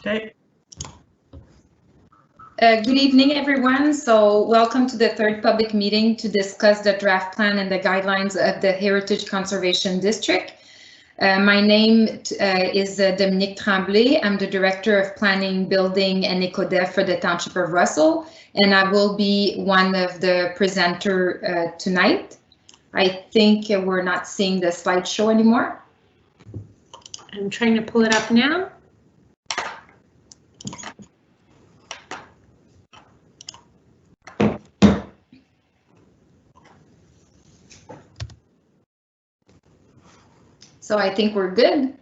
Okay. Good evening, everyone. So welcome to the third public meeting to discuss the draft plan and the guidelines of the Heritage Conservation District. My name is Dominique Tremblay. I'm the Director of Planning, Building and EcoDev for the Township of Russell, and I will be one of the presenter tonight. I think we're not seeing the slideshow anymore. I'm trying to pull it up now. So I think we're good.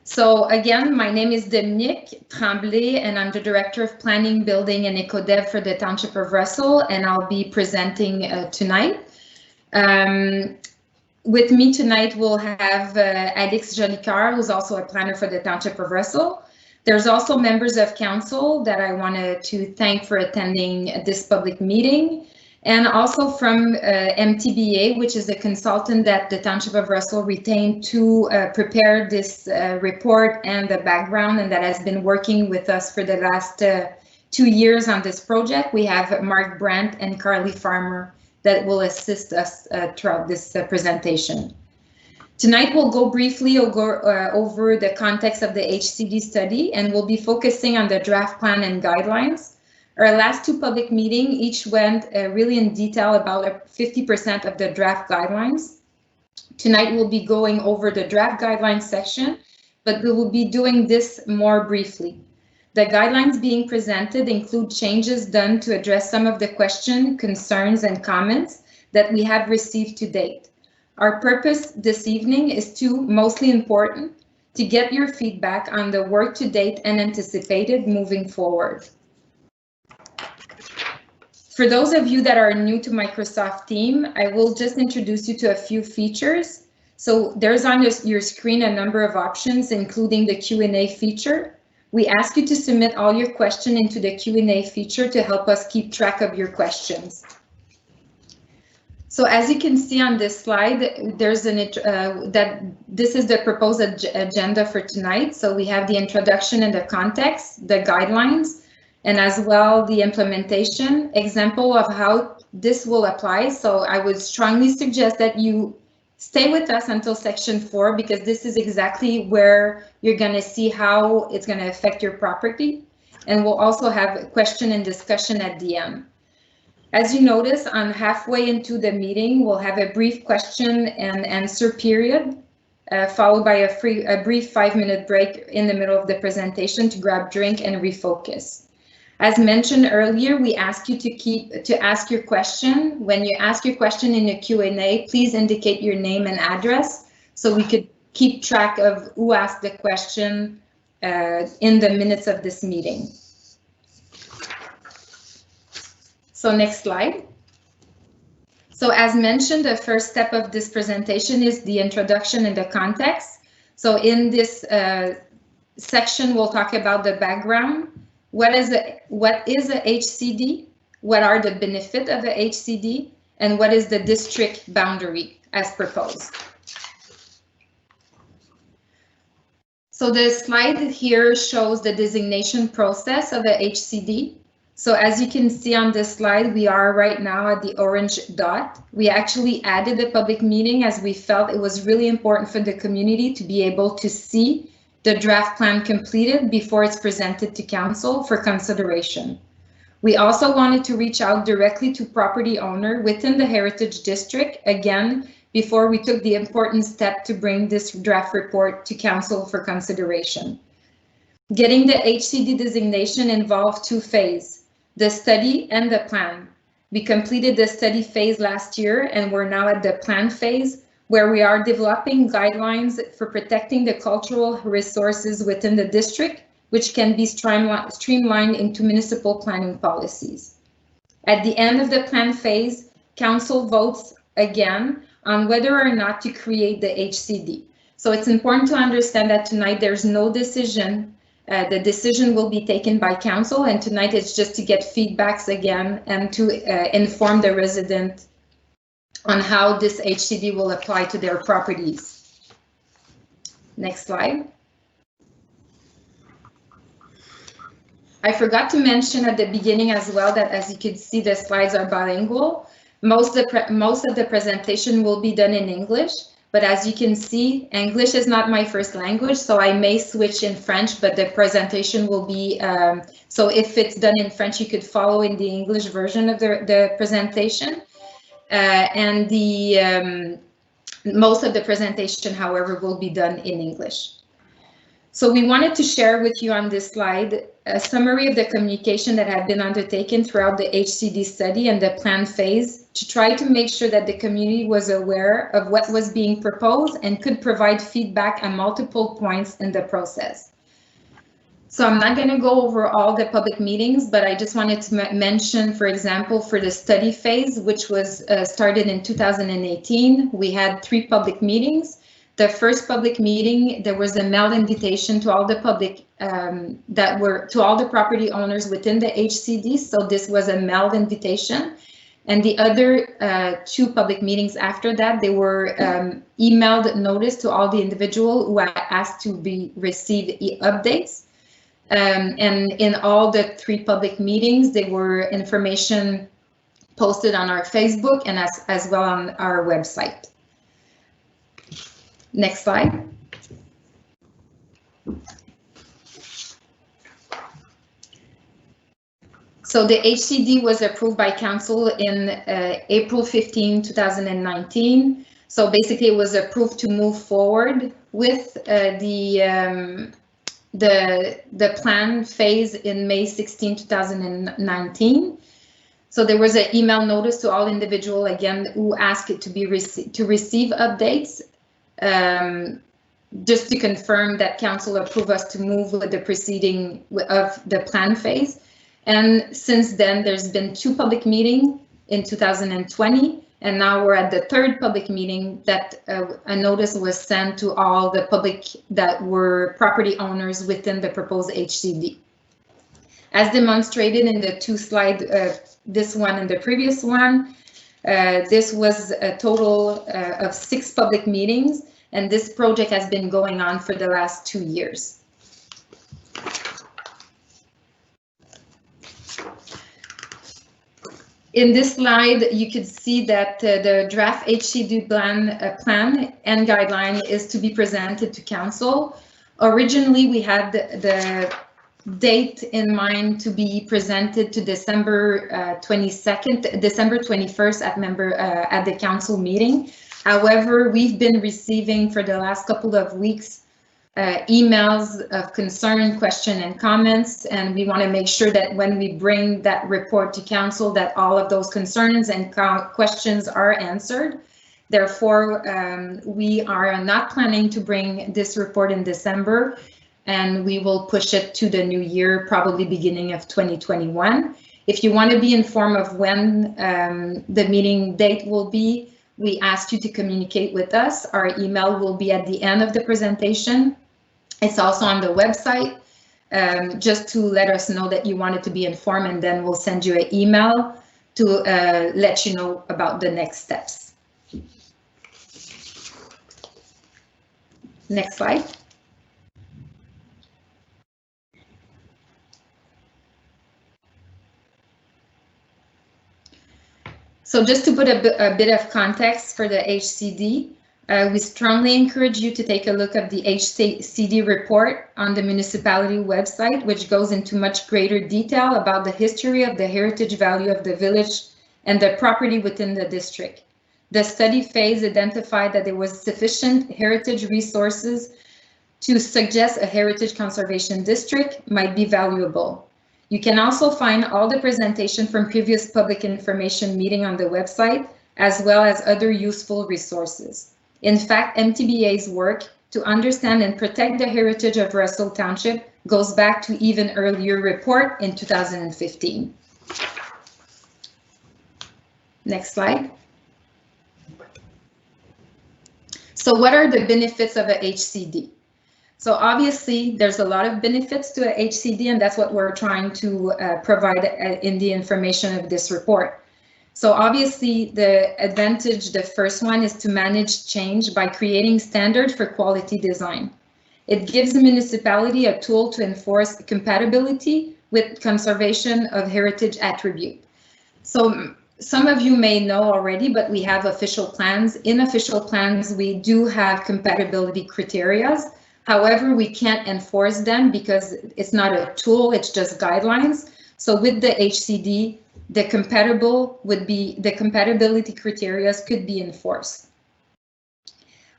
So again, my name is Dominique Tremblay, and I'm the Director of Planning, Building and EcoDev for the Township of Russell, and I'll be presenting tonight. With me tonight, we'll have Alex Jolicoeur, who's also a planner for the Township of Russell. There's also members of council that I wanted to thank for attending this public meeting. And also from MTBA, which is the consultant that the Township of Russell retained to prepare this report and the background, and that has been working with us for the last 2 years on this project. We have Mark Brandt and Carly Farmer that will assist us throughout this presentation. Tonight, we'll go briefly over the context of the HCD study, and we'll be focusing on the draft plan and guidelines. Our last 2 public meetings each went really in detail about 50% of the draft guidelines. Tonight we'll be going over the draft guidelines section, but we will be doing this more briefly. The guidelines being presented include changes done to address some of the questions, concerns, and comments that we have received to date. Our purpose this evening is mostly important, to get your feedback on the work to date and anticipated moving forward. For those of you that are new to Microsoft Teams, I will just introduce you to a few features. So there's on your screen a number of options, including the Q&A feature. We ask you to submit all your questions into the Q&A feature to help us keep track of your questions. So as you can see on this slide, there's this is the proposed agenda for tonight. So we have the introduction and the context, the guidelines, and as well the implementation example of how this will apply. So I would strongly suggest that you stay with us until section 4, because this is exactly where you're going to see how it's going to affect your property. And we'll also have a question and discussion at the end. As you notice, on halfway into the meeting, we'll have a brief question and answer period, followed by a brief 5-minute break in the middle of the presentation to grab drink and refocus. As mentioned earlier, we ask you to ask your question. When you ask your question in the Q&A, please indicate your name and address so we could keep track of who asked the question in the minutes of this meeting. So next slide. So as mentioned, the first step of this presentation is the introduction and the context. So in this section, we'll talk about the background. What is a HCD? What are the benefits of a HCD? And what is the district boundary as proposed? So the slide here shows the designation process of a HCD. So as you can see on this slide, we are right now at the orange dot. We actually added a public meeting as we felt it was really important for the community to be able to see the draft plan completed before it's presented to council for consideration. We also wanted to reach out directly to property owner within the Heritage District, again, before we took the important step to bring this draft report to council for consideration. Getting the HCD designation involved 2 phases, the study and the plan. We completed the study phase last year, and we're now at the plan phase, where we are developing guidelines for protecting the cultural resources within the district, which can be streamlined into municipal planning policies. At the end of the plan phase, council votes again on whether or not to create the HCD. So it's important to understand that tonight there's no decision. The decision will be taken by council, and tonight it's just to get feedbacks again and to inform the resident on how this HCD will apply to their properties. Next slide. I forgot to mention at the beginning as well that, as you can see, the slides are bilingual. Most of the presentation will be done in English, but as you can see, English is not my first language, so I may switch in French, but the presentation will be, so if it's done in French, you could follow in the English version of the presentation. And most of the presentation, however, will be done in English. So we wanted to share with you on this slide a summary of the communication that had been undertaken throughout the HCD study and the plan phase to try to make sure that the community was aware of what was being proposed and could provide feedback at multiple points in the process. So I'm not going to go over all the public meetings, but I just wanted to mention, for example, for the study phase, which was started in 2018, we had 3 public meetings. The first public meeting, there was a mail invitation to all the public to all the property owners within the HCD. So this was a mail invitation. And the other 2 public meetings after that, they were emailed notice to all the individuals who had asked to receive updates. And in all the 3 public meetings, there were information posted on our Facebook and as well on our website. Next slide. So the HCD was approved by council in April 15, 2019. So basically it was approved to move forward with the plan phase in May 16, 2019. So there was an email notice to all individuals again who asked it to receive updates. Just to confirm that council approved us to move with the proceeding of the plan phase. And since then, there's been 2 public meetings in 2020, and now we're at the 3rd public meeting that a notice was sent to all the public that were property owners within the proposed HCD. As demonstrated in the 2 slides, this one and the previous one, this was a total of 6 public meetings, and this project has been going on for the last 2 years. In this slide, you could see that the draft HCD plan and guideline is to be presented to council. Originally, we had the date in mind to be presented to December 22nd, December 21st at the council meeting. However, we've been receiving for the last couple of weeks emails of concern, question, and comments, and we want to make sure that when we bring that report to council that all of those concerns and questions are answered. Therefore, we are not planning to bring this report in December, and we will push it to the new year, probably beginning of 2021. If you want to be informed of when the meeting date will be, we ask you to communicate with us. Our email will be at the end of the presentation. It's also on the website, just to let us know that you wanted to be informed, and then we'll send you an email to let you know about the next steps. Next slide. So just to put a bit of context for the HCD, we strongly encourage you to take a look at the HCD report on the municipality website, which goes into much greater detail about the history of the heritage value of the village and the property within the district. The study phase identified that there was sufficient heritage resources to suggest a heritage conservation district might be valuable. You can also find all the presentation from previous public information meeting on the website, as well as other useful resources. In fact, MTBA's work to understand and protect the heritage of Russell Township goes back to even earlier report in 2015. Next slide. So what are the benefits of a HCD? So obviously, there's a lot of benefits to a HCD, and that's what we're trying to provide in the information of this report. So obviously, the advantage, the first one, is to manage change by creating standards for quality design. It gives the municipality a tool to enforce compatibility with conservation of heritage attribute. So some of you may know already, but we have official plans. In official plans, we do have compatibility criteria. However, we can't enforce them because it's not a tool, it's just guidelines. So with the HCD, the compatibility criteria could be enforced.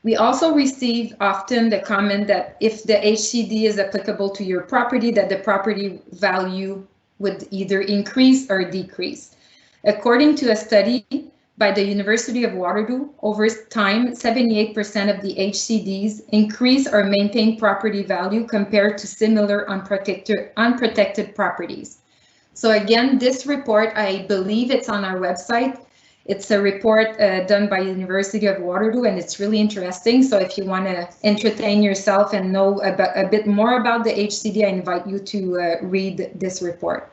We also receive often the comment that if the HCD is applicable to your property, that the property value would either increase or decrease. According to a study by the University of Waterloo, over time, 78% of the HCDs increase or maintain property value compared to similar unprotected properties. So again, this report, I believe it's on our website. It's a report done by University of Waterloo, and it's really interesting. So if you want to entertain yourself and know a bit more about the HCD, I invite you to read this report.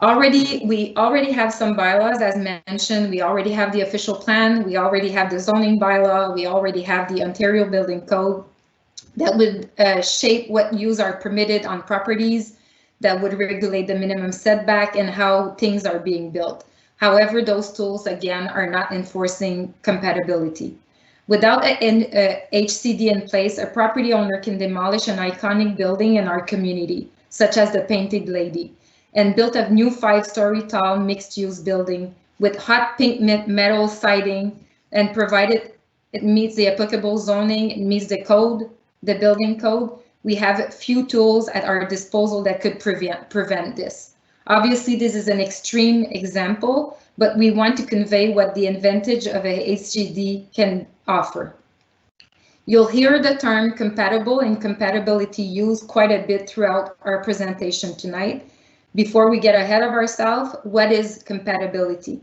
We already have some bylaws, as mentioned. We already have the official plan. We already have the zoning bylaw. We already have the Ontario Building Code that would shape what use are permitted on properties, that would regulate the minimum setback and how things are being built. However, those tools, again, are not enforcing compatibility. Without an HCD in place, a property owner can demolish an iconic building in our community, such as the Painted Lady, and built a new 5-story tall mixed-use building with hot pink metal siding, and provided it meets the applicable zoning, it meets the code, the building code, we have few tools at our disposal that could prevent this. Obviously, this is an extreme example, but we want to convey what the advantage of a HCD can offer. You'll hear the term compatible and compatibility used quite a bit throughout our presentation tonight. Before we get ahead of ourselves, what is compatibility?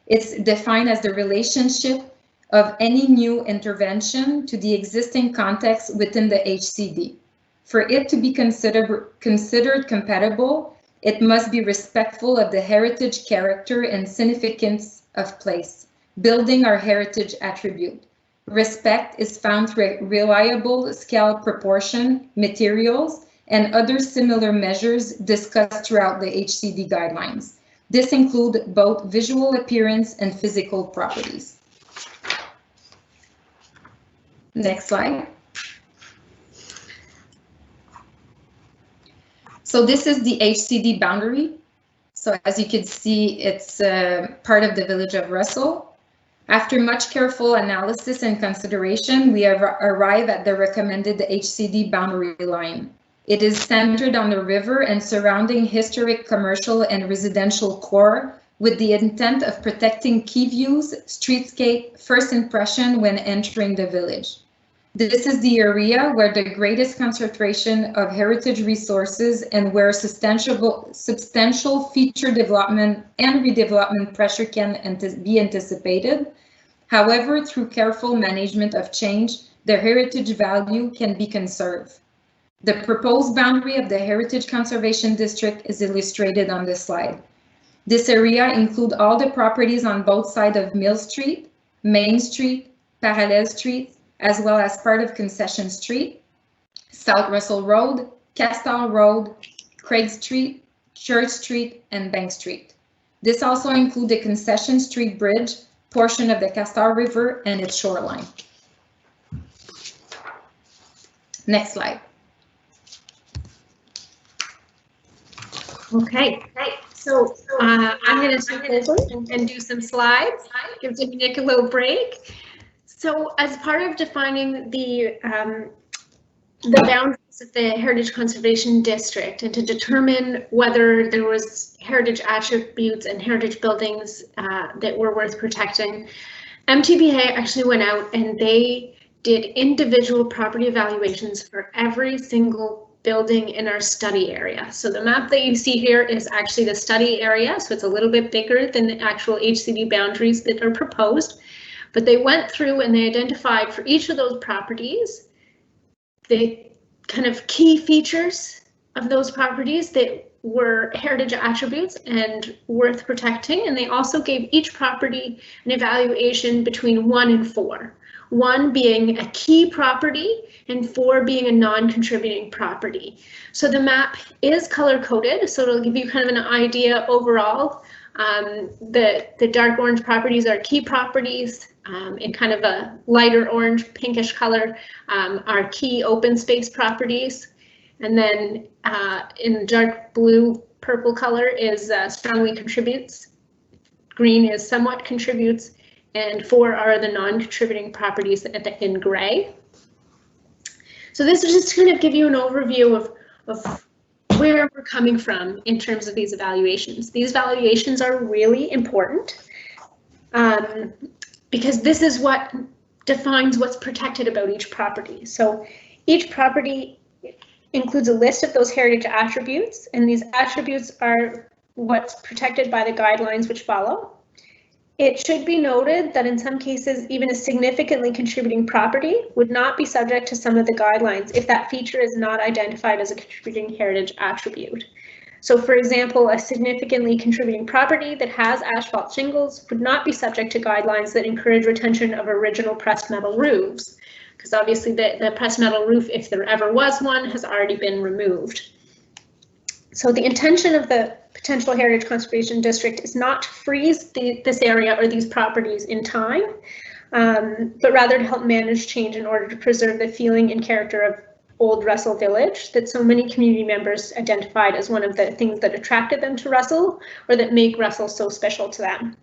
It's defined as the relationship of any new intervention to the existing context within the HCD. For it to be considered compatible, it must be respectful of the heritage character and significance of place, building our heritage attribute. Respect is found through reliable scale proportion, materials, and other similar measures discussed throughout the HCD guidelines. This includes both visual appearance and physical properties. Next slide. So this is the HCD boundary. So as you can see, it's part of the village of Russell. After much careful analysis and consideration, we have arrived at the recommended HCD boundary line. It is centered on the river and surrounding historic commercial and residential core with the intent of protecting key views, streetscape, first impression when entering the village. This is the area where the greatest concentration of heritage resources and where substantial feature development and redevelopment pressure can be anticipated. However, through careful management of change, the heritage value can be conserved. The proposed boundary of the Heritage Conservation District is illustrated on this slide. This area includes all the properties on both sides of Mill Street, Main Street, Parallel Street, as well as part of Concession Street, South Russell Road, Castell Road, Craig Street, Church Street, and Bank Street. This also includes the Concession Street Bridge, portion of the Castell River, and its shoreline. Next slide. Okay, so I'm going to start and do some slides, give Dominique a little break. So as part of defining the boundaries of the Heritage Conservation District and to determine whether there was heritage attributes and heritage buildings that were worth protecting, MTBA actually went out and they did individual property evaluations for every single building in our study area. So the map that you see here is actually the study area, so it's a little bit bigger than the actual HCD boundaries that are proposed. But they went through and they identified for each of those properties the kind of key features of those properties that were heritage attributes and worth protecting. And they also gave each property an evaluation between 1 and 4, 1 being a key property and 4 being a non-contributing property. So the map is color-coded, so it'll give you kind of an idea overall. The dark orange properties are key properties. In kind of a lighter orange, pinkish color are key open space properties. And then in dark blue, purple color is strongly contributes. Green is somewhat contributes, and 4 are the non-contributing properties in gray. So this will just kind of give you an overview of where we're coming from in terms of these evaluations. These evaluations are really important because this is what defines what's protected about each property. So each property includes a list of those heritage attributes, and these attributes are what's protected by the guidelines which follow. It should be noted that in some cases, even a significantly contributing property would not be subject to some of the guidelines if that feature is not identified as a contributing heritage attribute. So for example, a significantly contributing property that has asphalt shingles would not be subject to guidelines that encourage retention of original pressed metal roofs, because obviously the pressed metal roof, if there ever was one, has already been removed. So the intention of the Potential Heritage Conservation District is not to freeze this area or these properties in time, but rather to help manage change in order to preserve the feeling and character of Old Russell Village that so many community members identified as one of the things that attracted them to Russell or that make Russell so special to them.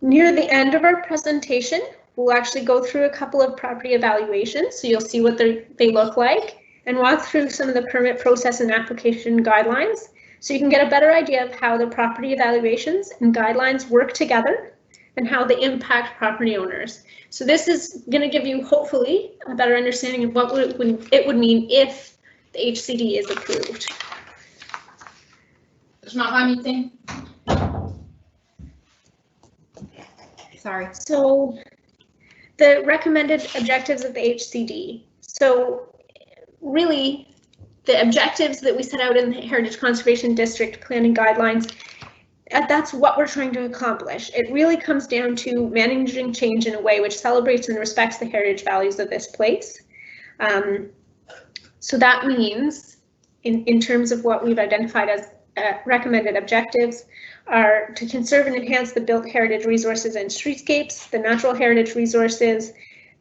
Near the end of our presentation, we'll actually go through a couple of property evaluations, so you'll see what they look like, and walk through some of the permit process and application guidelines, so you can get a better idea of how the property evaluations and guidelines work together and how they impact property owners. So this is going to give you, hopefully, a better understanding of what it would mean if the HCD is approved. There's not anything. Sorry. So the recommended objectives of the HCD. So really, the objectives that we set out in the Heritage Conservation District Planning Guidelines, that's what we're trying to accomplish. It really comes down to managing change in a way which celebrates and respects the heritage values of this place. So that means, in terms of what we've identified as recommended objectives, are to conserve and enhance the built heritage resources and streetscapes, the natural heritage resources,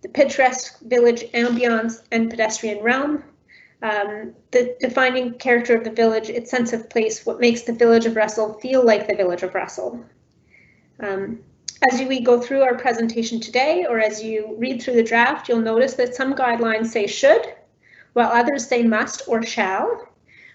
the picturesque village ambience and pedestrian realm, the defining character of the village, its sense of place, what makes the village of Russell feel like the village of Russell. As we go through our presentation today, or as you read through the draft, you'll notice that some guidelines say should, while others say must or shall.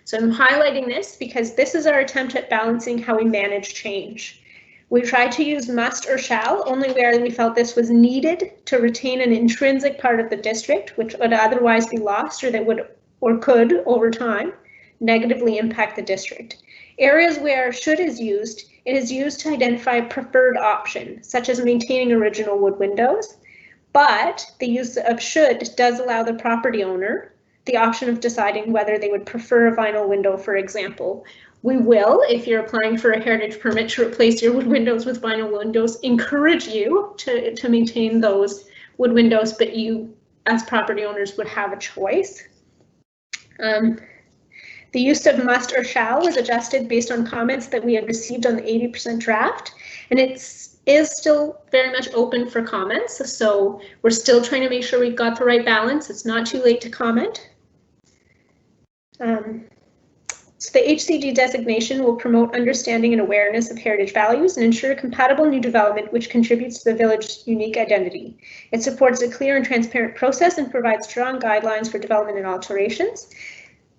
So I'm highlighting this because this is our attempt at balancing how we manage change. We tried to use must or shall only where we felt this was needed to retain an intrinsic part of the district, which would otherwise be lost or that would or could, over time, negatively impact the district. Areas where should is used, it is used to identify a preferred option, such as maintaining original wood windows, but the use of should does allow the property owner the option of deciding whether they would prefer a vinyl window, for example. We will, if you're applying for a heritage permit to replace your wood windows with vinyl windows, encourage you to maintain those wood windows, but you, as property owners, would have a choice. The use of must or shall was adjusted based on comments that we had received on the 80% draft, and it is still very much open for comments, so we're still trying to make sure we've got the right balance. It's not too late to comment. So the HCD designation will promote understanding and awareness of heritage values and ensure compatible new development which contributes to the village's unique identity. It supports a clear and transparent process and provides strong guidelines for development and alterations.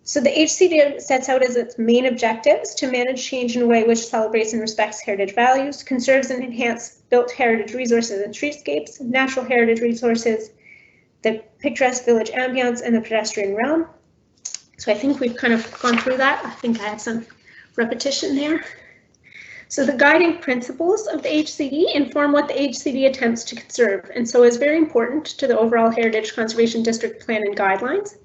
So the HCD sets out as its main objectives to manage change in a way which celebrates and respects heritage values, conserves and enhances built heritage resources and streetscapes, natural heritage resources, the picturesque village ambience, and the pedestrian realm. So I think we've kind of gone through that. I think I had some repetition there. So the guiding principles of the HCD inform what the HCD attempts to conserve, and so is very important to the overall Heritage Conservation District Plan and Guidelines.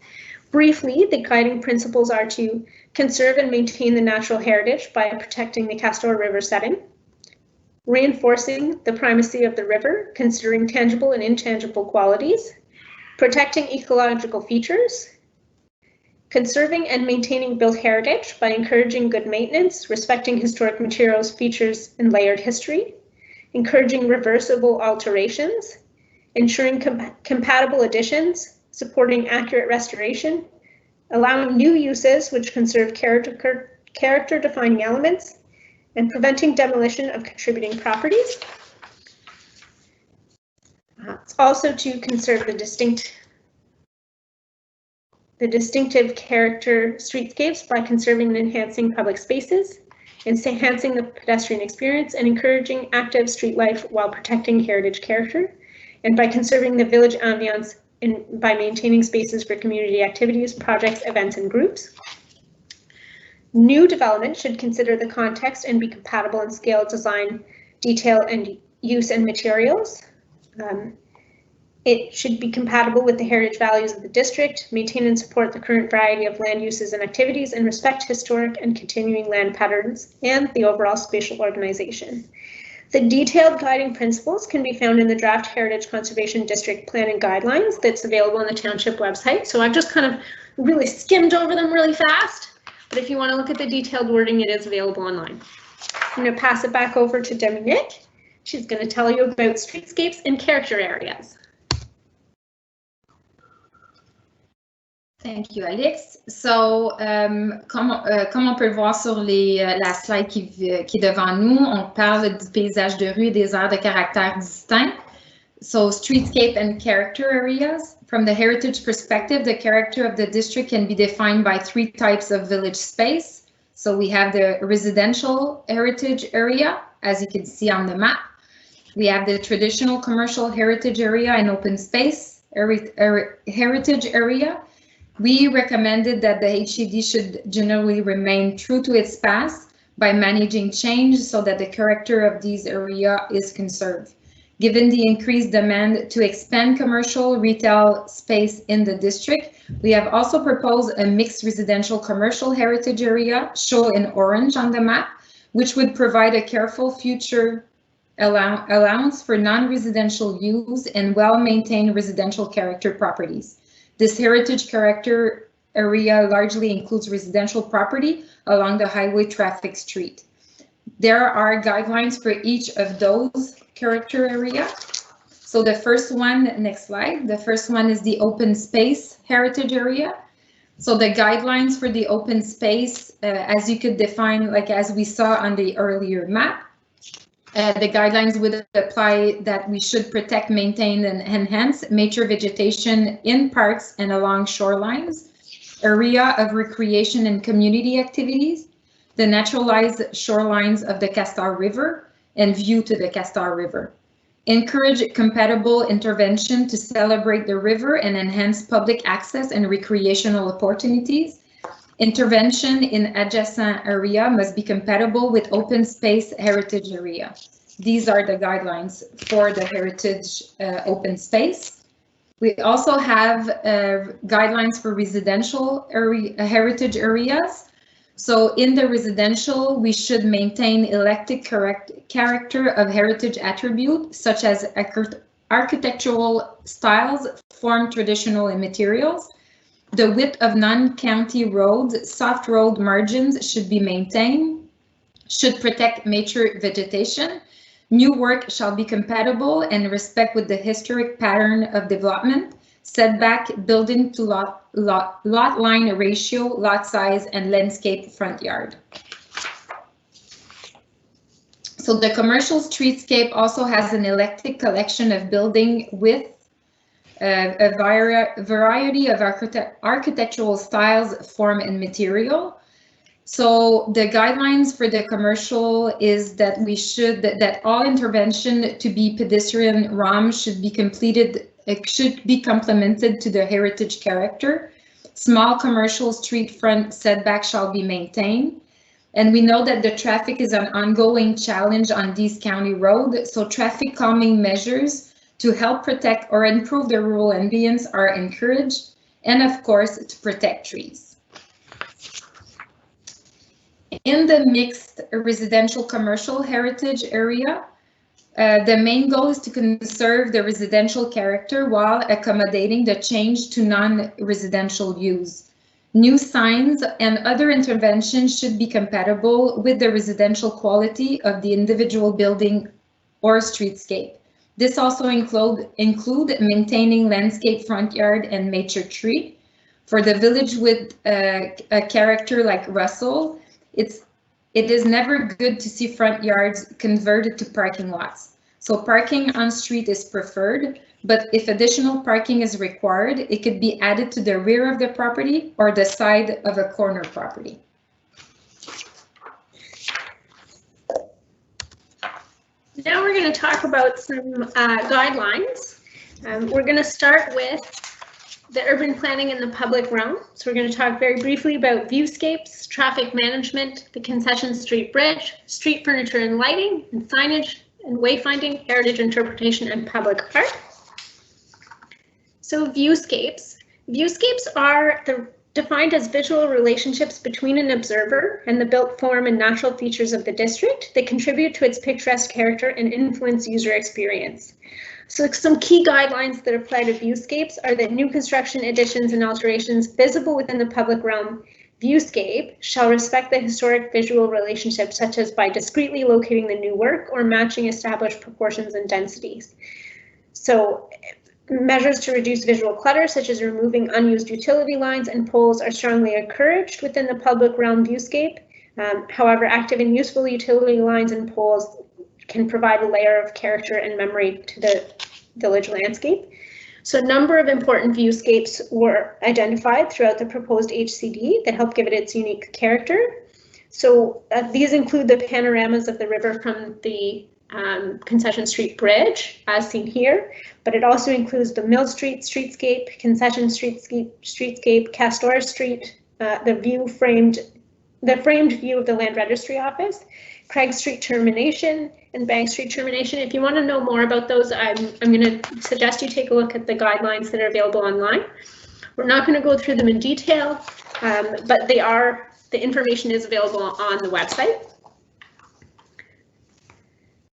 Briefly, the guiding principles are to conserve and maintain the natural heritage by protecting the Castor River setting, reinforcing the primacy of the river, considering tangible and intangible qualities, protecting ecological features, conserving and maintaining built heritage by encouraging good maintenance, respecting historic materials, features, and layered history, encouraging reversible alterations, ensuring compatible additions, supporting accurate restoration, allowing new uses which conserve character-defining elements, and preventing demolition of contributing properties. It's also to conserve the distinctive character streetscapes by conserving and enhancing public spaces, enhancing the pedestrian experience, and encouraging active street life while protecting heritage character, and by conserving the village ambience by maintaining spaces for community activities, projects, events, and groups. New development should consider the context and be compatible in scale, design, detail, and use and materials. It should be compatible with the heritage values of the district, maintain and support the current variety of land uses and activities, and respect historic and continuing land patterns and the overall spatial organization. The detailed guiding principles can be found in the draft Heritage Conservation District Plan and Guidelines that's available on the township website. So I've just kind of really skimmed over them really fast. But if you want to look at the detailed wording, it is available online. I'm going to pass it back over to Dominique. She's going to tell you about streetscapes and character areas. Thank you, Alex. So, comme on peut le voir sur la slide qui est devant nous, on parle du paysage de rue et des aires de caractère distincts. So, streetscape and character areas. From the heritage perspective, the character of the district can be defined by 3 types of village space. So, we have the residential heritage area, as you can see on the map. We have the traditional commercial heritage area and open space heritage area. We recommended that the HCD should generally remain true to its past by managing change so that the character of these areas is conserved. Given the increased demand to expand commercial retail space in the district, we have also proposed a mixed residential commercial heritage area, shown in orange on the map, which would provide a careful future allowance for non-residential use and well-maintained residential character properties. This heritage character area largely includes residential property along the highway traffic street. There are guidelines for each of those character areas. So the first one, next slide, the first one is the open space heritage area. So the guidelines for the open space, as you could define, like as we saw on the earlier map, the guidelines would apply that we should protect, maintain, and enhance mature vegetation in parks and along shorelines, area of recreation and community activities, the naturalized shorelines of the Castor River, and view to the Castor River. Encourage compatible intervention to celebrate the river and enhance public access and recreational opportunities. Intervention in adjacent area must be compatible with open space heritage area. These are the guidelines for the heritage open space. We also have guidelines for residential heritage areas. So in the residential, we should maintain eclectic character of heritage attributes such as architectural styles, form, traditional, and materials. The width of non-county roads, soft road margins should be maintained, should protect mature vegetation. New work shall be compatible and respect with the historic pattern of development, setback, building to lot line ratio, lot size, and landscape front yard. So the commercial streetscape also has an eclectic collection of building with a variety of architectural styles, form, and material. So the guidelines for the commercial is that that all intervention to be pedestrian ROM should be completed. It should be complemented to the heritage character. Small commercial street front setback shall be maintained. And we know that the traffic is an ongoing challenge on these county roads, so traffic calming measures to help protect or improve the rural ambience are encouraged, and of course, to protect trees. In the mixed residential commercial heritage area, The main goal is to conserve the residential character while accommodating the change to non-residential use. New signs and other interventions should be compatible with the residential quality of the individual building or streetscape. This also include maintaining landscape front yard and mature tree. For the village with a character like Russell, it is never good to see front yards converted to parking lots. So parking on street is preferred, but if additional parking is required, it could be added to the rear of the property or the side of a corner property. Now we're going to talk about some guidelines. We're going to start with the urban planning in the public realm. So we're going to talk very briefly about viewscapes, traffic management, the Concession Street Bridge, street furniture and lighting, and signage and wayfinding, heritage interpretation, and public art. So viewscapes. Viewscapes are defined as visual relationships between an observer and the built form and natural features of the district that contribute to its picturesque character and influence user experience. So some key guidelines that apply to viewscapes are that new construction additions and alterations visible within the public realm viewscape shall respect the historic visual relationship, such as by discreetly locating the new work or matching established proportions and densities. So measures to reduce visual clutter, such as removing unused utility lines and poles, are strongly encouraged within the public realm viewscape. However, active and useful utility lines and poles can provide a layer of character and memory to the village landscape. So a number of important viewscapes were identified throughout the proposed HCD that help give it its unique character. So these include the panoramas of the river from the Concession Street Bridge, as seen here, but it also includes the Mill Street streetscape, Concession streetscape, Castor Street, the framed view of the Land Registry Office, Craig Street termination, and Bank Street termination. If you want to know more about those, I'm going to suggest you take a look at the guidelines that are available online. We're not going to go through them in detail, but the information is available on the website.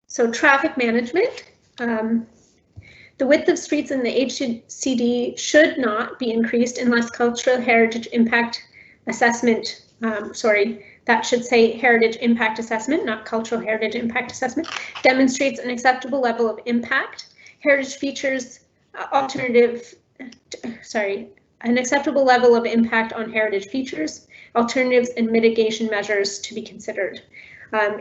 So traffic management. The width of streets in the HCD should not be increased unless cultural heritage impact assessment, that should say heritage impact assessment, not cultural heritage impact assessment, demonstrates an acceptable level of impact. Heritage features an acceptable level of impact on heritage features, alternatives and mitigation measures to be considered.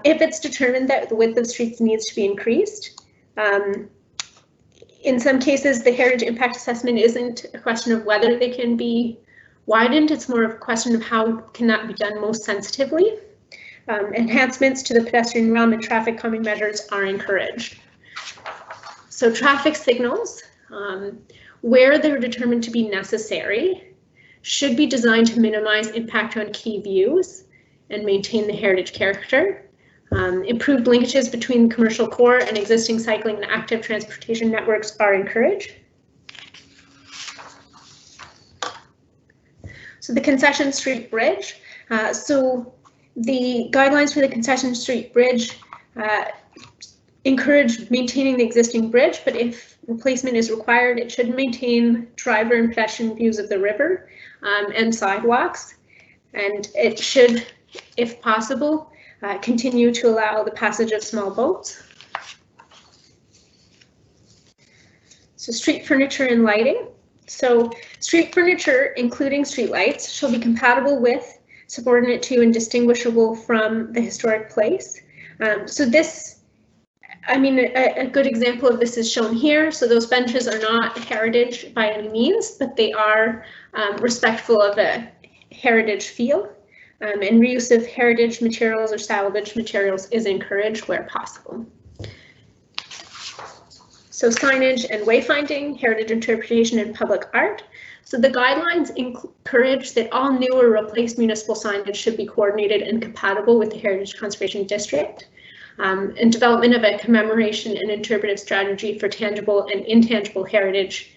If it's determined that the width of streets needs to be increased, in some cases, the heritage impact assessment isn't a question of whether they can be widened, it's more of a question of how can that be done most sensitively. Enhancements to the pedestrian realm and traffic calming measures are encouraged. So traffic signals, where they're determined to be necessary, should be designed to minimize impact on key views and maintain the heritage character. Improved linkages between commercial core and existing cycling and active transportation networks are encouraged. So the Concession Street Bridge. So the guidelines for the Concession Street Bridge encourage maintaining the existing bridge, but if replacement is required, it should maintain driver and pedestrian views of the river and sidewalks. And it should, if possible, continue to allow the passage of small boats. So street furniture and lighting. So street furniture, including street lights, shall be compatible with, subordinate to, and distinguishable from the historic place. So this, a good example of this is shown here. So those benches are not heritage by any means, but they are respectful of a heritage feel. And reuse of heritage materials or salvage materials is encouraged where possible. So signage and wayfinding, heritage interpretation, and public art. So the guidelines encourage that all new or replaced municipal signage should be coordinated and compatible with the Heritage Conservation District. And development of a commemoration and interpretive strategy for tangible and intangible heritage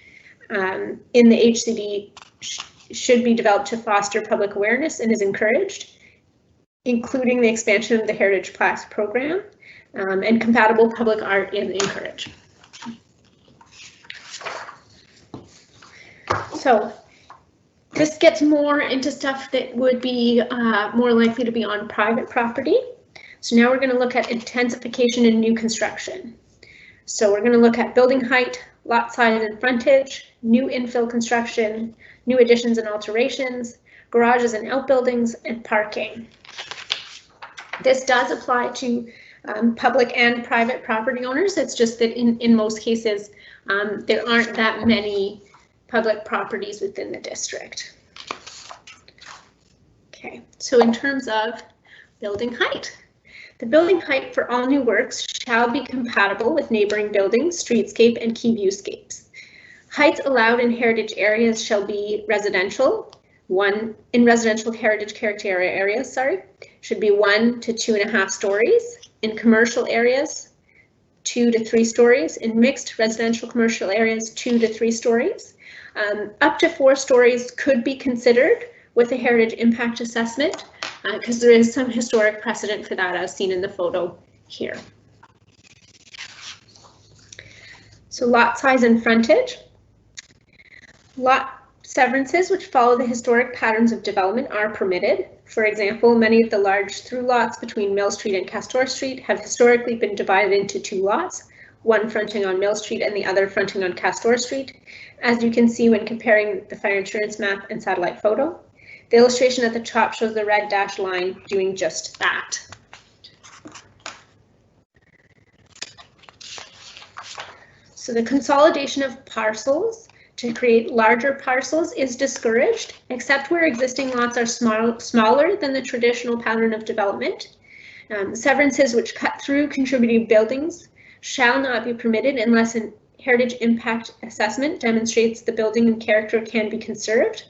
in the HCD should be developed to foster public awareness and is encouraged, including the expansion of the Heritage Plaques program. and compatible public art is encouraged. So this gets more into stuff that would be more likely to be on private property. So now we're going to look at intensification and new construction. So we're going to look at building height, lot size and frontage, new infill construction, new additions and alterations, garages and outbuildings, and parking. This does apply to public and private property owners. It's just that in most cases, there aren't that many public properties within the district. Okay, so in terms of building height, the building height for all new works shall be compatible with neighboring buildings, streetscape, and key viewscapes. Heights allowed in heritage areas shall be residential, in residential heritage character areas, should be 1 to 2.5 stories. In commercial areas, 2 to 3 stories. In mixed residential commercial areas, 2 to 3 stories. Up to 4 stories could be considered with a heritage impact assessment because there is some historic precedent for that as seen in the photo here. So lot size and frontage. Lot severances which follow the historic patterns of development are permitted. For example, many of the large through lots between Mill Street and Castor Street have historically been divided into 2 lots, one fronting on Mill Street and the other fronting on Castor Street, as you can see when comparing the fire insurance map and satellite photo. The illustration at the top shows the red dashed line doing just that. So the consolidation of parcels to create larger parcels is discouraged, except where existing lots are smaller than the traditional pattern of development. Severances which cut through contributing buildings shall not be permitted unless an heritage impact assessment demonstrates the building and character can be conserved.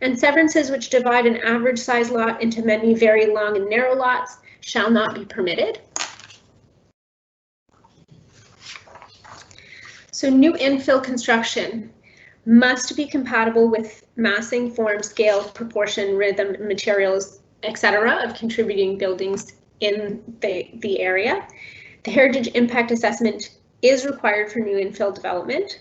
And severances which divide an average size lot into many very long and narrow lots shall not be permitted. So new infill construction must be compatible with massing, form, scale, proportion, rhythm, materials, etc. of contributing buildings in the area. The heritage impact assessment is required for new infill development.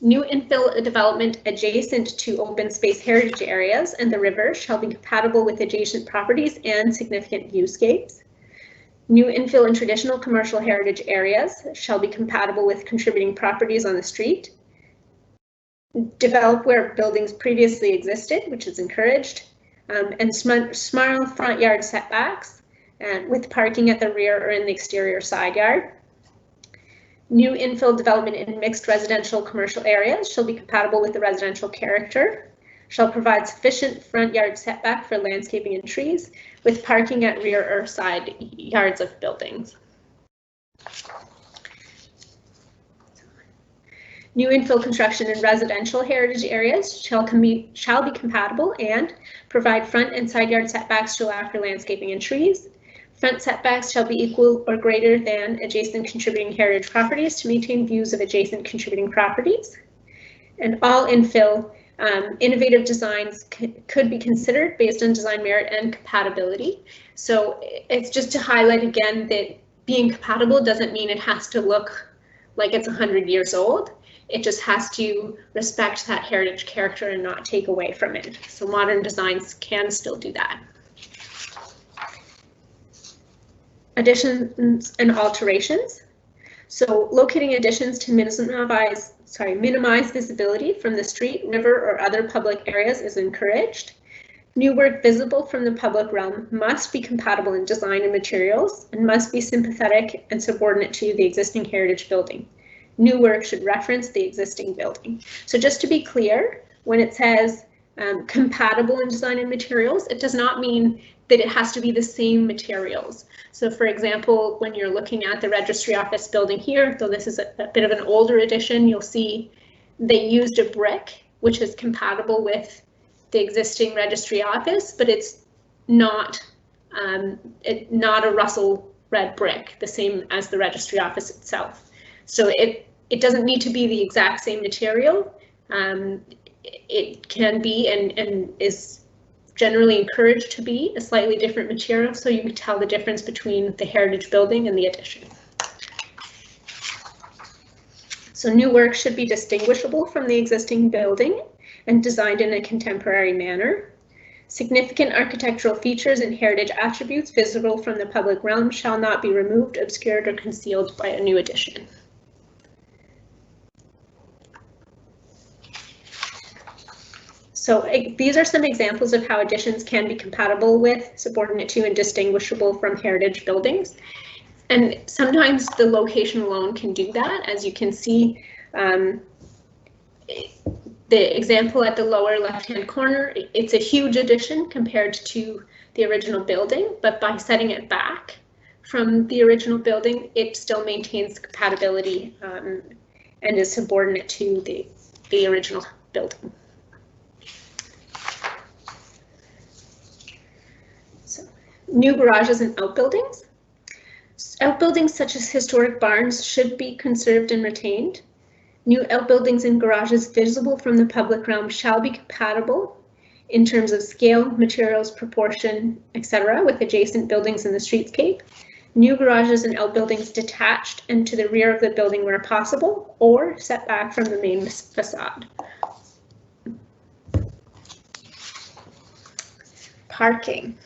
New infill development adjacent to open space heritage areas and the river shall be compatible with adjacent properties and significant viewscapes. New infill in traditional commercial heritage areas shall be compatible with contributing properties on the street. Develop where buildings previously existed, which is encouraged, and small front yard setbacks with parking at the rear or in the exterior side yard. New infill development in mixed residential commercial areas shall be compatible with the residential character, shall provide sufficient front yard setback for landscaping and trees, with parking at rear or side yards of buildings. New infill construction in residential heritage areas shall be compatible and provide front and side yard setbacks to allow for landscaping and trees. Front setbacks shall be equal or greater than adjacent contributing heritage properties to maintain views of adjacent contributing properties. And all infill innovative designs could be considered based on design merit and compatibility. So it's just to highlight again that being compatible doesn't mean it has to look like it's 100 years old. It just has to respect that heritage character and not take away from it. So modern designs can still do that. Additions and alterations. So locating additions to minimize visibility from the street, river, or other public areas is encouraged. New work visible from the public realm must be compatible in design and materials and must be sympathetic and subordinate to the existing heritage building. New work should reference the existing building. So just to be clear, when it says compatible in design and materials, it does not mean that it has to be the same materials. So for example, when you're looking at the registry office building here, though this is a bit of an older edition, you'll see they used a brick, which is compatible with the existing registry office, but it's not a Russell red brick, the same as the registry office itself. So it doesn't need to be the exact same material. It can be and is generally encouraged to be a slightly different material, so you can tell the difference between the heritage building and the addition. So new work should be distinguishable from the existing building and designed in a contemporary manner. Significant architectural features and heritage attributes visible from the public realm shall not be removed, obscured, or concealed by a new addition. So these are some examples of how additions can be compatible with, subordinate to, and distinguishable from heritage buildings. And sometimes the location alone can do that. As you can see, the example at the lower left-hand corner, it's a huge addition compared to the original building, but by setting it back from the original building, it still maintains compatibility and is subordinate to the original building. So, new garages and outbuildings. Outbuildings such as historic barns should be conserved and retained. New outbuildings and garages visible from the public realm shall be compatible in terms of scale, materials, proportion, etc. with adjacent buildings in the streetscape. New garages and outbuildings detached and to the rear of the building where possible, or set back from the main facade. Parking.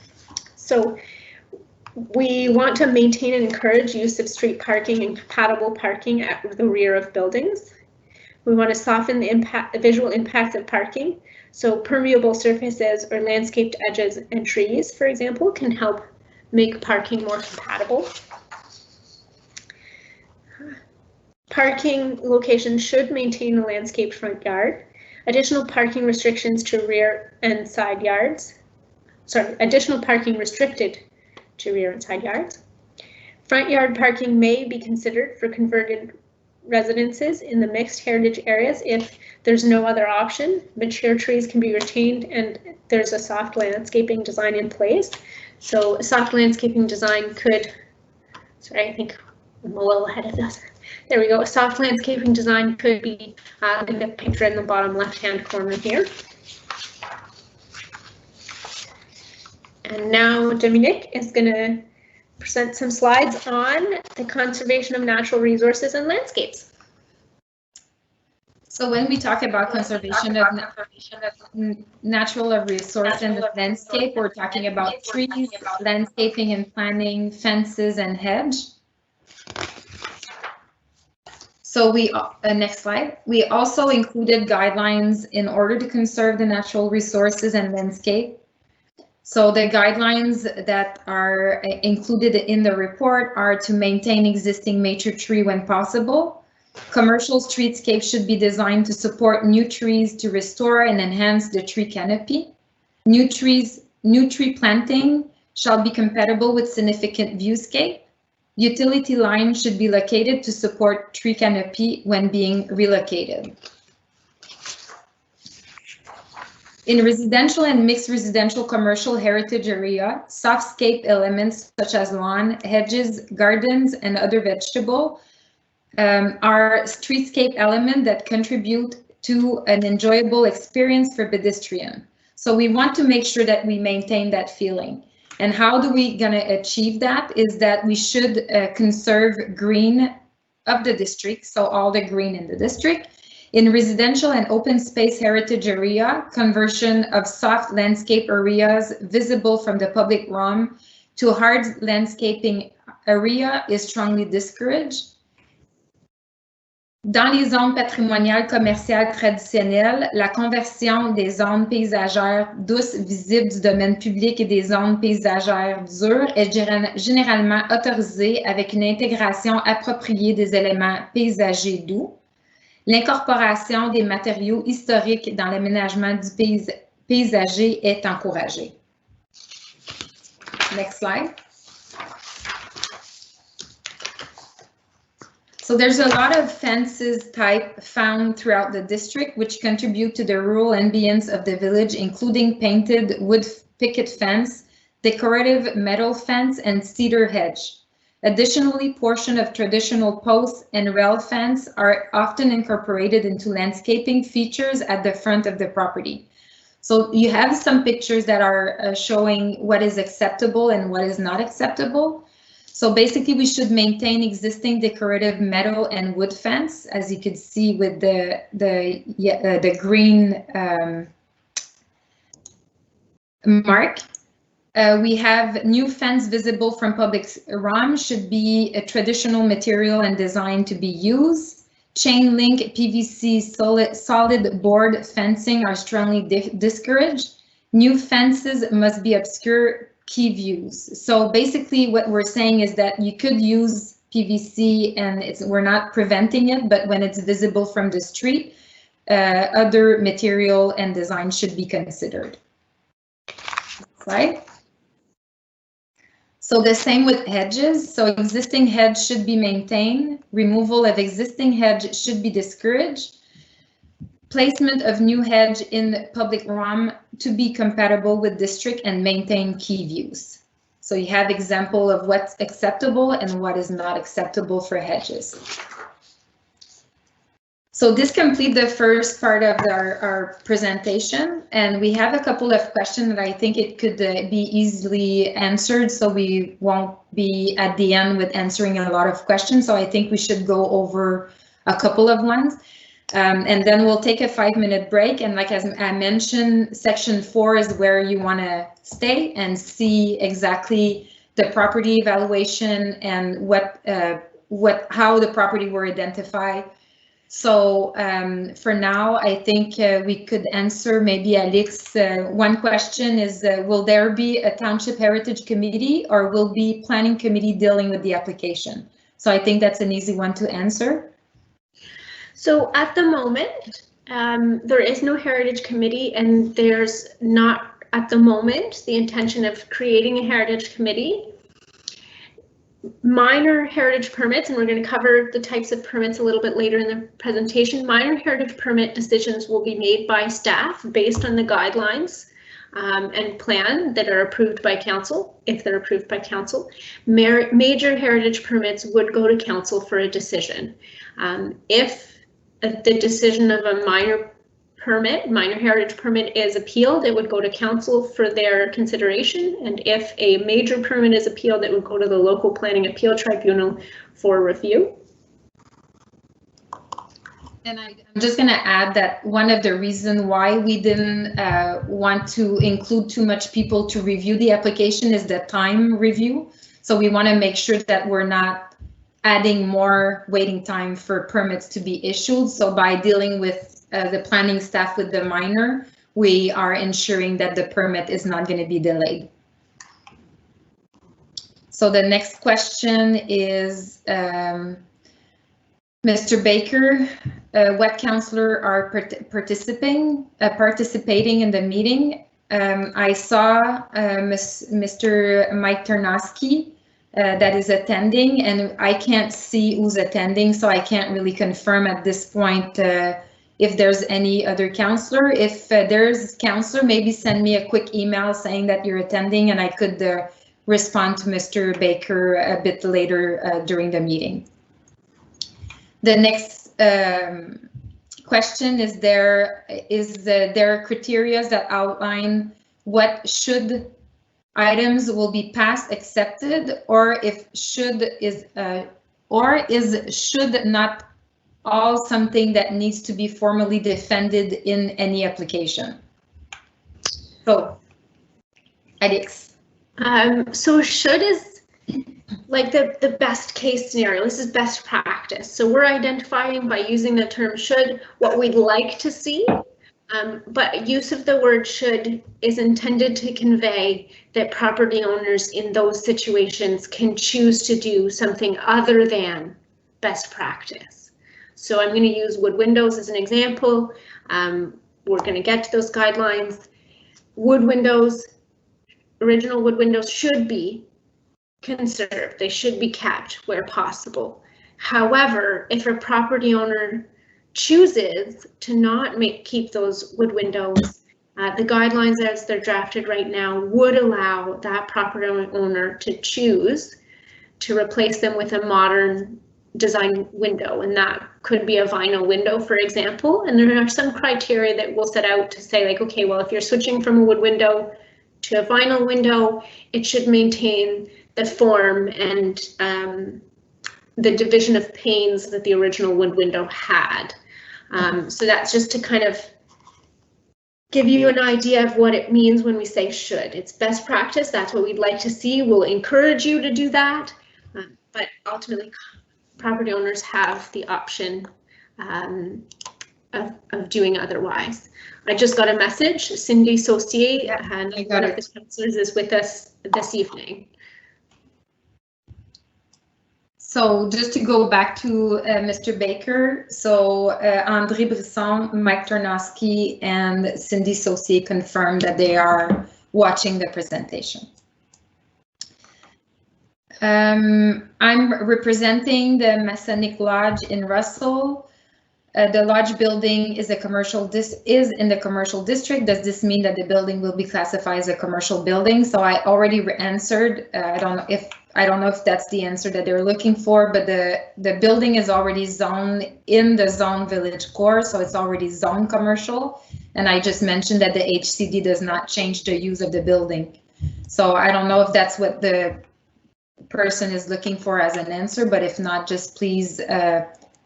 So we want to maintain and encourage use of street parking and compatible parking at the rear of buildings. We want to soften the visual impacts of parking. So permeable surfaces or landscaped edges and trees, for example, can help make parking more compatible. Parking locations should maintain a landscaped front yard. Additional parking restrictions to rear and side yards. Additional parking restricted to rear and side yards. Front yard parking may be considered for converted residences in the mixed heritage areas if there's no other option. Mature trees can be retained and there's a soft landscaping design in place. So a soft landscaping design could, sorry, I think I'm a little ahead of this. There we go. A soft landscaping design could be in the picture in the bottom left-hand corner here. And now Dominique is going to present some slides on the conservation of natural resources and landscapes. So when we talk about conservation of natural resource and the landscape, we're talking about trees, landscaping and planting, fences and hedge. So next slide. We also included guidelines in order to conserve the natural resources and landscape. So the guidelines that are included in the report are to maintain existing mature tree when possible. Commercial streetscapes should be designed to support new trees to restore and enhance the tree canopy. New tree planting shall be compatible with significant viewscape. Utility lines should be located to support tree canopy when being relocated. In residential and mixed residential commercial heritage area, softscape elements such as lawn, hedges, gardens, and other vegetable are streetscape elements that contribute to an enjoyable experience for pedestrian. So we want to make sure that we maintain that feeling. And how do we gonna achieve that is that we should conserve green of the district, so all the green in the district. In residential and open space heritage area, conversion of soft landscape areas visible from the public realm to hard landscaping area is strongly discouraged. Dans les zones patrimoniales commerciales traditionnelles, la conversion des zones paysagères douces visibles du domaine public et des zones paysagères dures est généralement autorisée avec une intégration appropriée des éléments paysagers doux. L'incorporation des matériaux historiques dans l'aménagement du paysager est encouragée. Next slide. So there's a lot of fences type found throughout the district which contribute to the rural ambience of the village, including painted wood picket fence, decorative metal fence, and cedar hedge. Additionally, portion of traditional posts and rail fence are often incorporated into landscaping features at the front of the property. So you have some pictures that are showing what is acceptable and what is not acceptable. So basically we should maintain existing decorative metal and wood fence, as you can see with the green mark. We have new fence visible from public realm should be a traditional material and design to be used. Chain link PVC solid board fencing are strongly discouraged. New fences must be obscure key views. So basically what we're saying is that you could use PVC and we're not preventing it, but when it's visible from the street, other material and design should be considered. Right? So the same with hedges. So existing hedge should be maintained. Removal of existing hedge should be discouraged. Placement of new hedge in public realm to be compatible with district and maintain key views. So you have example of what's acceptable and what is not acceptable for hedges. So this completes the first part of our presentation, and we have a couple of questions that I think it could be easily answered, so we won't be at the end with answering a lot of questions. So I think we should go over a couple of ones, and then we'll take a 5-minute break. And like as I mentioned, section 4 is where you want to stay and see exactly the property evaluation and how the property were identified. So for now, I think we could answer maybe Alex. One question is, will there be a Township Heritage Committee or will be Planning Committee dealing with the application? So I think that's an easy one to answer. So at the moment, there is no Heritage Committee, and there's not at the moment the intention of creating a Heritage Committee. Minor heritage permits, and we're going to cover the types of permits a little bit later in the presentation. Minor heritage permit decisions will be made by staff based on the guidelines and plan that are approved by council, if they're approved by council. Major heritage permits would go to council for a decision. If the decision of a minor heritage permit is appealed, it would go to council for their consideration, and if a major permit is appealed, it would go to the local planning appeal tribunal for review. And I'm just going to add that one of the reasons why we didn't want to include too much people to review the application is the time review. So we want to make sure that we're not adding more waiting time for permits to be issued. So by dealing with the planning staff with the minor, we are ensuring that the permit is not going to be delayed. So the next question is, Mr. Baker, what councillor are participating in the meeting? I saw Mr. Mike Tarnowski that is attending, and I can't see who's attending, so I can't really confirm at this point if there's any other councillor. If there's councillor, maybe send me a quick email saying that you're attending, and I could respond to Mr. Baker a bit later during the meeting. The next question is, there are criteria that outline what should items will be passed accepted, or if should is should not all something that needs to be formally defended in any application. So, Alex. So should is like the best case scenario. This is best practice. So we're identifying by using the term should what we'd like to see, but use of the word should is intended to convey that property owners in those situations can choose to do something other than best practice. So I'm going to use wood windows as an example. We're going to get to those guidelines. Wood windows, original wood windows should be conserved. They should be kept where possible. However, if a property owner chooses to not keep those wood windows, the guidelines as they're drafted right now would allow that property owner to choose to replace them with a modern design window, and that could be a vinyl window, for example, and there are some criteria that we'll set out to say, like, okay, well, if you're switching from a wood window to a vinyl window, it should maintain the form and the division of panes that the original wood window had. So that's just to kind of give you an idea of what it means when we say should. It's best practice. That's what we'd like to see. We'll encourage you to do that, but ultimately property owners have the option of doing otherwise. I just got a message. Cindy Saucier, and one of the councillors, is with us this evening. So just to go back to Mr. Baker, so André Brisson, Mike Tarnowski, and Cindy Saucier confirmed that they are watching the presentation. I'm representing the Masonic Lodge in Russell. The lodge building is a commercial. This is in the commercial district. Does this mean that the building will be classified as a commercial building? So I already answered. I don't know if that's the answer that they're looking for, but the building is already zoned in the zone village core, so it's already zoned commercial. And I just mentioned that the HCD does not change the use of the building. So I don't know if that's what the person is looking for as an answer, but if not, just please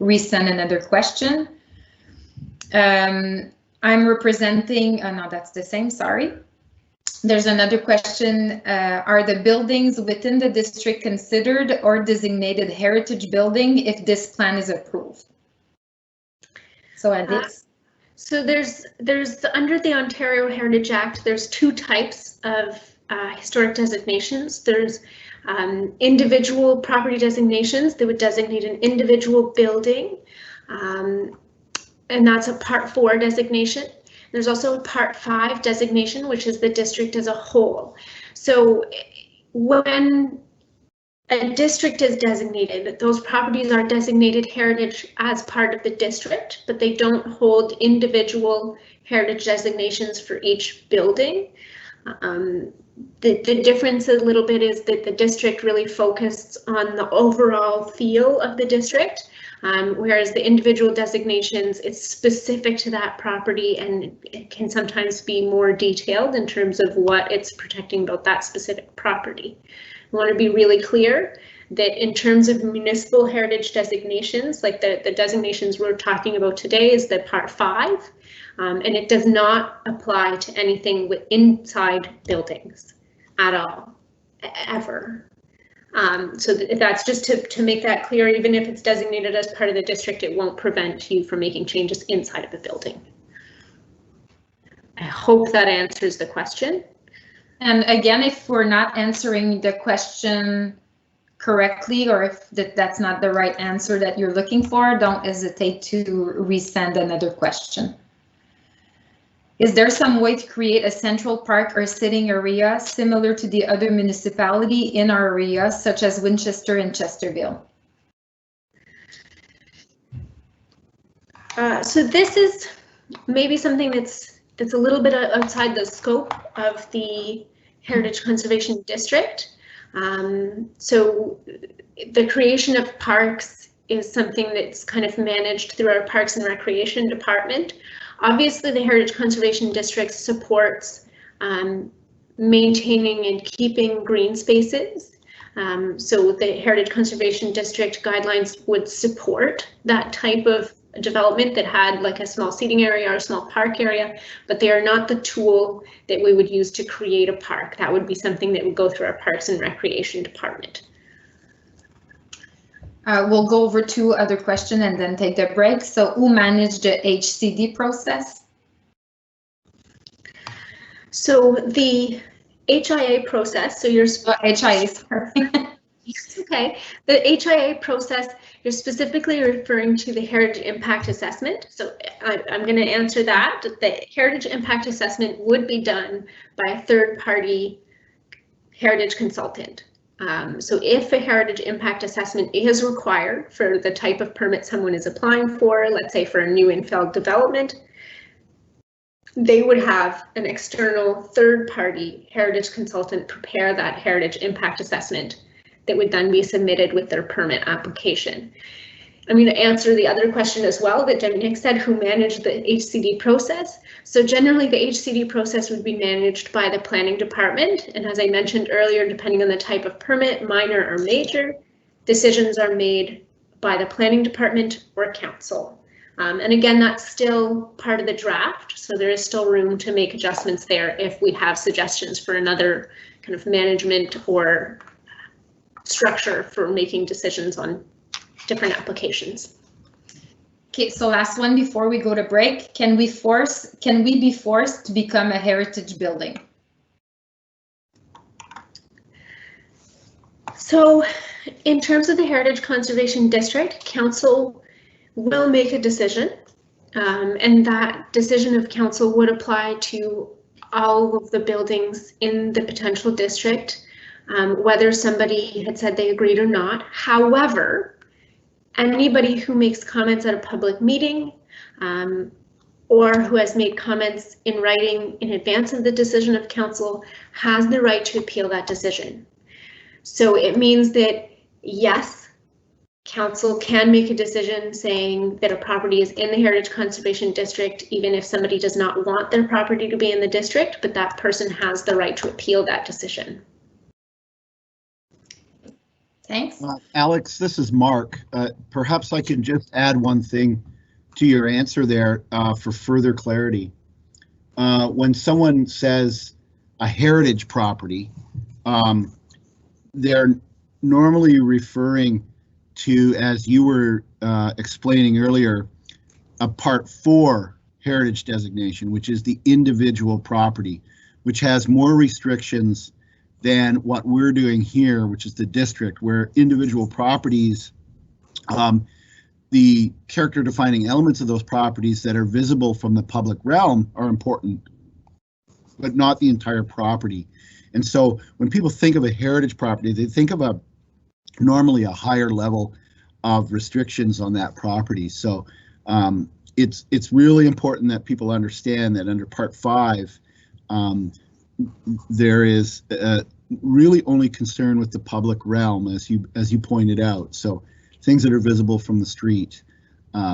resend another question. I'm representing, no, that's the same, sorry. There's another question. Are the buildings within the district considered or designated heritage building if this plan is approved? So Alice. So there's under the Ontario Heritage Act, there's two types of historic designations. There's individual property designations that would designate an individual building, and that's a Part 4 designation. There's also a Part 5 designation, which is the district as a whole. So when a district is designated, those properties are designated heritage as part of the district, but they don't hold individual heritage designations for each building. The difference a little bit is that the district really focused on the overall feel of the district, whereas the individual designations, it's specific to that property and it can sometimes be more detailed in terms of what it's protecting about that specific property. I want to be really clear that in terms of municipal heritage designations, like the designations we're talking about today is the Part 5. And it does not apply to anything with inside buildings at all, ever. So that's just to make that clear. Even if it's designated as part of the district, it won't prevent you from making changes inside of the building. I hope that answers the question. And again, if we're not answering the question correctly, or if that's not the right answer that you're looking for, don't hesitate to resend another question. Is there some way to create a central park or sitting area similar to the other municipality in our area, such as Winchester and Chesterville? So this is maybe something that's a little bit outside the scope of the Heritage Conservation District. So the creation of parks is something that's kind of managed through our Parks and Recreation Department. Obviously, the Heritage Conservation District supports maintaining and keeping green spaces. So the Heritage Conservation District guidelines would support that type of development that had like a small seating area or a small park area, but they are not the tool that we would use to create a park. That would be something that would go through our Parks and Recreation Department. We'll go over two other questions and then take the break. So who managed the HCD process? So the HIA process, so you're HIA, sorry. Okay, the HIA process, you're specifically referring to the Heritage Impact Assessment. So I'm going to answer that. The Heritage Impact Assessment would be done by a third-party heritage consultant. So if a Heritage Impact Assessment is required for the type of permit someone is applying for, let's say for a new infill development, they would have an external third-party heritage consultant prepare that Heritage Impact Assessment that would then be submitted with their permit application. I'm going to answer the other question as well that Dominic said, who managed the HCD process. So generally the HCD process would be managed by the planning department. And as I mentioned earlier, depending on the type of permit, minor or major, decisions are made by the planning department or council. And again, that's still part of the draft. So there is still room to make adjustments there if we have suggestions for another kind of management or structure for making decisions on different applications. Okay, so last one before we go to break. Can we be forced to become a heritage building? So in terms of the Heritage Conservation District, council will make a decision, and that decision of council would apply to all of the buildings in the potential district, whether somebody had said they agreed or not. However, anybody who makes comments at a public meeting or who has made comments in writing in advance of the decision of council has the right to appeal that decision. So it means that, yes, council can make a decision saying that a property is in the Heritage Conservation District, even if somebody does not want their property to be in the district, but that person has the right to appeal that decision. Thanks. Alex, this is Mark. Perhaps I can just add one thing to your answer there for further clarity. When someone says a heritage property, they're normally referring to, as you were explaining earlier, a Part 4 heritage designation, which is the individual property, which has more restrictions than what we're doing here, which is the district, where individual properties, the character defining elements of those properties that are visible from the public realm are important, but not the entire property. And so when people think of a heritage property, they think of normally a higher level of restrictions on that property. So it's really important that people understand that under Part 5, there is really only concern with the public realm, as you pointed out. So things that are visible from the street,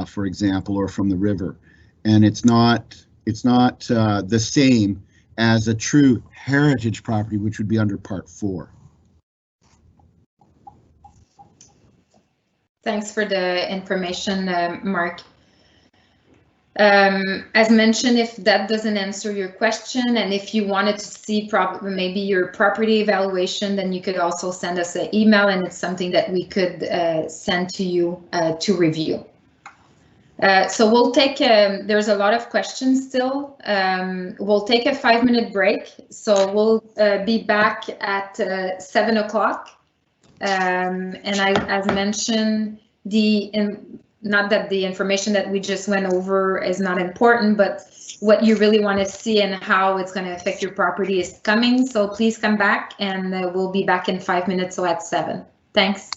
for example, or from the river, and it's not the same as a true heritage property, which would be under Part 4. Thanks for the information, Mark. As mentioned, if that doesn't answer your question, and if you wanted to see maybe your property evaluation, then you could also send us an email, and it's something that we could send to you to review. So we'll take, there's a lot of questions still. We'll take a 5-minute break. So we'll be back at 7 o'clock. And as mentioned, not that the information that we just went over is not important, but what you really want to see and how it's going to affect your property is coming. So please come back, and we'll be back in 5 minutes, so at 7. Thanks.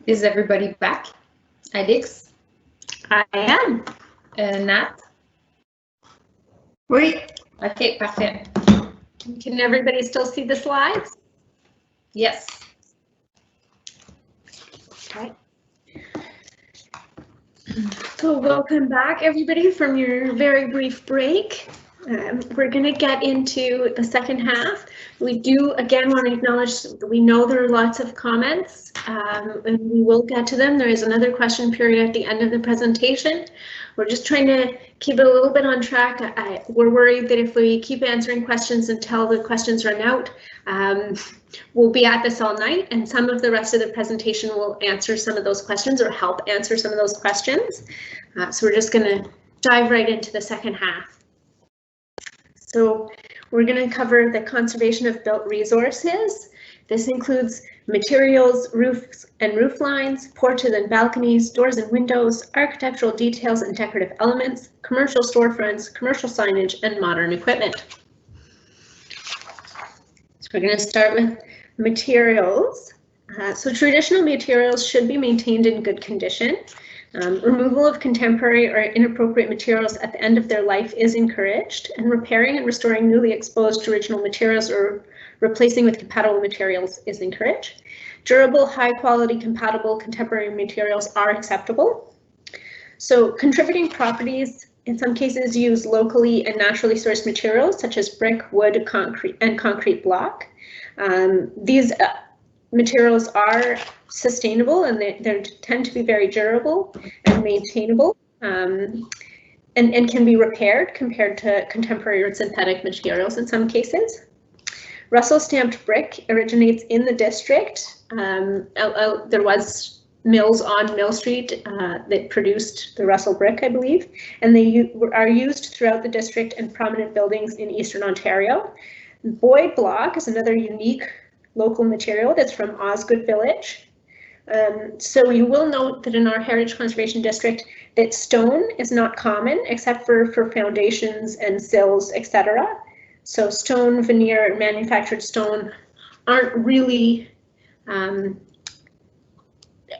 Is everybody back? Alix? I am. Nat? Oui. Okay, parfait. Can everybody still see the slides? Yes. Okay. So welcome back, everybody, from your very brief break. We're going to get into the second half. We do, again, want to acknowledge that we know there are lots of comments, and we will get to them. There is another question period at the end of the presentation. We're just trying to keep it a little bit on track. We're worried that if we keep answering questions until the questions run out, we'll be at this all night, and some of the rest of the presentation will answer some of those questions or help answer some of those questions. So we're just going to dive right into the second half. So we're going to cover the conservation of built resources. This includes materials, roofs and roof lines, porches and balconies, doors and windows, architectural details and decorative elements, commercial storefronts, commercial signage, and modern equipment. So we're going to start with materials. So traditional materials should be maintained in good condition. Removal of contemporary or inappropriate materials at the end of their life is encouraged, and repairing and restoring newly exposed original materials or replacing with compatible materials is encouraged. Durable, high quality, compatible contemporary materials are acceptable. So contributing properties in some cases use locally and naturally sourced materials such as brick, wood, concrete, and concrete block. These materials are sustainable and they tend to be very durable and maintainable, and can be repaired compared to contemporary or synthetic materials in some cases. Russell stamped brick originates in the district. There was mills on Mill Street that produced the Russell brick, I believe, and they are used throughout the district and prominent buildings in Eastern Ontario. Boyd block is another unique local material that's from Osgood Village. So you will note that in our Heritage Conservation District that stone is not common except for foundations and sills, etc. So stone, veneer, and manufactured stone aren't really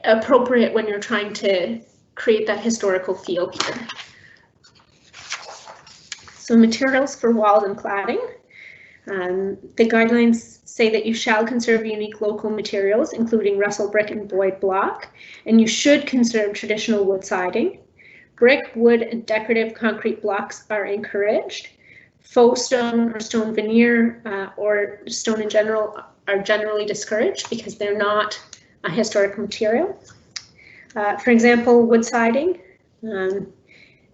appropriate when you're trying to create that historical feel here. So materials for walls and cladding. The guidelines say that you shall conserve unique local materials, including Russell brick and Boyd block, and you should conserve traditional wood siding. Brick, wood, and decorative concrete blocks are encouraged. Faux stone or stone veneer or stone in general are generally discouraged because they're not a historic material. For example, wood siding.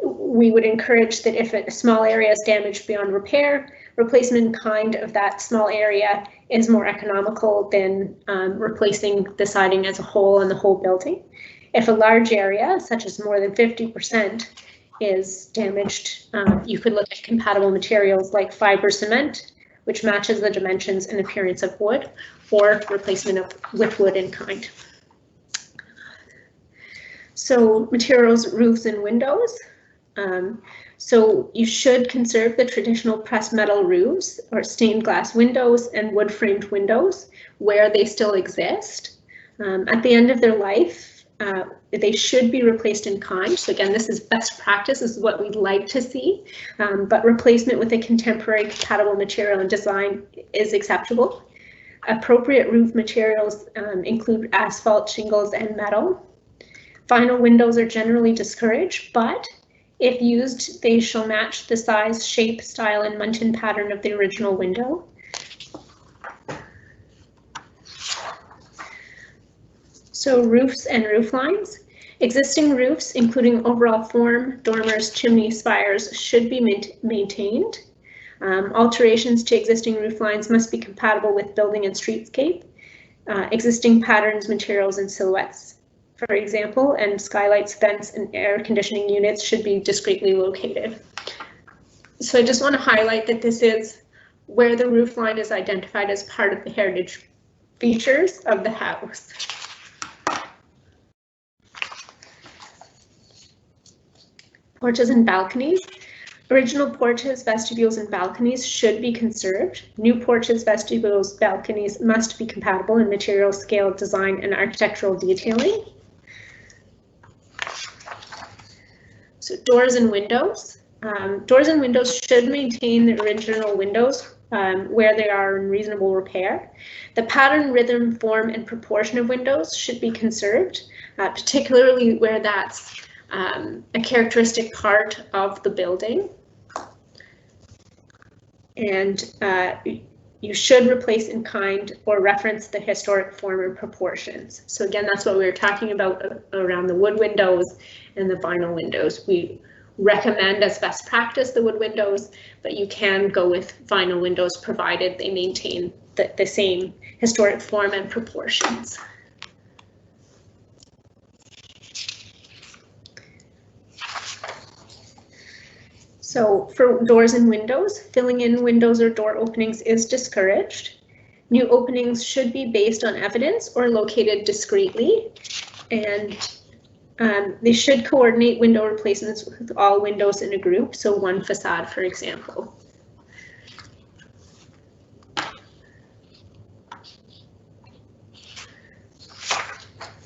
We would encourage that if a small area is damaged beyond repair, replacement in kind of that small area is more economical than replacing the siding as a whole and the whole building. If a large area, such as more than 50%, is damaged, you could look at compatible materials like fiber cement, which matches the dimensions and appearance of wood, or replacement with wood in kind. So materials, roofs, and windows. So you should conserve the traditional pressed metal roofs or stained glass windows and wood framed windows where they still exist. At the end of their life, they should be replaced in kind. So again, this is best practice, this is what we'd like to see, but replacement with a contemporary compatible material and design is acceptable. Appropriate roof materials include asphalt, shingles, and metal. Vinyl windows are generally discouraged, but if used, they shall match the size, shape, style, and muntin pattern of the original window. So roofs and roof lines. Existing roofs, including overall form, dormers, chimneys, spires, should be maintained. Alterations to existing roof lines must be compatible with building and streetscape. Existing patterns, materials, and silhouettes, for example, and skylights, vents, and air conditioning units should be discreetly located. So I just want to highlight that this is where the roof line is identified as part of the heritage features of the house. Porches and balconies. Original porches, vestibules, and balconies should be conserved. New porches, vestibules, balconies must be compatible in material, scale, design, and architectural detailing. So doors and windows. Doors and windows should maintain the original windows where they are in reasonable repair. The pattern, rhythm, form, and proportion of windows should be conserved, particularly where that's a characteristic part of the building. And you should replace in kind or reference the historic form and proportions. So again, that's what we were talking about around the wood windows and the vinyl windows. We recommend as best practice the wood windows, but you can go with vinyl windows provided they maintain the same historic form and proportions. So for doors and windows, filling in windows or door openings is discouraged. New openings should be based on evidence or located discreetly, and they should coordinate window replacements with all windows in a group, so one facade, for example.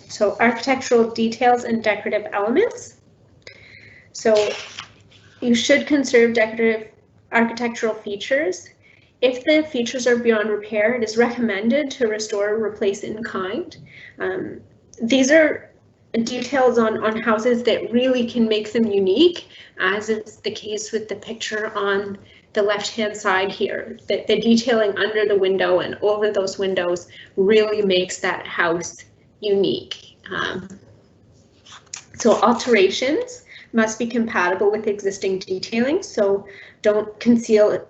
So architectural details and decorative elements. So you should conserve decorative architectural features. If the features are beyond repair, it is recommended to restore or replace in kind. These are details on houses that really can make them unique, as is the case with the picture on the left-hand side here. The detailing under the window and over those windows really makes that house unique. So alterations must be compatible with existing detailing, so don't conceal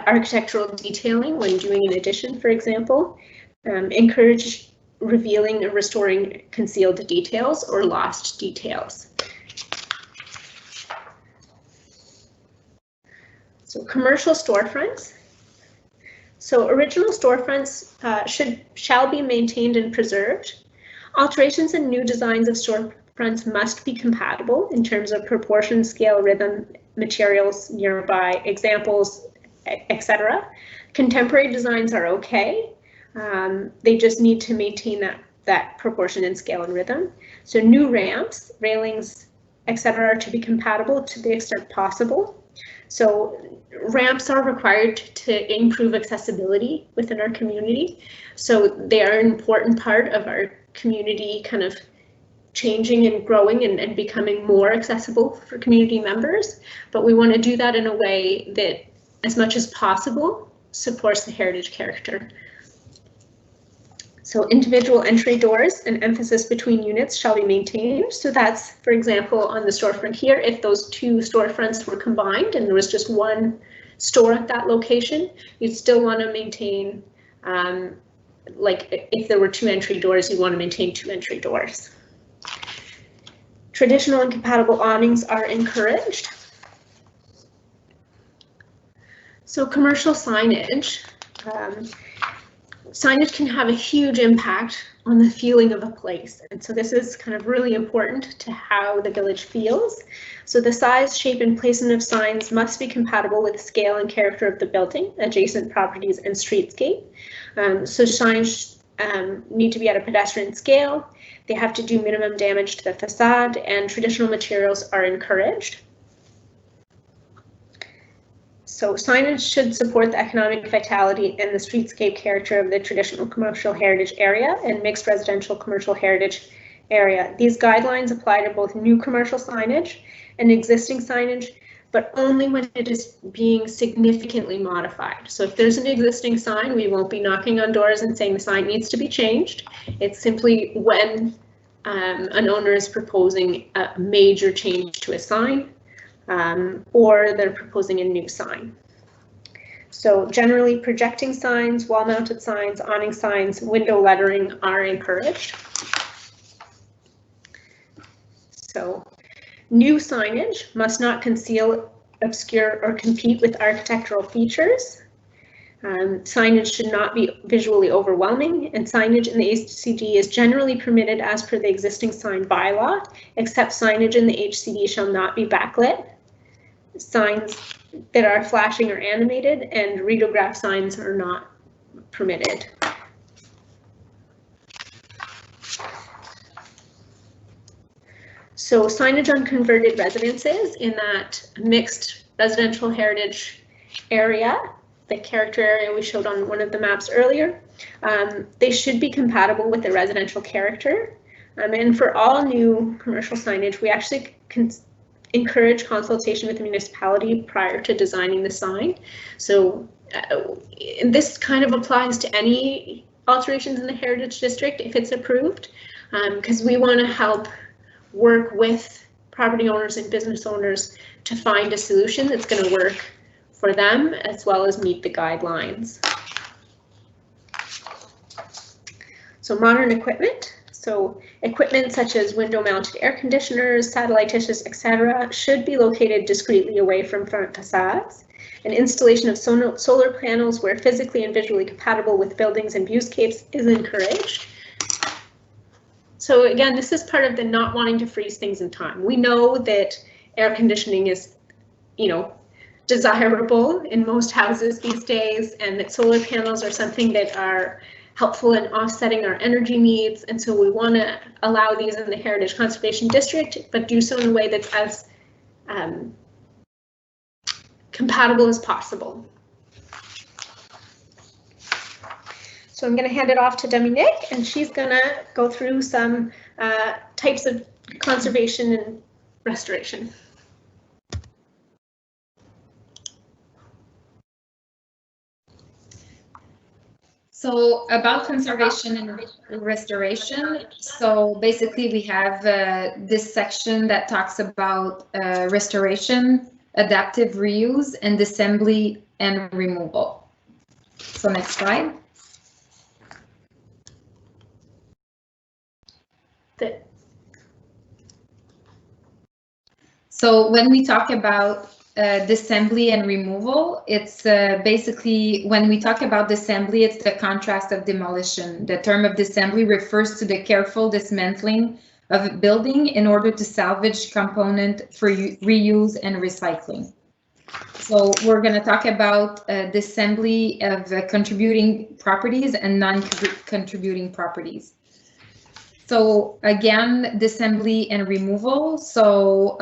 architectural detailing when doing an addition, for example. Encourage revealing or restoring concealed details or lost details. So commercial storefronts. So original storefronts shall be maintained and preserved. Alterations and new designs of storefronts must be compatible in terms of proportion, scale, rhythm, materials, nearby, examples, etc. Contemporary designs are okay. They just need to maintain that proportion and scale and rhythm. So new ramps, railings, etc. are to be compatible to the extent possible. So ramps are required to improve accessibility within our community. So they are an important part of our community kind of changing and growing and becoming more accessible for community members. But we want to do that in a way that, as much as possible, supports the heritage character. So individual entry doors and emphasis between units shall be maintained. So that's, for example, on the storefront here, if those two storefronts were combined and there was just one store at that location, you'd still want to maintain, like if there were two entry doors, you want to maintain two entry doors. Traditional and compatible awnings are encouraged. So commercial signage. Signage can have a huge impact on the feeling of a place. And so this is kind of really important to how the village feels. So the size, shape, and placement of signs must be compatible with the scale and character of the building, adjacent properties, and streetscape. So signs need to be at a pedestrian scale. They have to do minimum damage to the facade, and traditional materials are encouraged. So signage should support the economic vitality and the streetscape character of the traditional commercial heritage area and mixed residential commercial heritage area. These guidelines apply to both new commercial signage and existing signage, but only when it is being significantly modified. So if there's an existing sign, we won't be knocking on doors and saying the sign needs to be changed. It's simply when an owner is proposing a major change to a sign, or they're proposing a new sign. So generally projecting signs, wall-mounted signs, awning signs, window lettering are encouraged. So new signage must not conceal, obscure, or compete with architectural features. Signage should not be visually overwhelming, and signage in the HCD is generally permitted as per the existing sign bylaw, except signage in the HCD shall not be backlit. signs that are flashing or animated, and readograph signs are not permitted. So signage on converted residences in that mixed residential heritage area, the character area we showed on one of the maps earlier, they should be compatible with the residential character. And for all new commercial signage, we actually encourage consultation with the municipality prior to designing the sign. So this kind of applies to any alterations in the heritage district if it's approved, because we want to help work with property owners and business owners to find a solution that's going to work for them as well as meet the guidelines. So modern equipment. So equipment such as window-mounted air conditioners, satellite dishes, etc., should be located discreetly away from front facades. An installation of solar panels where physically and visually compatible with buildings and viewscapes is encouraged. So again, this is part of the not wanting to freeze things in time. We know that air conditioning is, desirable in most houses these days, and that solar panels are something that are helpful in offsetting our energy needs. And so we want to allow these in the Heritage Conservation District, but do so in a way that's as compatible as possible. So I'm going to hand it off to Dominique, and she's going to go through some types of conservation and restoration. So about conservation and restoration, so basically we have this section that talks about restoration, adaptive reuse, and disassembly and removal. So next slide. So when we talk about disassembly and removal, it's basically, when we talk about disassembly, it's the contrast of demolition. The term of disassembly refers to the careful dismantling of a building in order to salvage component for reuse and recycling. So we're going to talk about disassembly of contributing properties and non-contributing properties. So again, disassembly and removal. So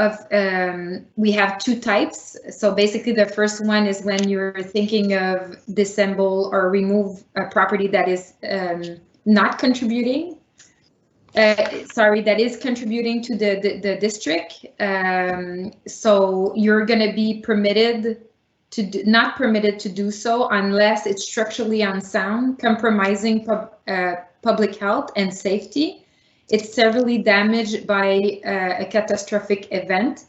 we have two types. So basically the first one is when you're thinking of disassemble or remove a property that is not contributing. That is contributing to the district. So you're going to be permitted to not permitted to do so unless it's structurally unsound, compromising public health and safety. It's severely damaged by a catastrophic event.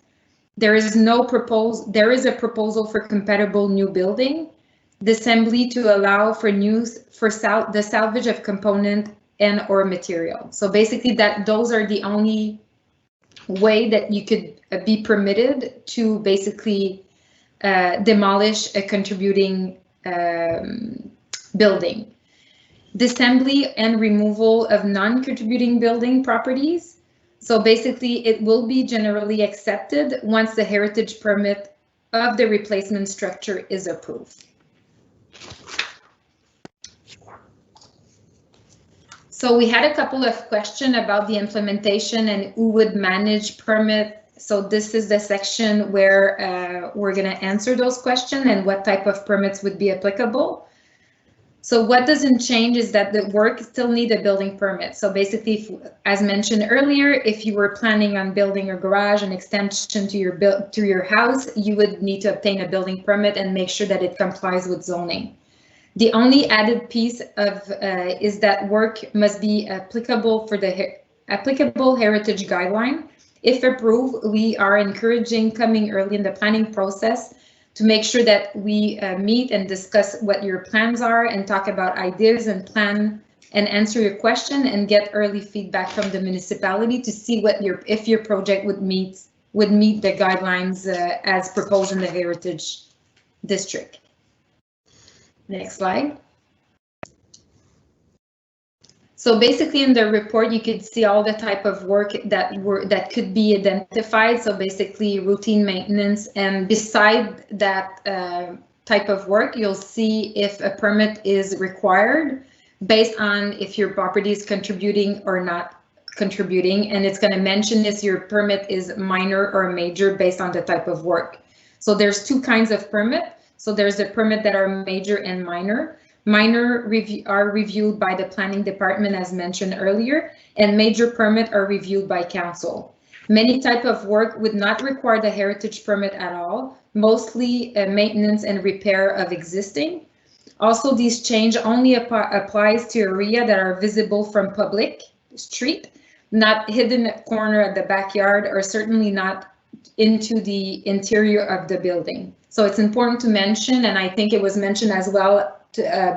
There is a proposal for compatible new building, disassembly to allow for the salvage of component and or material. So basically those are the only way that you could be permitted to basically demolish a contributing building. Disassembly and removal of non-contributing building properties. So basically it will be generally accepted once the heritage permit of the replacement structure is approved. So we had a couple of questions about the implementation and who would manage permit. So this is the section where we're going to answer those questions and what type of permits would be applicable. So what doesn't change is that the work still need a building permit. So basically, as mentioned earlier, if you were planning on building a garage, an extension to your house, you would need to obtain a building permit and make sure that it complies with zoning. The only added piece of is that work must be applicable for the applicable heritage guideline. If approved, we are encouraging coming early in the planning process to make sure that we meet and discuss what your plans are and talk about ideas and plan and answer your question and get early feedback from the municipality to see what if your project would meet the guidelines as proposed in the Heritage District. Next slide. So basically in the report, you could see all the type of work that could be identified. So basically routine maintenance, and beside that type of work, you'll see if a permit is required based on if your property is contributing or not contributing. And it's going to mention if your permit is minor or major based on the type of work. So there's two kinds of permit. So there's the permit that are major and minor. Minor are reviewed by the planning department, as mentioned earlier, and major permit are reviewed by council. Many type of work would not require the heritage permit at all, mostly maintenance and repair of existing. Also, these change only applies to area that are visible from public street, not hidden corner at the backyard, or certainly not into the interior of the building. So it's important to mention, and I think it was mentioned as well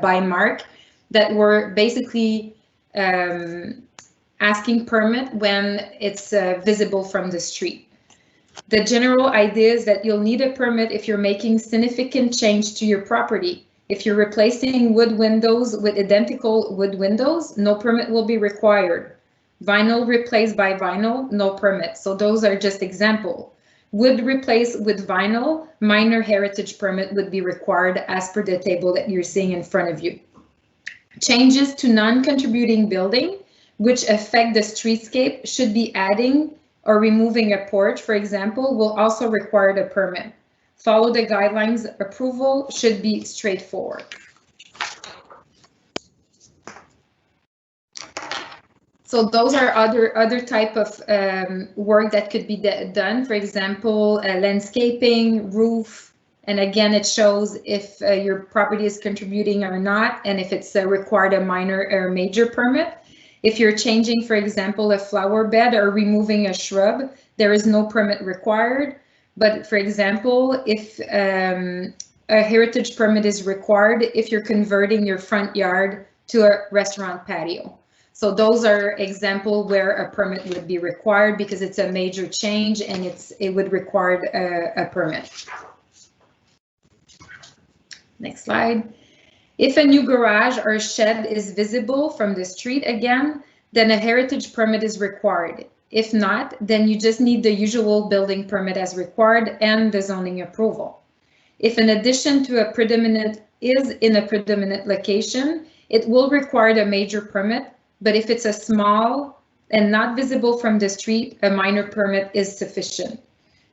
by Mark, that we're basically asking permit when it's visible from the street. The general idea is that you'll need a permit if you're making significant change to your property. If you're replacing wood windows with identical wood windows, no permit will be required. Vinyl replaced by vinyl, no permit. So those are just examples. Wood replaced with vinyl, minor heritage permit would be required as per the table that you're seeing in front of you. Changes to non-contributing building, which affect the streetscape, should be adding or removing a porch, for example, will also require a permit. Follow the guidelines. Approval should be straightforward. So those are other type of work that could be done. For example, landscaping, roof, and again, it shows if your property is contributing or not, and if it's required a minor or major permit. If you're changing, for example, a flower bed or removing a shrub, there is no permit required. But for example, if a heritage permit is required, if you're converting your front yard to a restaurant patio. So those are examples where a permit would be required because it's a major change and it would require a permit. Next slide. If a new garage or shed is visible from the street again, then a heritage permit is required. If not, then you just need the usual building permit as required and the zoning approval. If an addition to a predominant is in a predominant location, it will require a major permit. But if it's a small and not visible from the street, a minor permit is sufficient.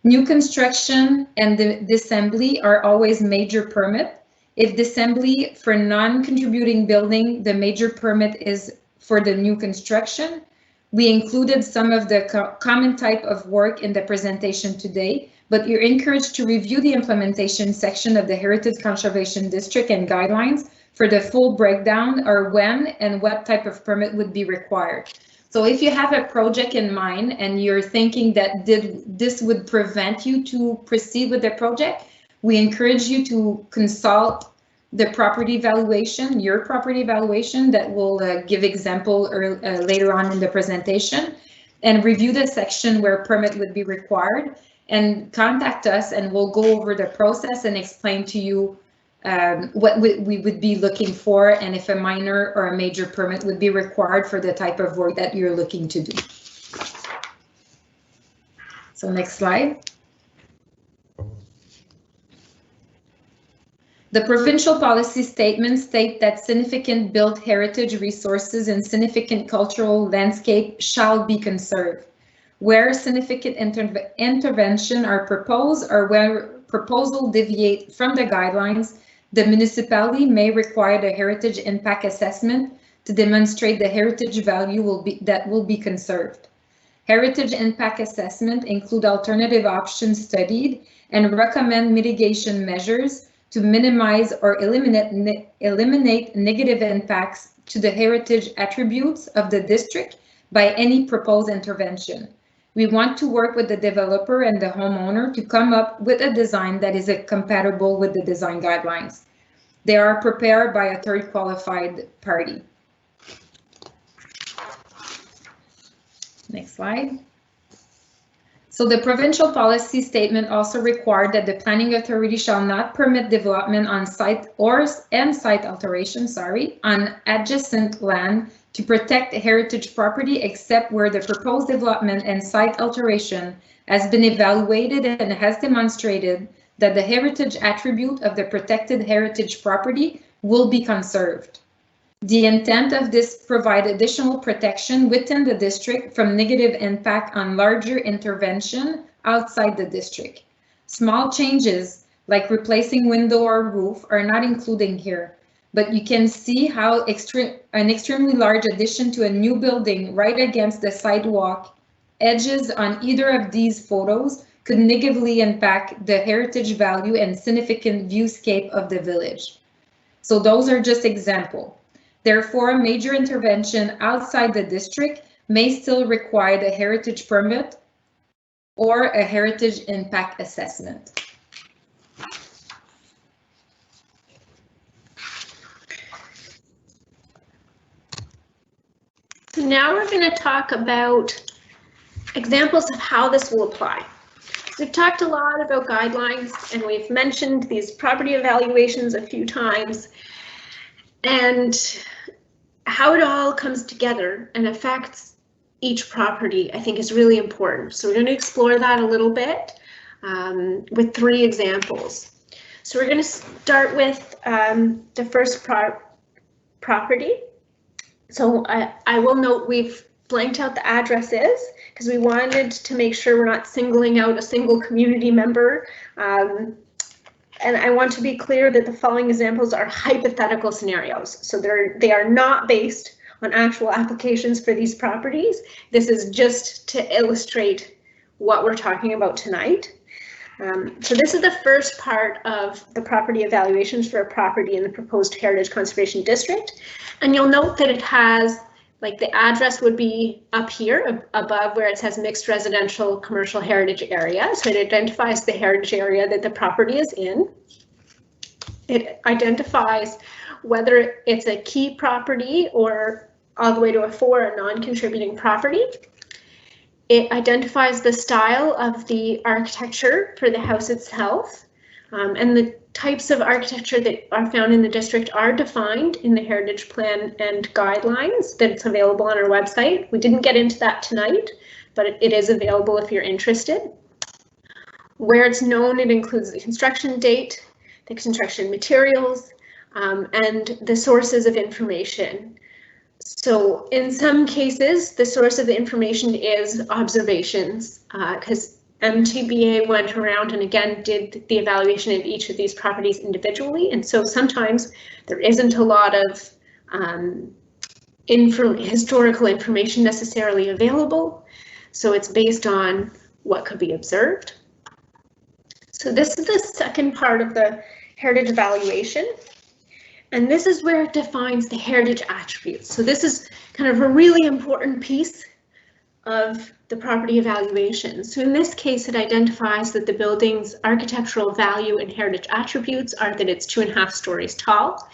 New construction and the disassembly are always major permit. If disassembly for non-contributing building, the major permit is for the new construction. We included some of the common type of work in the presentation today, but you're encouraged to review the implementation section of the Heritage Conservation District and guidelines for the full breakdown or when and what type of permit would be required. So if you have a project in mind and you're thinking that this would prevent you to proceed with the project, we encourage you to consult the property valuation, your property valuation that will give example later on in the presentation, and review the section where permit would be required, and contact us and we'll go over the process and explain to you what we would be looking for and if a minor or a major permit would be required for the type of work that you're looking to do. So next slide. The provincial policy statements state that significant built heritage resources and significant cultural landscape shall be conserved. Where significant intervention are proposed or where proposal deviate from the guidelines, the municipality may require the heritage impact assessment to demonstrate the heritage value that will be conserved. Heritage impact assessment include alternative options studied and recommend mitigation measures to minimize or eliminate negative impacts to the heritage attributes of the district by any proposed intervention. We want to work with the developer and the homeowner to come up with a design that is compatible with the design guidelines. They are prepared by a third qualified party. Next slide. So the provincial policy statement also required that the planning authority shall not permit development on site and site alteration, on adjacent land to protect heritage property except where the proposed development and site alteration has been evaluated and has demonstrated that the heritage attribute of the protected heritage property will be conserved. The intent of this provide additional protection within the district from negative impact on larger intervention outside the district. Small changes like replacing window or roof are not included here, but you can see how an extremely large addition to a new building right against the sidewalk edges on either of these photos could negatively impact the heritage value and significant viewscape of the village. So those are just examples. Therefore, a major intervention outside the district may still require a heritage permit or a heritage impact assessment. So now we're going to talk about examples of how this will apply. So we've talked a lot about guidelines and we've mentioned these property evaluations a few times, and how it all comes together and affects each property, I think, is really important. So we're going to explore that a little bit with 3 examples. So we're going to start with the first property. So I will note we've blanked out the addresses because we wanted to make sure we're not singling out a single community member. And I want to be clear that the following examples are hypothetical scenarios. So they are not based on actual applications for these properties. This is just to illustrate what we're talking about tonight. So this is the first part of the property evaluations for a property in the proposed Heritage Conservation District. And you'll note that it has, like, the address would be up here above where it says mixed residential commercial heritage area. So it identifies the heritage area that the property is in. It identifies whether it's a key property or all the way to a 4, a non-contributing property. It identifies the style of the architecture for the house itself, and the types of architecture that are found in the district are defined in the Heritage Plan and guidelines that's available on our website. We didn't get into that tonight, but it is available if you're interested. Where it's known, it includes the construction date, the construction materials, and the sources of information. So in some cases, the source of the information is observations, because MTBA went around and again did the evaluation of each of these properties individually, and so sometimes there isn't a lot of historical information necessarily available, so it's based on what could be observed. So this is the second part of the heritage evaluation, and this is where it defines the heritage attributes. So this is kind of a really important piece of the property evaluation. So in this case, it identifies that the building's architectural value and heritage attributes are that it's 2.5 stories tall,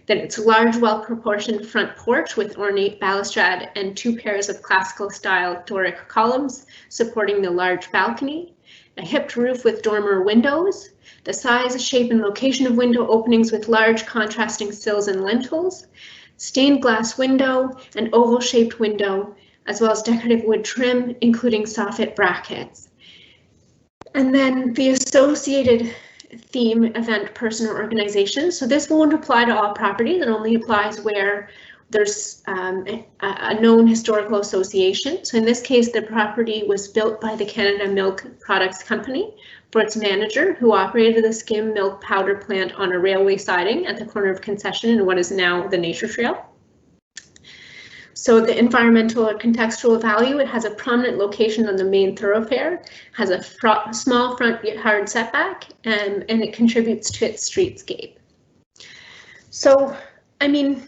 that it's a large, well-proportioned front porch with ornate balustrade and 2 pairs of classical style Doric columns supporting the large balcony, a hipped roof with dormer windows, the size, shape, and location of window openings with large contrasting sills and lintels, stained glass window, and oval-shaped window, as well as decorative wood trim, including soffit brackets. And then the associated theme, event, person, or organization. So this won't apply to all properties. It only applies where there's a known historical association. So in this case, the property was built by the Canada Milk Products Company for its manager, who operated the skim milk powder plant on a railway siding at the corner of Concession and what is now the Nature Trail. So the environmental or contextual value, it has a prominent location on the main thoroughfare, has a small front yard setback, and it contributes to its streetscape. So, I mean,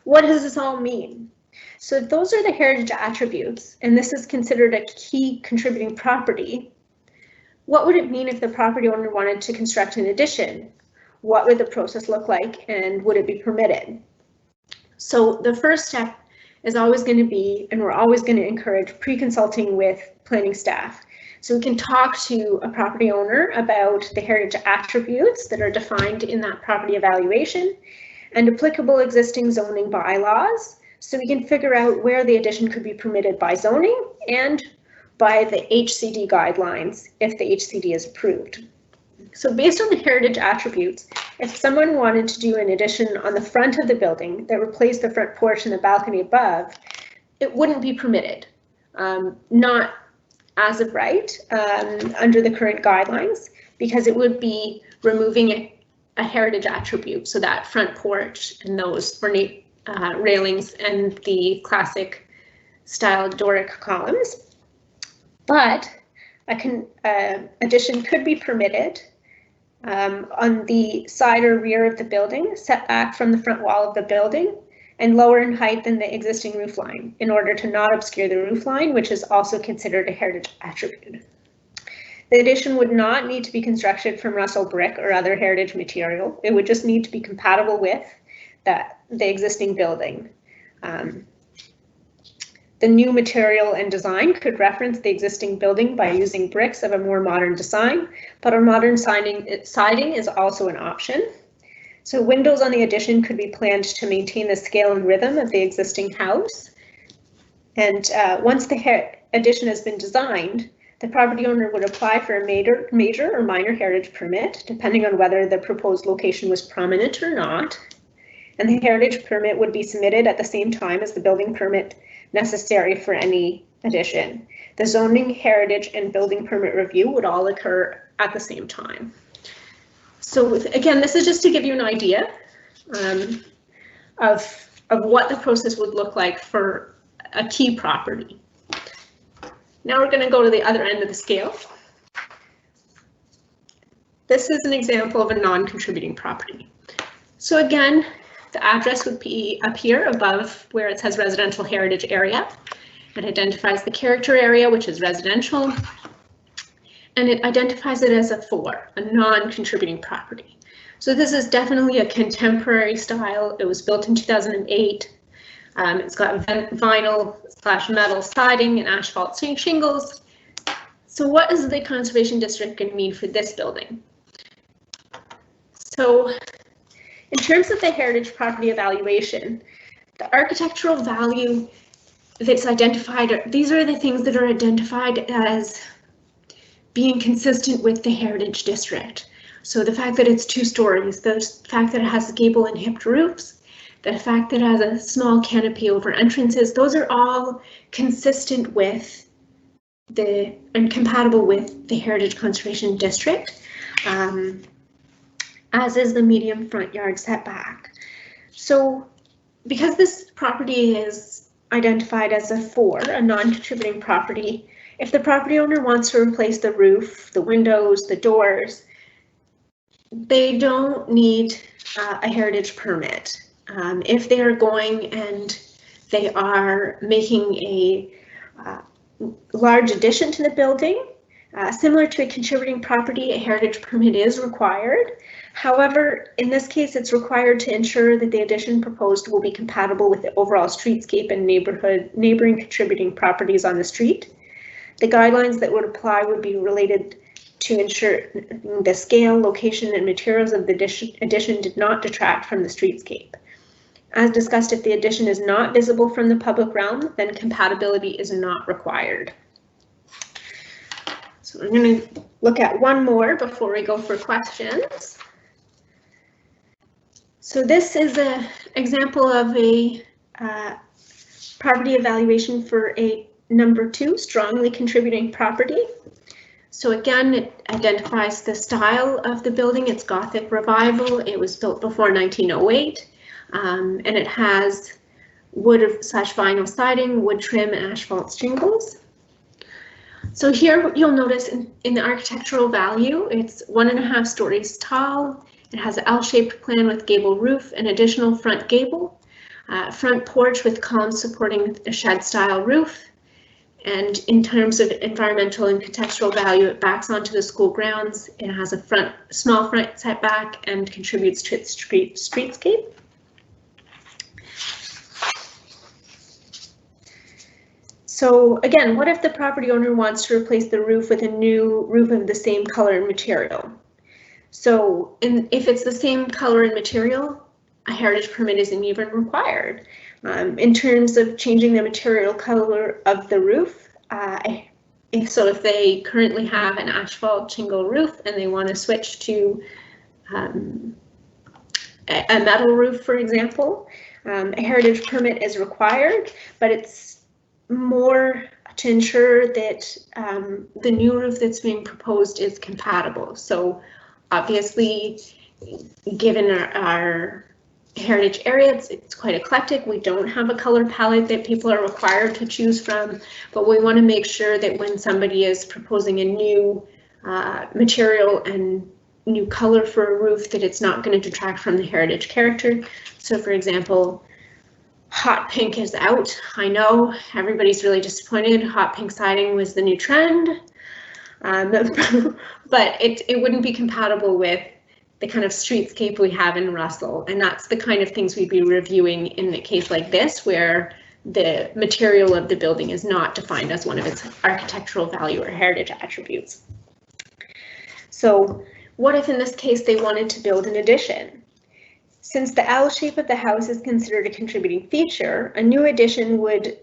what does this all mean? So those are the heritage attributes, and this is considered a key contributing property. What would it mean if the property owner wanted to construct an addition? What would the process look like, and would it be permitted? So the first step is always going to be, and we're always going to encourage pre-consulting with planning staff. So we can talk to a property owner about the heritage attributes that are defined in that property evaluation and applicable existing zoning bylaws, so we can figure out where the addition could be permitted by zoning and by the HCD guidelines if the HCD is approved. So based on the heritage attributes, if someone wanted to do an addition on the front of the building that replaced the front porch and the balcony above, it wouldn't be permitted. Not as of right under the current guidelines, because it would be removing a heritage attribute, so that front porch and those ornate railings and the classic style Doric columns. But addition could be permitted on the side or rear of the building, set back from the front wall of the building, and lower in height than the existing roof line in order to not obscure the roof line, which is also considered a heritage attribute. The addition would not need to be constructed from Russell brick or other heritage material. It would just need to be compatible with the existing building. The new material and design could reference the existing building by using bricks of a more modern design, but a modern siding is also an option. So windows on the addition could be planned to maintain the scale and rhythm of the existing house. And once the addition has been designed, the property owner would apply for a major or minor heritage permit, depending on whether the proposed location was prominent or not. And the heritage permit would be submitted at the same time as the building permit necessary for any addition. The zoning, heritage, and building permit review would all occur at the same time. So again, this is just to give you an idea of what the process would look like for a key property. Now we're going to go to the other end of the scale. This is an example of a non-contributing property. So again, the address would be up here above where it says residential heritage area. It identifies the character area, which is residential, and it identifies it as a 4, a non-contributing property. So this is definitely a contemporary style. It was built in 2008. It's got vinyl/metal siding and asphalt shingles. So what is the conservation district going to mean for this building? So in terms of the heritage property evaluation, the architectural value that's identified, these are the things that are identified as being consistent with the heritage district. So the fact that it's 2 stories, the fact that it has gable and hipped roofs, the fact that it has a small canopy over entrances, those are all consistent with and compatible with the heritage conservation district, as is the medium front yard setback. So because this property is identified as a 4, a non-contributing property, if the property owner wants to replace the roof, the windows, the doors, they don't need a heritage permit. If they are going and they are making a large addition to the building, similar to a contributing property, a heritage permit is required. However, in this case, it's required to ensure that the addition proposed will be compatible with the overall streetscape and neighboring contributing properties on the street. The guidelines that would apply would be related to ensure the scale, location, and materials of the addition did not detract from the streetscape. As discussed, if the addition is not visible from the public realm, then compatibility is not required. So I'm going to look at one more before we go for questions. So this is an example of a property evaluation for a number 2, strongly contributing property. So again, it identifies the style of the building. It's Gothic Revival. It was built before 1908, and it has wood/vinyl siding, wood trim, and asphalt shingles. So here you'll notice in the architectural value, it's 1.5 stories tall. It has an L-shaped plan with gable roof and additional front gable, front porch with columns supporting a shed-style roof. And in terms of environmental and contextual value, it backs onto the school grounds. It has a small front setback and contributes to its streetscape. So again, what if the property owner wants to replace the roof with a new roof of the same color and material? So if it's the same color and material, a heritage permit isn't even required. In terms of changing the material color of the roof, if they currently have an asphalt shingle roof and they want to switch to a metal roof, for example, a heritage permit is required, but it's more to ensure that the new roof that's being proposed is compatible. So obviously, given our heritage area, it's quite eclectic. We don't have a color palette that people are required to choose from, but we want to make sure that when somebody is proposing a new material and new color for a roof, that it's not going to detract from the heritage character. So for example, hot pink is out. I know everybody's really disappointed. Hot pink siding was the new trend, but it wouldn't be compatible with the kind of streetscape we have in Russell, and that's the kind of things we'd be reviewing in a case like this, where the material of the building is not defined as one of its architectural value or heritage attributes. So what if in this case they wanted to build an addition? Since the L shape of the house is considered a contributing feature, a new addition would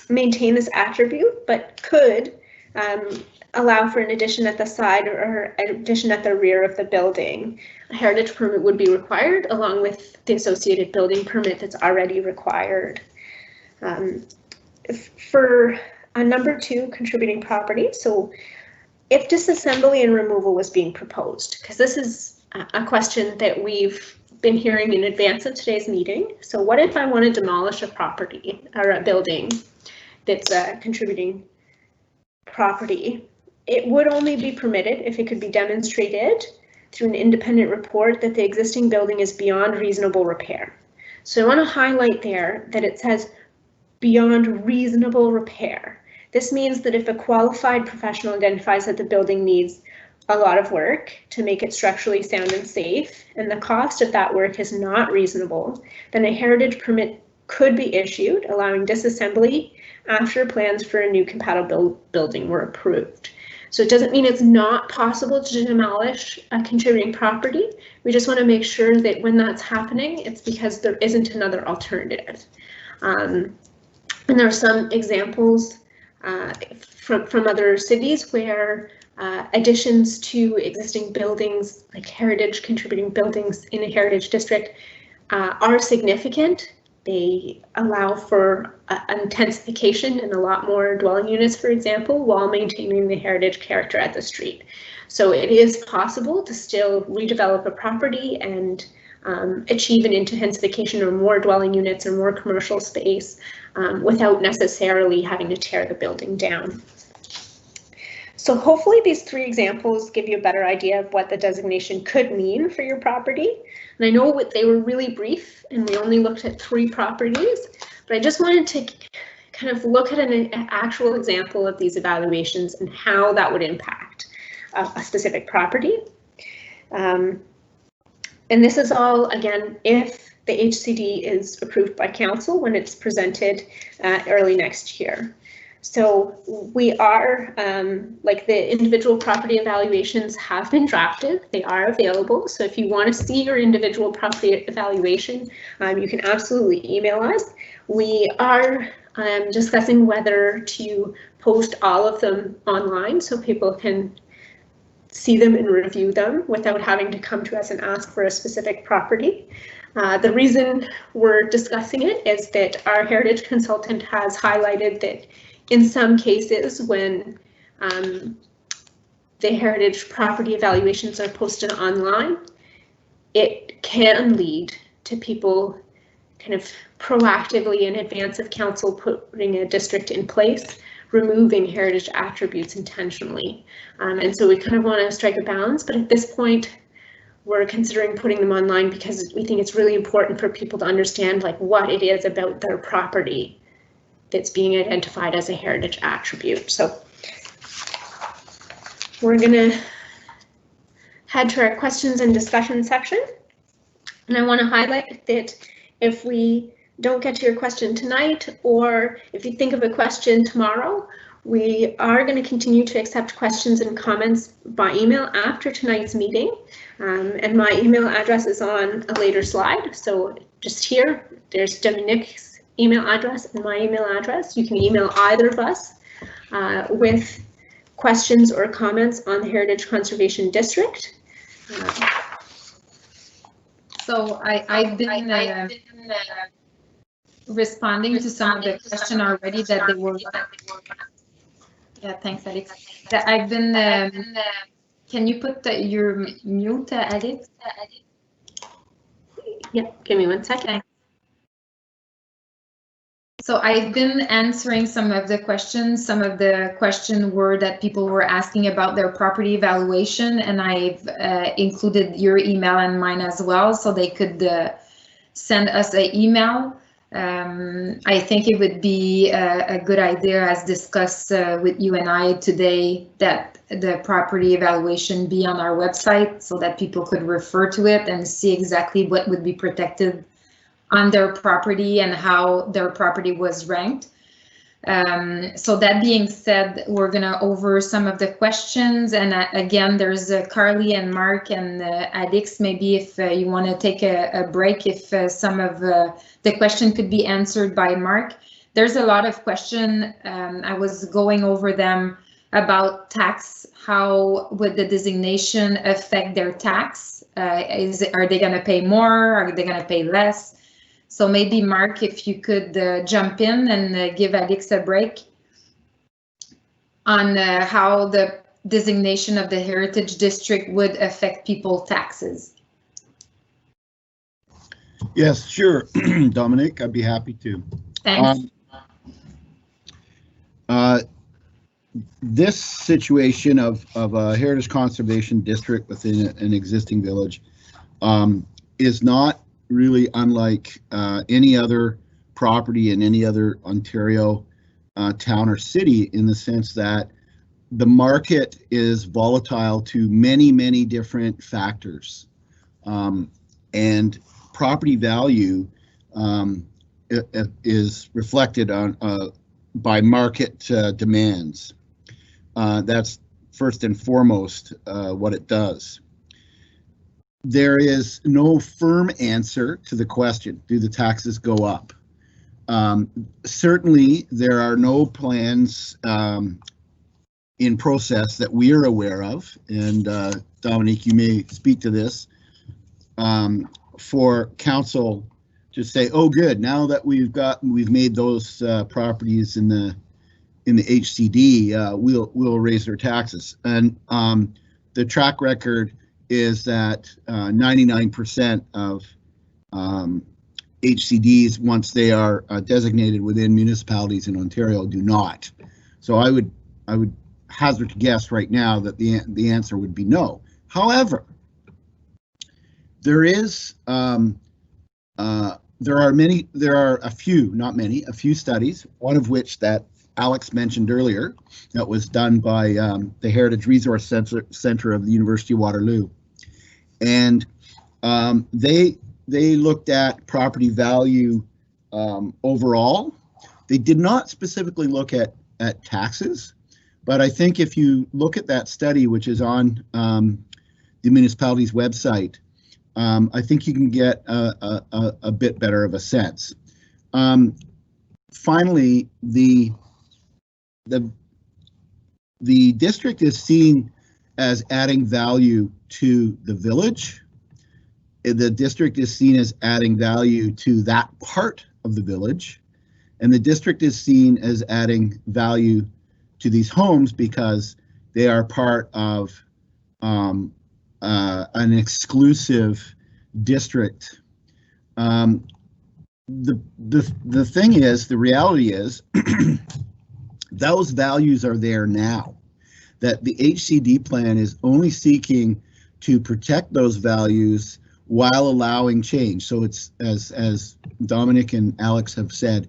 maintain this attribute, but could allow for an addition at the side or an addition at the rear of the building. A heritage permit would be required along with the associated building permit that's already required. For a number 2 contributing property, so if disassembly and removal was being proposed, because this is a question that we've been hearing in advance of today's meeting. So what if I want to demolish a property or a building that's a contributing property? It would only be permitted if it could be demonstrated through an independent report that the existing building is beyond reasonable repair. So I want to highlight there that it says beyond reasonable repair. This means that if a qualified professional identifies that the building needs a lot of work to make it structurally sound and safe, and the cost of that work is not reasonable, then a heritage permit could be issued, allowing disassembly after plans for a new compatible building were approved. So it doesn't mean it's not possible to demolish a contributing property. We just want to make sure that when that's happening, it's because there isn't another alternative. And there are some examples from other cities where additions to existing buildings, like heritage contributing buildings in a heritage district, are significant. They allow for intensification and a lot more dwelling units, for example, while maintaining the heritage character at the street. So it is possible to still redevelop a property and achieve an intensification or more dwelling units or more commercial space without necessarily having to tear the building down. So hopefully these 3 examples give you a better idea of what the designation could mean for your property. And I know they were really brief and we only looked at 3 properties, but I just wanted to kind of look at an actual example of these evaluations and how that would impact a specific property. And this is all, again, if the HCD is approved by council when it's presented early next year. So we are, like the individual property evaluations have been drafted, they are available. So if you want to see your individual property evaluation, you can absolutely email us. We are discussing whether to post all of them online so people can see them and review them without having to come to us and ask for a specific property. The reason we're discussing it is that our heritage consultant has highlighted that in some cases, when the heritage property evaluations are posted online, it can lead to people kind of proactively in advance of council putting a district in place, removing heritage attributes intentionally. And so we kind of want to strike a balance, but at this point, we're considering putting them online because we think it's really important for people to understand like what it is about their property that's being identified as a heritage attribute. So we're going to head to our questions and discussion section. And I want to highlight that if we don't get to your question tonight, or if you think of a question tomorrow, we are going to continue to accept questions and comments by email after tonight's meeting. And my email address is on a later slide. So just here, there's Dominique's email address and my email address. You can email either of us with questions or comments on the Heritage Conservation District. So I've been responding to some of the questions already that they were. Yeah, thanks, Alex. That I've been. Can you put your mute, Alex? Yeah, give me 1 second. So I've been answering some of the questions. Some of the questions were that people were asking about their property evaluation, and I've included your email and mine as well, so they could send us an email. I think it would be a good idea, as discussed with you and I today, that the property evaluation be on our website so that people could refer to it and see exactly what would be protected on their property and how their property was ranked. So that being said, we're gonna over some of the questions, and again, there's Carly and Mark and Alex. Maybe if you want to take a break, if some of the question could be answered by Mark. There's a lot of question. I was going over them about tax. How would the designation affect their tax? Are they going to pay more? Are they going to pay less? So maybe Mark, if you could jump in and give Alex a break on how the designation of the Heritage District would affect people's taxes. Yes, sure, Dominic, I'd be happy to. Thanks. This situation of a Heritage Conservation District within an existing village is not really unlike any other property in any other Ontario town or city, in the sense that the market is volatile to many, many different factors. And property value is reflected on by market demands. That's first and foremost what it does. There is no firm answer to the question, do the taxes go up? Certainly, there are no plans in process that we are aware of, and Dominique, you may speak to this, for council to say, oh good, now that we've made those properties in the HCD, we'll raise their taxes. And the track record is that 99% of HCDs, once they are designated within municipalities in Ontario, do not. So I would hazard to guess right now that the answer would be no. However, there is there are a few studies, one of which that Alex mentioned earlier, that was done by the Heritage Resource Center of the University of Waterloo. And they looked at property value overall. They did not specifically look at taxes, but I think if you look at that study, which is on the municipality's website, I think you can get a bit better of a sense. Finally, the district is seen as adding value to the village. The district is seen as adding value to that part of the village, and the district is seen as adding value to these homes because they are part of an exclusive district. The thing is, the reality is, those values are there now. That the HCD plan is only seeking to protect those values while allowing change. So it's, as Dominic and Alex have said,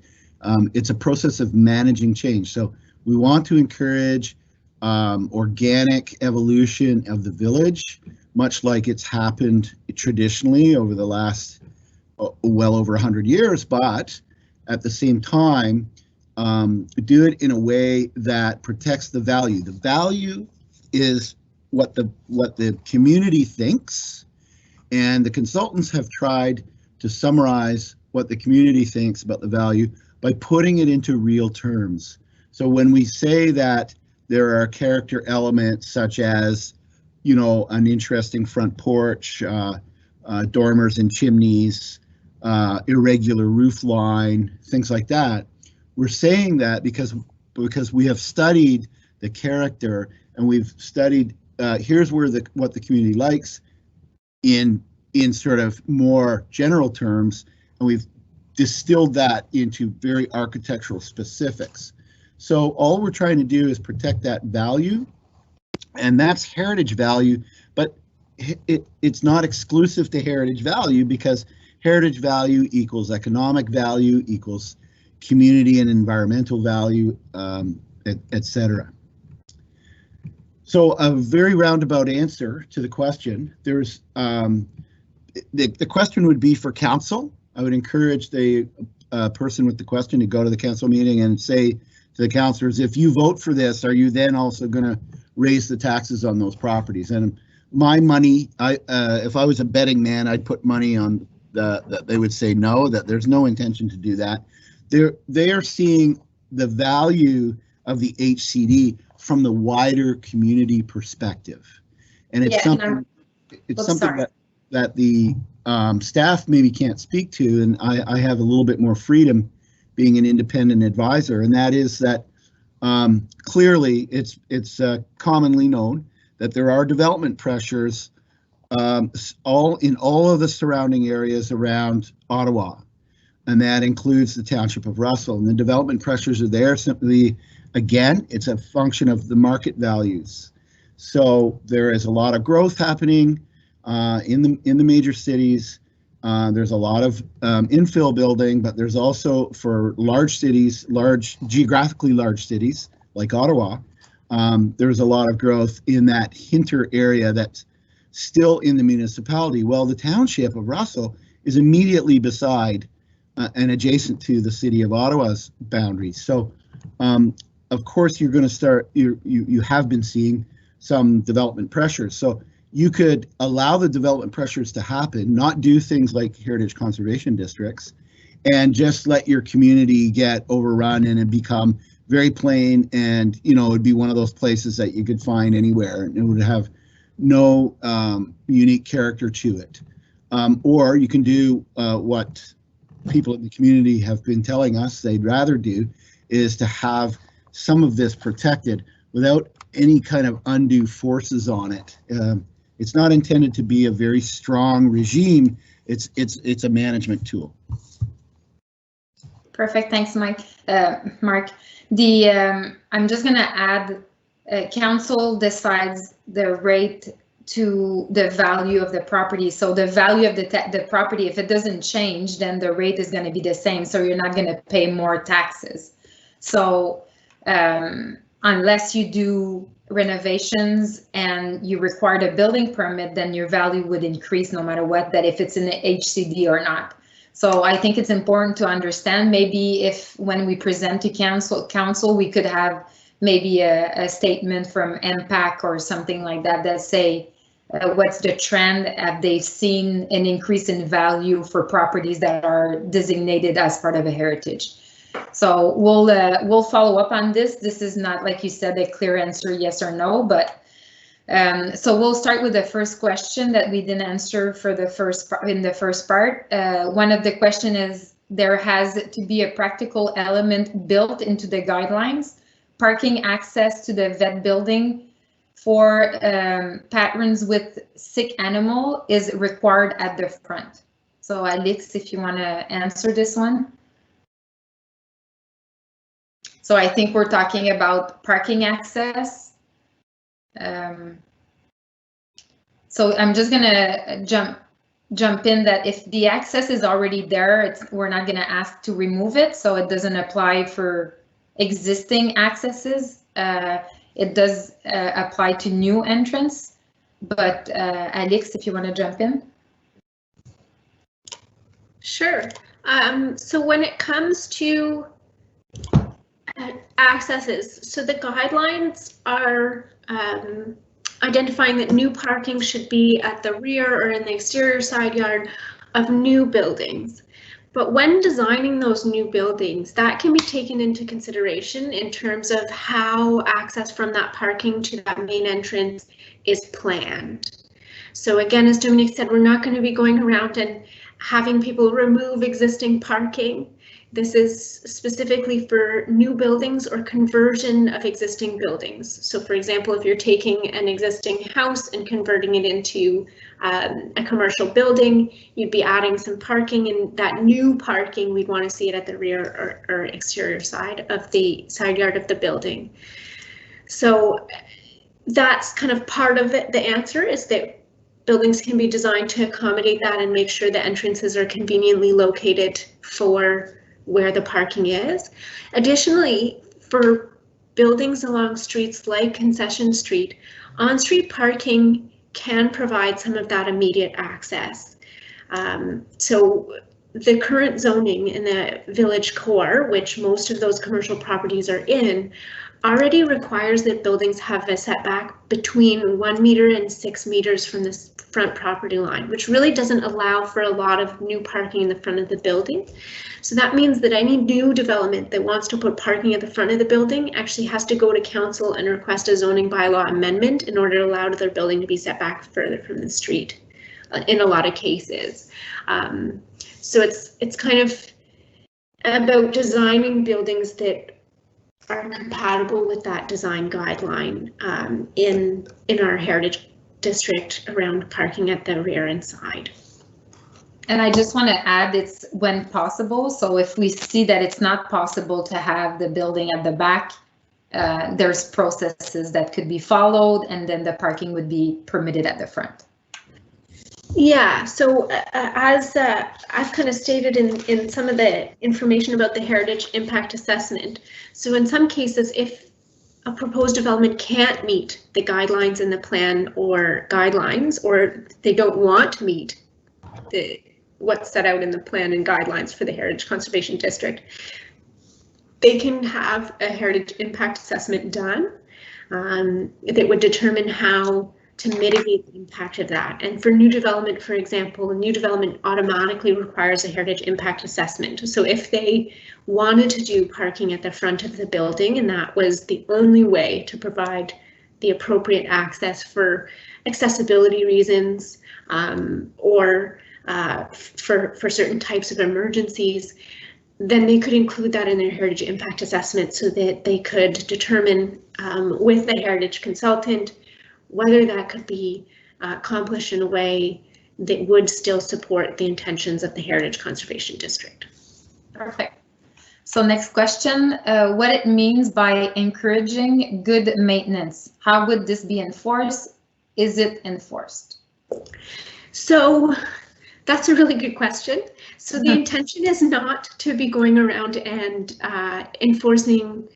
it's a process of managing change. So we want to encourage organic evolution of the village, much like it's happened traditionally over the last well over 100 years, but at the same time, do it in a way that protects the value. The value is what the community thinks, and the consultants have tried to summarize what the community thinks about the value by putting it into real terms. So when we say that there are character elements such as, you know, an interesting front porch, dormers and chimneys, irregular roof line, things like that, we're saying that because we have studied the character, and we've studied here's where what the community likes in sort of more general terms, and we've distilled that into very architectural specifics. So all we're trying to do is protect that value, and that's heritage value, but it's not exclusive to heritage value, because heritage value equals economic value equals community and environmental value, etc. So a very roundabout answer to the question. There's the question would be for council. I would encourage the person with the question to go to the council meeting and say to the councillors, if you vote for this, are you then also going to raise the taxes on those properties? And my money, if I was a betting man, I'd put money on that they would say no, that there's no intention to do that. They are seeing the value of the HCD from the wider community perspective, and it's something that the staff maybe can't speak to, and I have a little bit more freedom being an independent advisor, and that is that clearly it's commonly known that there are development pressures all of the surrounding areas around Ottawa, and that includes the township of Russell. And the development pressures are there simply, again, it's a function of the market values. So there is a lot of growth happening in the major cities. There's a lot of infill building, but there's also, for large cities, geographically large cities like Ottawa, there's a lot of growth in that hinter area that's still in the municipality. Well, the township of Russell is immediately beside and adjacent to the city of Ottawa's boundaries. So, of course, you're going to start. You have been seeing some development pressures. So you could allow the development pressures to happen, not do things like heritage conservation districts, and just let your community get overrun and it become very plain. And you know, it'd be one of those places that you could find anywhere, and it would have no unique character to it. Or you can do what people in the community have been telling us they'd rather do, is to have some of this protected without any kind of undue forces on it. It's not intended to be a very strong regime. It's a management tool. Perfect. Thanks, Mike. Mark. I'm just going to add. Council decides the rate to the value of the property. So the value of the property, if it doesn't change, then the rate is going to be the same. So you're not going to pay more taxes. So unless you do renovations and you require a building permit, then your value would increase no matter what, that if it's in the HCD or not. So I think it's important to understand, maybe if when we present to council, we could have maybe a statement from MPAC or something like that that say what's the trend, have they seen an increase in value for properties that are designated as part of a heritage. So we'll follow up on this. This is not, like you said, a clear answer, yes or no, but so we'll start with the first question that we didn't answer for the first part. One of the question is, there has to be a practical element built into the guidelines. Parking access to the vet building for patrons with sick animal is required at the front. So Alex, if you want to answer this one. So I think we're talking about parking access. So I'm just gonna jump in that if the access is already there, we're not gonna ask to remove it, so it doesn't apply for existing accesses. It does apply to new entrants, but Alex, if you want to jump in. Sure. So when it comes to accesses, so the guidelines are identifying that new parking should be at the rear or in the exterior side yard of new buildings. But when designing those new buildings, that can be taken into consideration in terms of how access from that parking to that main entrance is planned. So again, as Dominique said, we're not going to be going around and having people remove existing parking. This is specifically for new buildings or conversion of existing buildings. So for example, if you're taking an existing house and converting it into a commercial building, you'd be adding some parking, and that new parking, we'd want to see it at the rear or exterior side of the side yard of the building. So that's kind of part of it. The answer is that buildings can be designed to accommodate that and make sure the entrances are conveniently located for where the parking is. Additionally, for buildings along streets like Concession Street, on-street parking can provide some of that immediate access. So the current zoning in the village core, which most of those commercial properties are in, already requires that buildings have a setback between 1 meter and 6 meters from the front property line, which really doesn't allow for a lot of new parking in the front of the building. So that means that any new development that wants to put parking at the front of the building actually has to go to council and request a zoning bylaw amendment in order to allow their building to be set back further from the street in a lot of cases. So it's kind of about designing buildings that are compatible with that design guideline in our heritage district around parking at the rear and side. And I just want to add, it's when possible. So if we see that it's not possible to have the building at the back, there's processes that could be followed, and then the parking would be permitted at the front. Yeah, so as I've kind of stated in some of the information about the heritage impact assessment, so in some cases, if a proposed development can't meet the guidelines in the plan or guidelines, or they don't want to meet what's set out in the plan and guidelines for the Heritage Conservation District, they can have a heritage impact assessment done that would determine how to mitigate the impact of that. And for new development, for example, a new development automatically requires a heritage impact assessment. So if they wanted to do parking at the front of the building, and that was the only way to provide the appropriate access for accessibility reasons, or for certain types of emergencies, then they could include that in their heritage impact assessment so that they could determine with the heritage consultant whether that could be accomplished in a way that would still support the intentions of the Heritage Conservation District. Perfect. So next question, what it means by encouraging good maintenance? How would this be enforced? Is it enforced? So that's a really good question. So the intention is not to be going around and enforcing,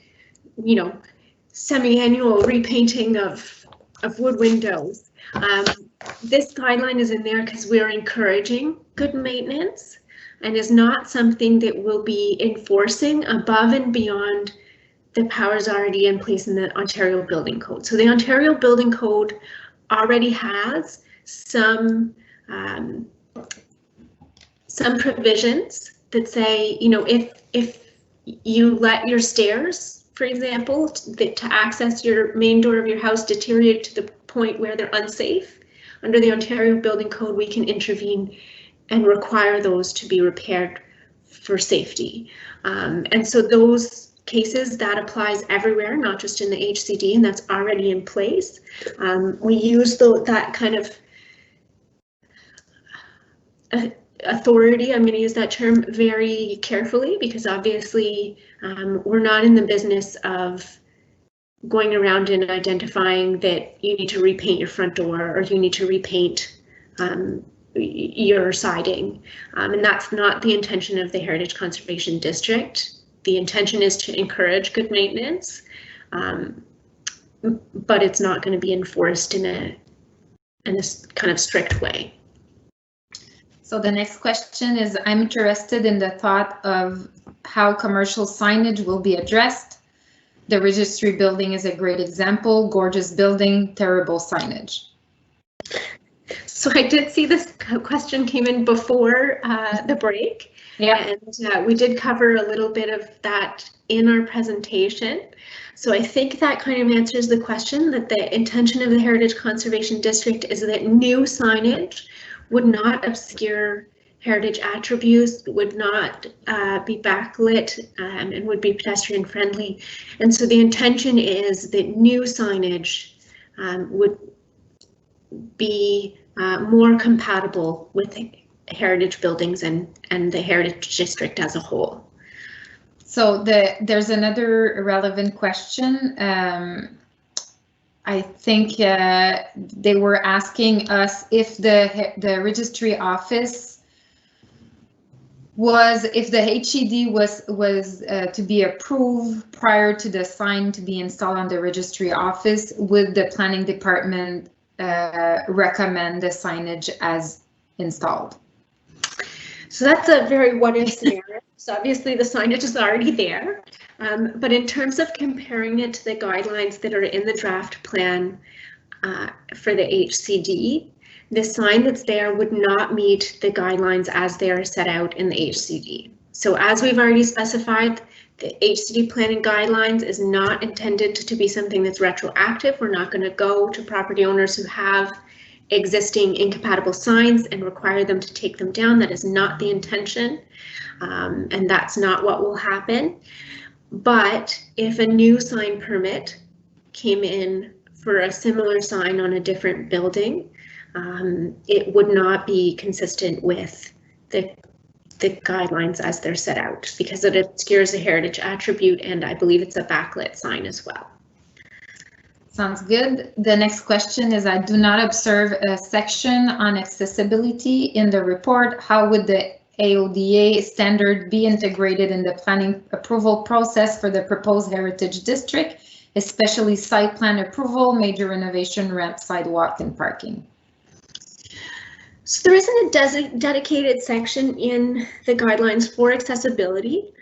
you know, semi-annual repainting of wood windows. This guideline is in there because we're encouraging good maintenance and is not something that we'll be enforcing above and beyond the powers already in place in the Ontario Building Code. So the Ontario Building Code already has some provisions that say, you know, if you let your stairs, for example, to access your main door of your house deteriorate to the point where they're unsafe, under the Ontario Building Code, we can intervene and require those to be repaired for safety. And so those cases, that applies everywhere, not just in the HCD, and that's already in place. We use that kind of authority, I'm going to use that term very carefully, because obviously we're not in the business of going around and identifying that you need to repaint your front door or you need to repaint your siding. And that's not the intention of the Heritage Conservation District. The intention is to encourage good maintenance, but it's not going to be enforced in a kind of strict way. So the next question is, I'm interested in the thought of how commercial signage will be addressed. The registry building is a great example. Gorgeous building, terrible signage. So I did see this question came in before the break. Yeah. And we did cover a little bit of that in our presentation. So I think that kind of answers the question, that the intention of the Heritage Conservation District is that new signage would not obscure heritage attributes, would not be backlit, and would be pedestrian friendly. And so the intention is that new signage would be more compatible with heritage buildings and the Heritage District as a whole. So there's another relevant question. I think they were asking us if the registry office if the HCD was to be approved prior to the sign to be installed on the registry office, would the planning department recommend the signage as installed? So that's a very what if scenario. So obviously the signage is already there, but in terms of comparing it to the guidelines that are in the draft plan for the HCD, the sign that's there would not meet the guidelines as they are set out in the HCD. So as we've already specified, the HCD planning guidelines is not intended to be something that's retroactive. We're not going to go to property owners who have existing incompatible signs and require them to take them down. That is not the intention, and that's not what will happen. But if a new sign permit came in for a similar sign on a different building, it would not be consistent with the guidelines as they're set out, because it obscures a heritage attribute, and I believe it's a backlit sign as well. Sounds good. The next question is, I do not observe a section on accessibility in the report. How would the AODA standard be integrated in the planning approval process for the proposed heritage district, especially site plan approval, major renovation, ramp, sidewalk, and parking? So there isn't a dedicated section in the guidelines for accessibility.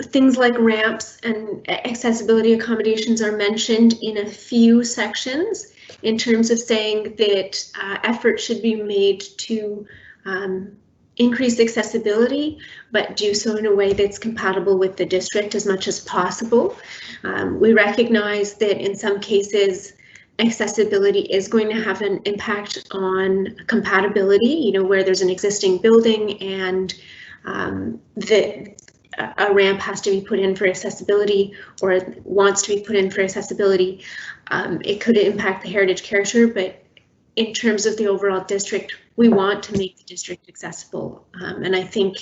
Things like ramps and accessibility accommodations are mentioned in a few sections in terms of saying that effort should be made to increase accessibility, but do so in a way that's compatible with the district as much as possible. We recognize that in some cases, accessibility is going to have an impact on compatibility, you know, where there's an existing building and a ramp has to be put in for accessibility, or wants to be put in for accessibility. It could impact the heritage character, but in terms of the overall district, we want to make the district accessible. And I think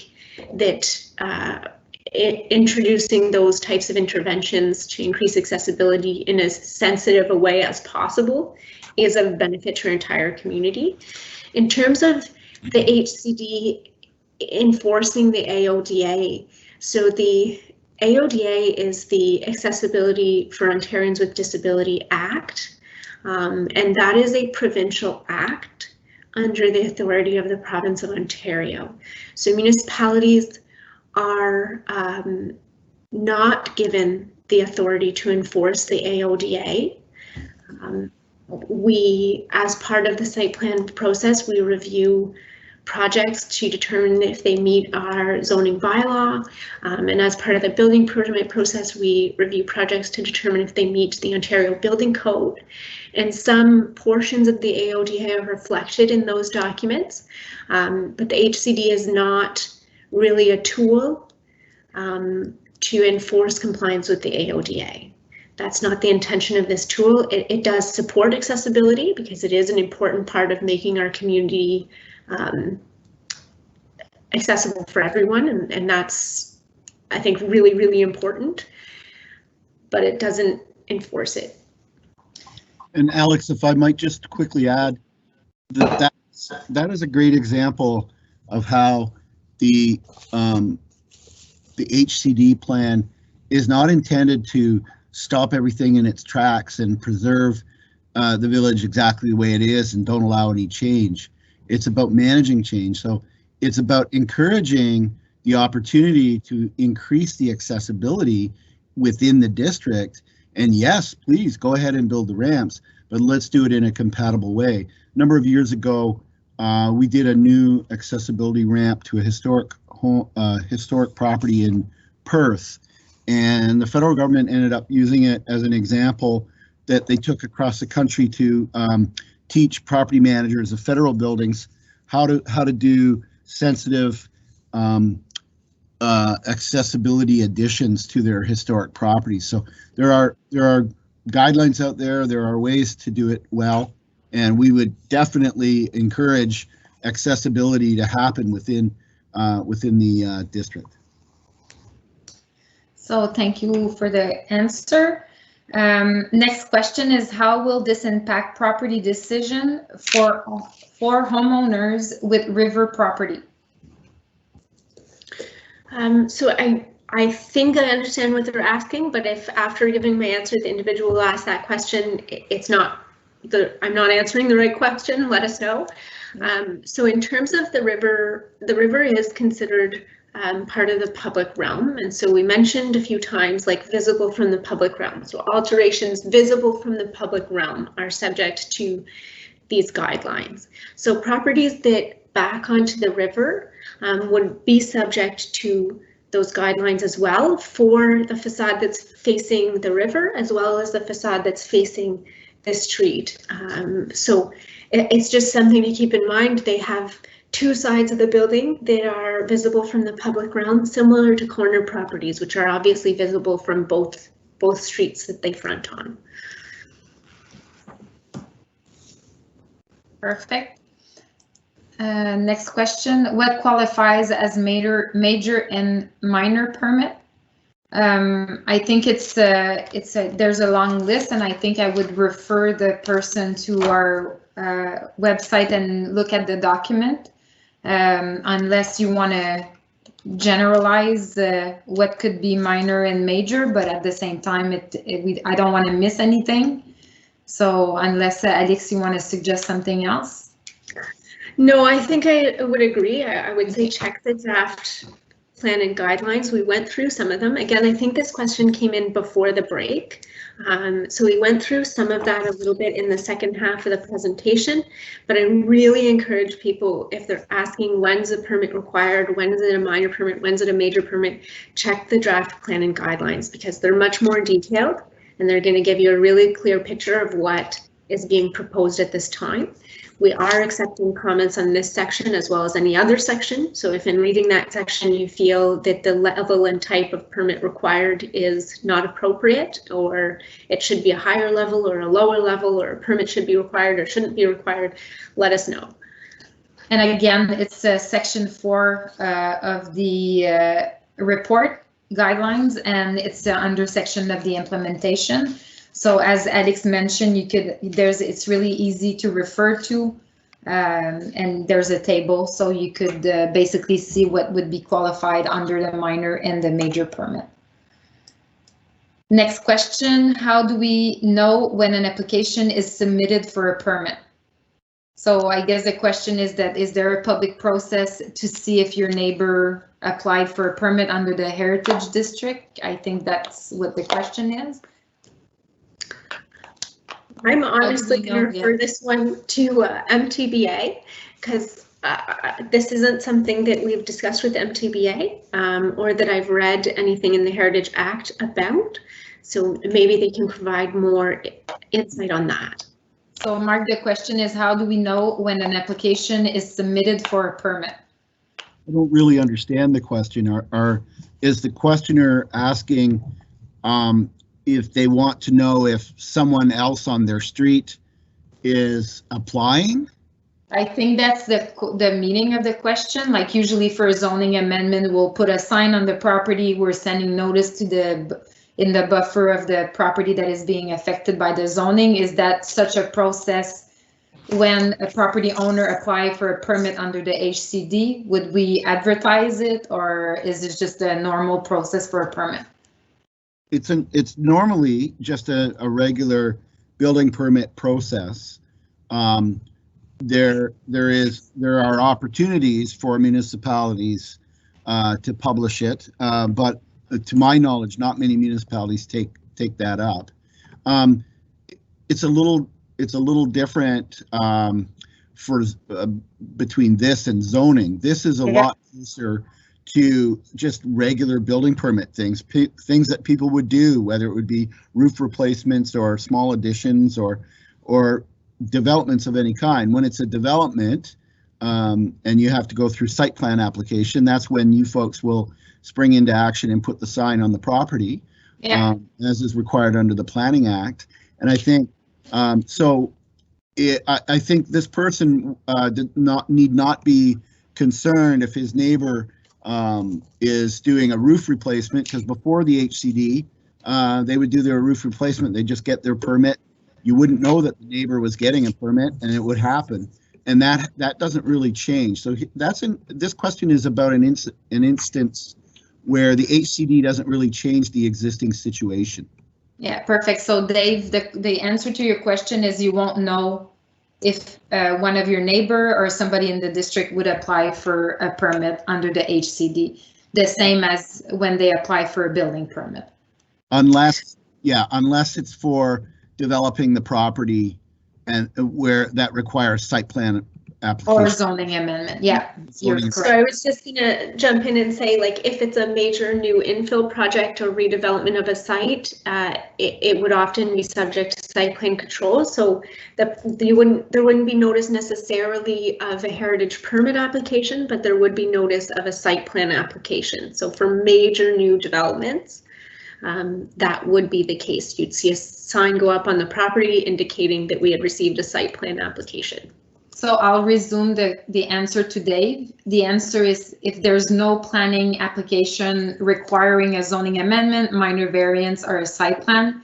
that introducing those types of interventions to increase accessibility in as sensitive a way as possible is of benefit to our entire community. In terms of the HCD enforcing the AODA, so the AODA is the Accessibility for Ontarians with Disability Act, and that is a provincial act under the authority of the province of Ontario. So municipalities are not given the authority to enforce the AODA. We, as part of the site plan process, we review projects to determine if they meet our zoning bylaw, and as part of the building permit process, we review projects to determine if they meet the Ontario Building Code. And some portions of the AODA are reflected in those documents, but the HCD is not really a tool to enforce compliance with the AODA. That's not the intention of this tool. It does support accessibility because it is an important part of making our community accessible for everyone, and that's, I think, really, really important, but it doesn't enforce it. And Alex, if I might just quickly add, that is a great example of how the HCD plan is not intended to stop everything in its tracks and preserve the village exactly the way it is and don't allow any change. It's about managing change. So it's about encouraging the opportunity to increase the accessibility within the district. And yes, please go ahead and build the ramps, but let's do it in a compatible way. A number of years ago, we did a new accessibility ramp to a historic property in Perth, and the federal government ended up using it as an example that they took across the country to teach property managers of federal buildings how to do sensitive accessibility additions to their historic properties. So there are guidelines out there. There are ways to do it well, and we would definitely encourage accessibility to happen within the district. So thank you for the answer. Next question is, how will this impact property decision for homeowners with river property? So I think I understand what they're asking, but if after giving my answer, the individual will ask that question, I'm not answering the right question, let us know. So in terms of the river is considered part of the public realm, and so we mentioned a few times like visible from the public realm. So alterations visible from the public realm are subject to these guidelines. So properties that back onto the river would be subject to those guidelines as well for the facade that's facing the river, as well as the facade that's facing the street. So it's just something to keep in mind. They have two sides of the building that are visible from the public realm, similar to corner properties, which are obviously visible from both streets that they front on. Perfect. Next question, what qualifies as major and minor permit? I think there's a long list, and I think I would refer the person to our website and look at the document, unless you want to generalize what could be minor and major, but at the same time, I don't want to miss anything. So unless Alex, you want to suggest something else? No, I think I would agree. I would say check the draft plan and guidelines. We went through some of them. Again, I think this question came in before the break. So we went through some of that a little bit in the second half of the presentation, but I really encourage people, if they're asking when's a permit required, when is it a minor permit, when's it a major permit, check the draft plan and guidelines, because they're much more detailed and they're going to give you a really clear picture of what is being proposed at this time. We are accepting comments on this section as well as any other section. So if in reading that section you feel that the level and type of permit required is not appropriate, or it should be a higher level or a lower level, or a permit should be required or shouldn't be required, let us know. And again, it's section 4 of the report guidelines, and it's the under section of the implementation. So as Alex mentioned, it's really easy to refer to, and there's a table, so you could basically see what would be qualified under the minor and the major permit. Next question, how do we know when an application is submitted for a permit? So I guess the question is that, is there a public process to see if your neighbor applied for a permit under the Heritage District? I think that's what the question is. I'm honestly going to refer this one to MTBA, because this isn't something that we've discussed with MTBA or that I've read anything in the Heritage Act about. So maybe they can provide more insight on that. So Mark, the question is, how do we know when an application is submitted for a permit? I don't really understand the question. Is the questioner asking if they want to know if someone else on their street is applying? I think that's the meaning of the question. Like usually for a zoning amendment, we'll put a sign on the property. We're sending notice to in the buffer of the property that is being affected by the zoning. Is that such a process when a property owner apply for a permit under the HCD? Would we advertise it, or is it just a normal process for a permit? It's normally just a regular building permit process. there are opportunities for municipalities to publish it, but to my knowledge, not many municipalities take that up. It's a little different for between this and zoning. This is a lot closer to just regular building permit things that people would do, whether it would be roof replacements or small additions or developments of any kind. When it's a development and you have to go through site plan application, that's when you folks will spring into action and put the sign on the property, as is required under the Planning Act. And I think I think this person need not be concerned if his neighbor is doing a roof replacement, because before the HCD, they would do their roof replacement. They just get their permit. You wouldn't know that the neighbor was getting a permit, and it would happen. And that doesn't really change. So this question is about an instance where the HCD doesn't really change the existing situation. Yeah, perfect. So Dave, the answer to your question is you won't know if one of your neighbor or somebody in the district would apply for a permit under the HCD, the same as when they apply for a building permit. Unless it's for developing the property and where that requires site plan application. Or zoning amendment, yeah. You're correct. So I was just gonna jump in and say, like, if it's a major new infill project or redevelopment of a site, it would often be subject to site plan control. So there wouldn't be notice necessarily of a heritage permit application, but there would be notice of a site plan application. So for major new developments, that would be the case. You'd see a sign go up on the property indicating that we had received a site plan application. So I'll resume the answer to Dave. The answer is if there's no planning application requiring a zoning amendment, minor variance, or a site plan,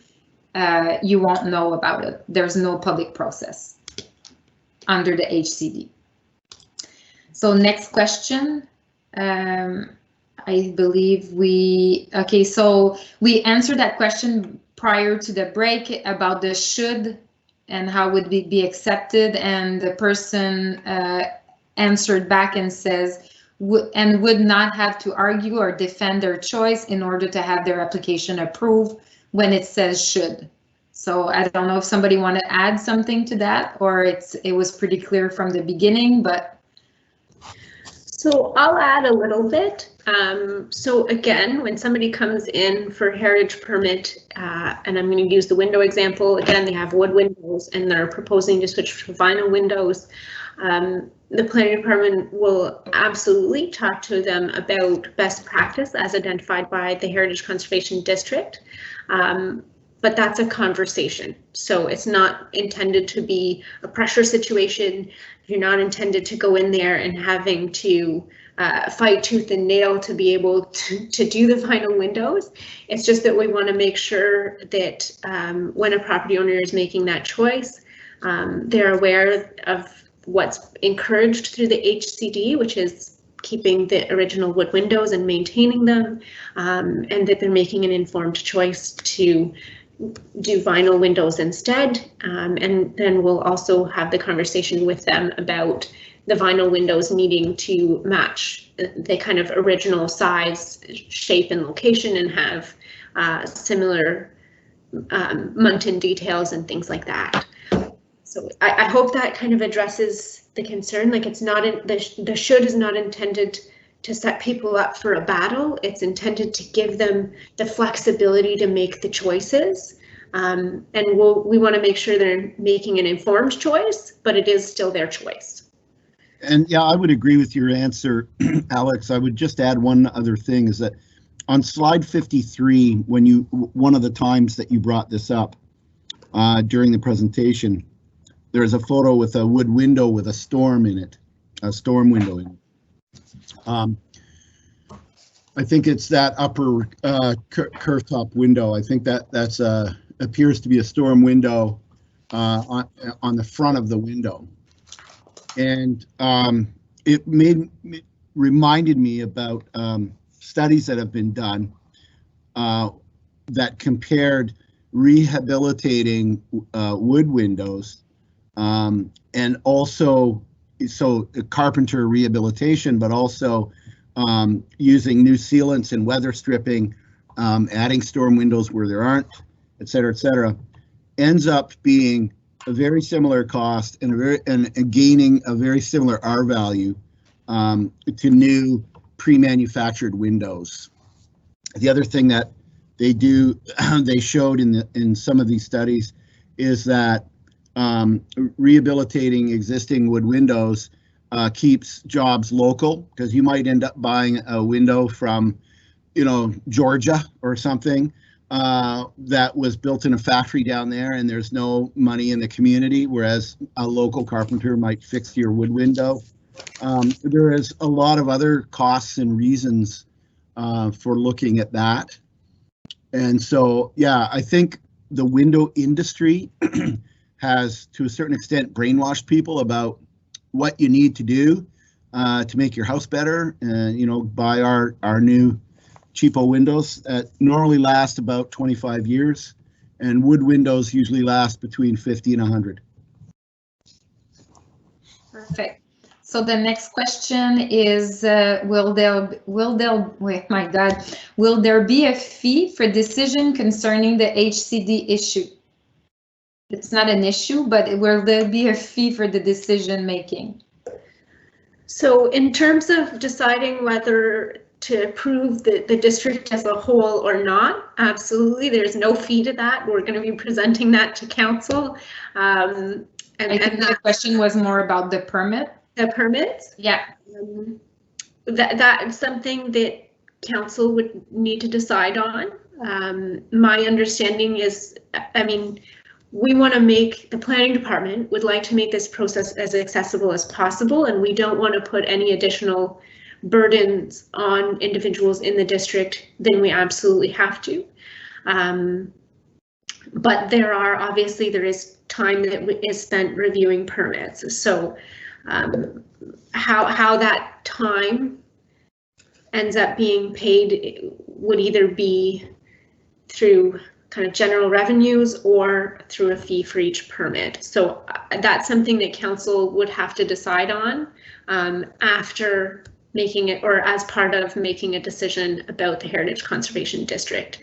you won't know about it. There's no public process under the HCD. So next question. I believe so we answered that question prior to the break about the should and how would it be accepted, and the person answered back and says would not have to argue or defend their choice in order to have their application approved when it says should. So I don't know if somebody want to add something to that, or it was pretty clear from the beginning, but. So I'll add a little bit. So again, when somebody comes in for heritage permit, and I'm going to use the window example, again, they have wood windows and they're proposing to switch to vinyl windows. The planning department will absolutely talk to them about best practice as identified by the Heritage Conservation District. But that's a conversation. So it's not intended to be a pressure situation. You're not intended to go in there and having to fight tooth and nail to be able to do the vinyl windows. It's just that we want to make sure that when a property owner is making that choice, they're aware of what's encouraged through the HCD, which is keeping the original wood windows and maintaining them, and that they're making an informed choice to do vinyl windows instead. And then we'll also have the conversation with them about the vinyl windows needing to match the kind of original size, shape, and location, and have similar muntin details and things like that. So I hope that kind of addresses the concern. Like, it's not the should is not intended to set people up for a battle. It's intended to give them the flexibility to make the choices. And we want to make sure they're making an informed choice, but it is still their choice. And yeah, I would agree with your answer, Alex. I would just add one other thing, is that on slide 53, one of the times that you brought this up during the presentation, there's a photo with a wood window with a storm in it, a storm window in it. I think it's that upper curve top window. I think that's appears to be a storm window on the front of the window. And it reminded me about studies that have been done that compared rehabilitating wood windows and also so carpenter rehabilitation, but also using new sealants and weather stripping, adding storm windows where there aren't, et cetera, ends up being a very similar cost and gaining a very similar R value to new pre-manufactured windows. The other thing that they do, they showed in some of these studies, is that rehabilitating existing wood windows keeps jobs local, because you might end up buying a window from, Georgia or something that was built in a factory down there, and there's no money in the community, whereas a local carpenter might fix your wood window. There is a lot of other costs and reasons for looking at that. And so, yeah, I think the window industry has, to a certain extent, brainwashed people about what you need to do to make your house better. And, buy our new cheapo windows that normally last about 25 years, and wood windows usually last between 50 and 100. Perfect. So the next question is, will there be a fee for decision concerning the HCD issue? It's not an issue, but will there be a fee for the decision making? So in terms of deciding whether to approve the district as a whole or not, absolutely, there's no fee to that. We're going to be presenting that to council. And I think the question was more about the permit. The permits? Yeah. That's something that council would need to decide on. My understanding is, we want to make, the planning department would like to make this process as accessible as possible, and we don't want to put any additional burdens on individuals in the district than we absolutely have to. But there is time that is spent reviewing permits. So how that time ends up being paid would either be through kind of general revenues or through a fee for each permit. So that's something that council would have to decide on after making it, or as part of making a decision about the Heritage Conservation District.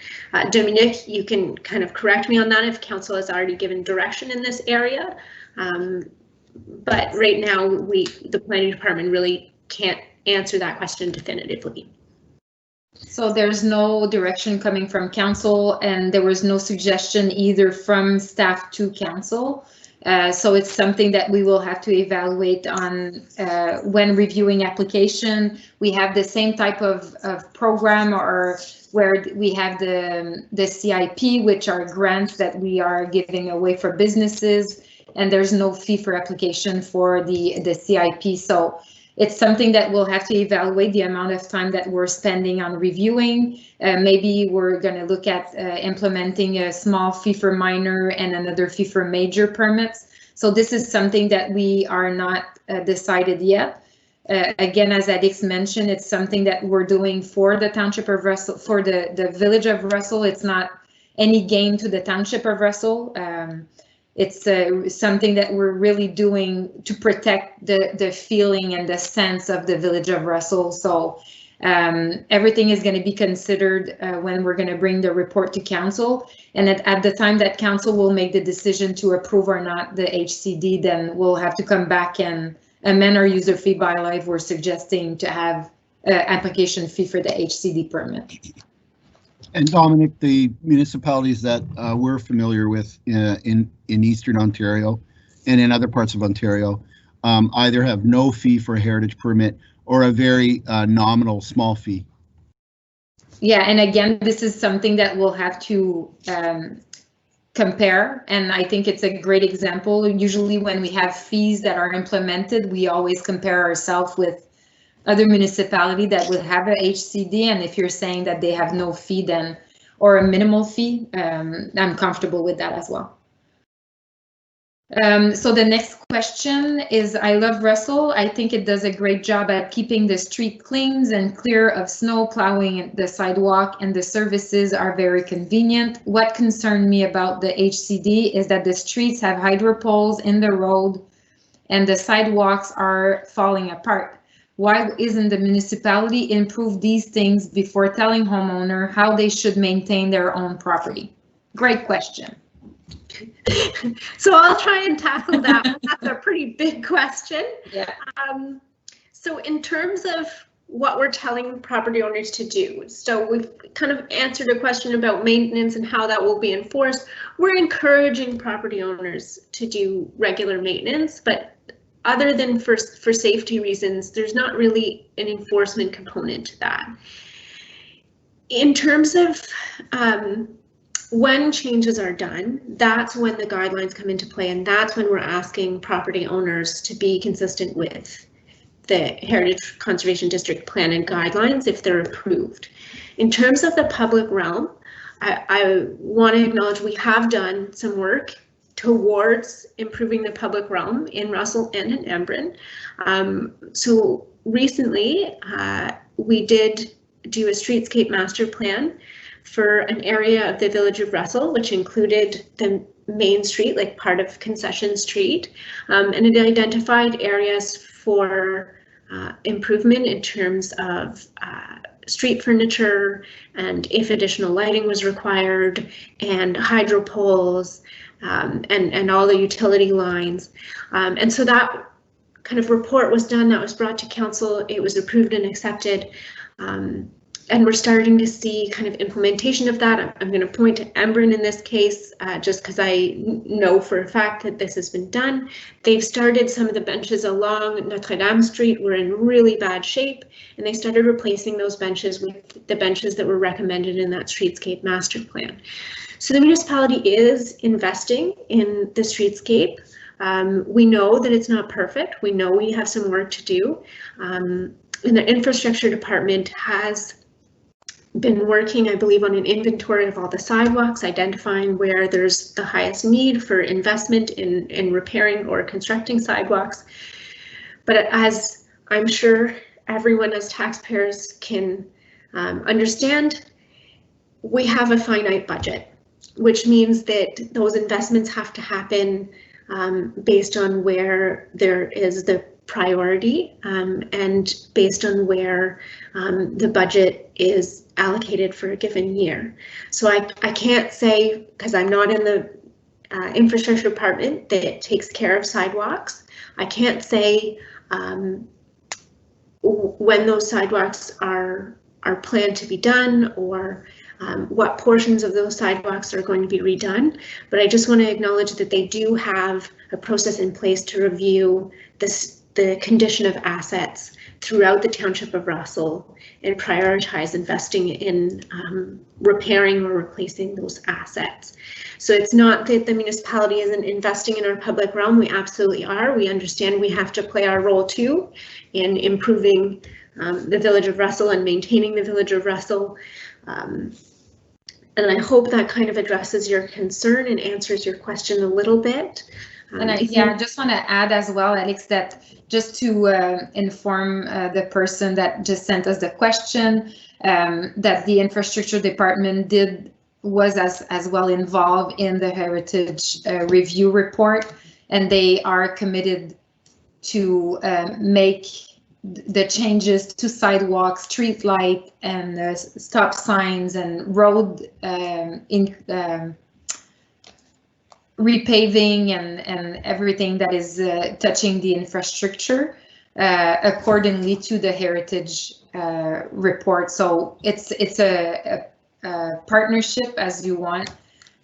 Dominique, you can kind of correct me on that if council has already given direction in this area. But right now, the planning department really can't answer that question definitively. So there's no direction coming from council, and there was no suggestion either from staff to council. So it's something that we will have to evaluate on when reviewing application. We have the same type of program, or where we have the CIP, which are grants that we are giving away for businesses, and there's no fee for application for the CIP. So it's something that we'll have to evaluate the amount of time that we're spending on reviewing. Maybe we're going to look at implementing a small fee for minor and another fee for major permits. So this is something that we are not decided yet. Again, as Alex mentioned, it's something that we're doing for the Township of Russell, for the Village of Russell. It's not any gain to the Township of Russell. It's something that we're really doing to protect the feeling and the sense of the Village of Russell. So everything is going to be considered when we're going to bring the report to council. And at the time that council will make the decision to approve or not the HCD, then we'll have to come back and amend our user fee bylaw if we're suggesting to have application fee for the HCD permit. And Dominic, the municipalities that we're familiar with in Eastern Ontario and in other parts of Ontario either have no fee for a heritage permit or a very nominal small fee. Yeah, and again, this is something that we'll have to compare, and I think it's a great example. Usually when we have fees that are implemented, we always compare ourselves with other municipality that would have a HCD, and if you're saying that they have no fee then, or a minimal fee, I'm comfortable with that as well. So the next question is, I love Russell. I think it does a great job at keeping the street clean and clear of snow, plowing the sidewalk, and the services are very convenient. What concerned me about the HCD is that the streets have hydro poles in the road and the sidewalks are falling apart. Why isn't the municipality improve these things before telling homeowner how they should maintain their own property? Great question. So I'll try and tackle that one. That's a pretty big question. Yeah. So in terms of what we're telling property owners to do, so we've kind of answered a question about maintenance and how that will be enforced. We're encouraging property owners to do regular maintenance, but other than for safety reasons, there's not really an enforcement component to that. In terms of when changes are done, that's when the guidelines come into play, and that's when we're asking property owners to be consistent with the Heritage Conservation District plan and guidelines if they're approved. In terms of the public realm, I want to acknowledge we have done some work towards improving the public realm in Russell and in Embrun. So recently, we did do a streetscape master plan for an area of the village of Russell, which included the main street, like part of Concession Street, and it identified areas for improvement in terms of street furniture and if additional lighting was required, and hydro poles, and all the utility lines. And so that kind of report was done, that was brought to council, it was approved and accepted. And we're starting to see kind of implementation of that. I'm going to point to Embrun in this case, just because I know for a fact that this has been done. They've started some of the benches along Notre Dame Street were in really bad shape, and they started replacing those benches with the benches that were recommended in that streetscape master plan. So the municipality is investing in the streetscape. We know that it's not perfect. We know we have some work to do. And the infrastructure department has been working, I believe, on an inventory of all the sidewalks, identifying where there's the highest need for investment in repairing or constructing sidewalks. But as I'm sure everyone as taxpayers can understand, we have a finite budget, which means that those investments have to happen based on where there is the priority and based on where the budget is allocated for a given year. So I can't say, because I'm not in the infrastructure department that takes care of sidewalks, I can't say when those sidewalks are planned to be done, or what portions of those sidewalks are going to be redone. But I just want to acknowledge that they do have a process in place to review the condition of assets throughout the township of Russell and prioritize investing in repairing or replacing those assets. So it's not that the municipality isn't investing in our public realm. We absolutely are. We understand we have to play our role too in improving the village of Russell and maintaining the village of Russell. And I hope that kind of addresses your concern and answers your question a little bit. And I just want to add as well, Alex, that just to inform the person that just sent us the question, that the infrastructure department was as well involved in the heritage review report, and they are committed to make the changes to sidewalks, street light, and stop signs and road repaving and everything that is touching the infrastructure accordingly to the heritage report. So it's a partnership, as you want,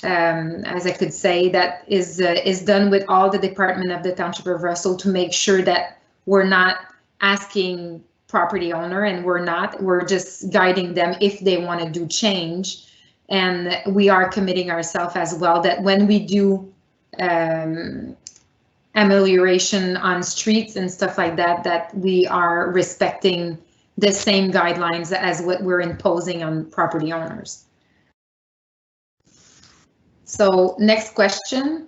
as I could say, that is done with all the department of the Township of Russell to make sure that we're not asking property owner, and we're just guiding them if they want to do change. And we are committing ourselves as well that when we do amelioration on streets and stuff like that, that we are respecting the same guidelines as what we're imposing on property owners. So next question.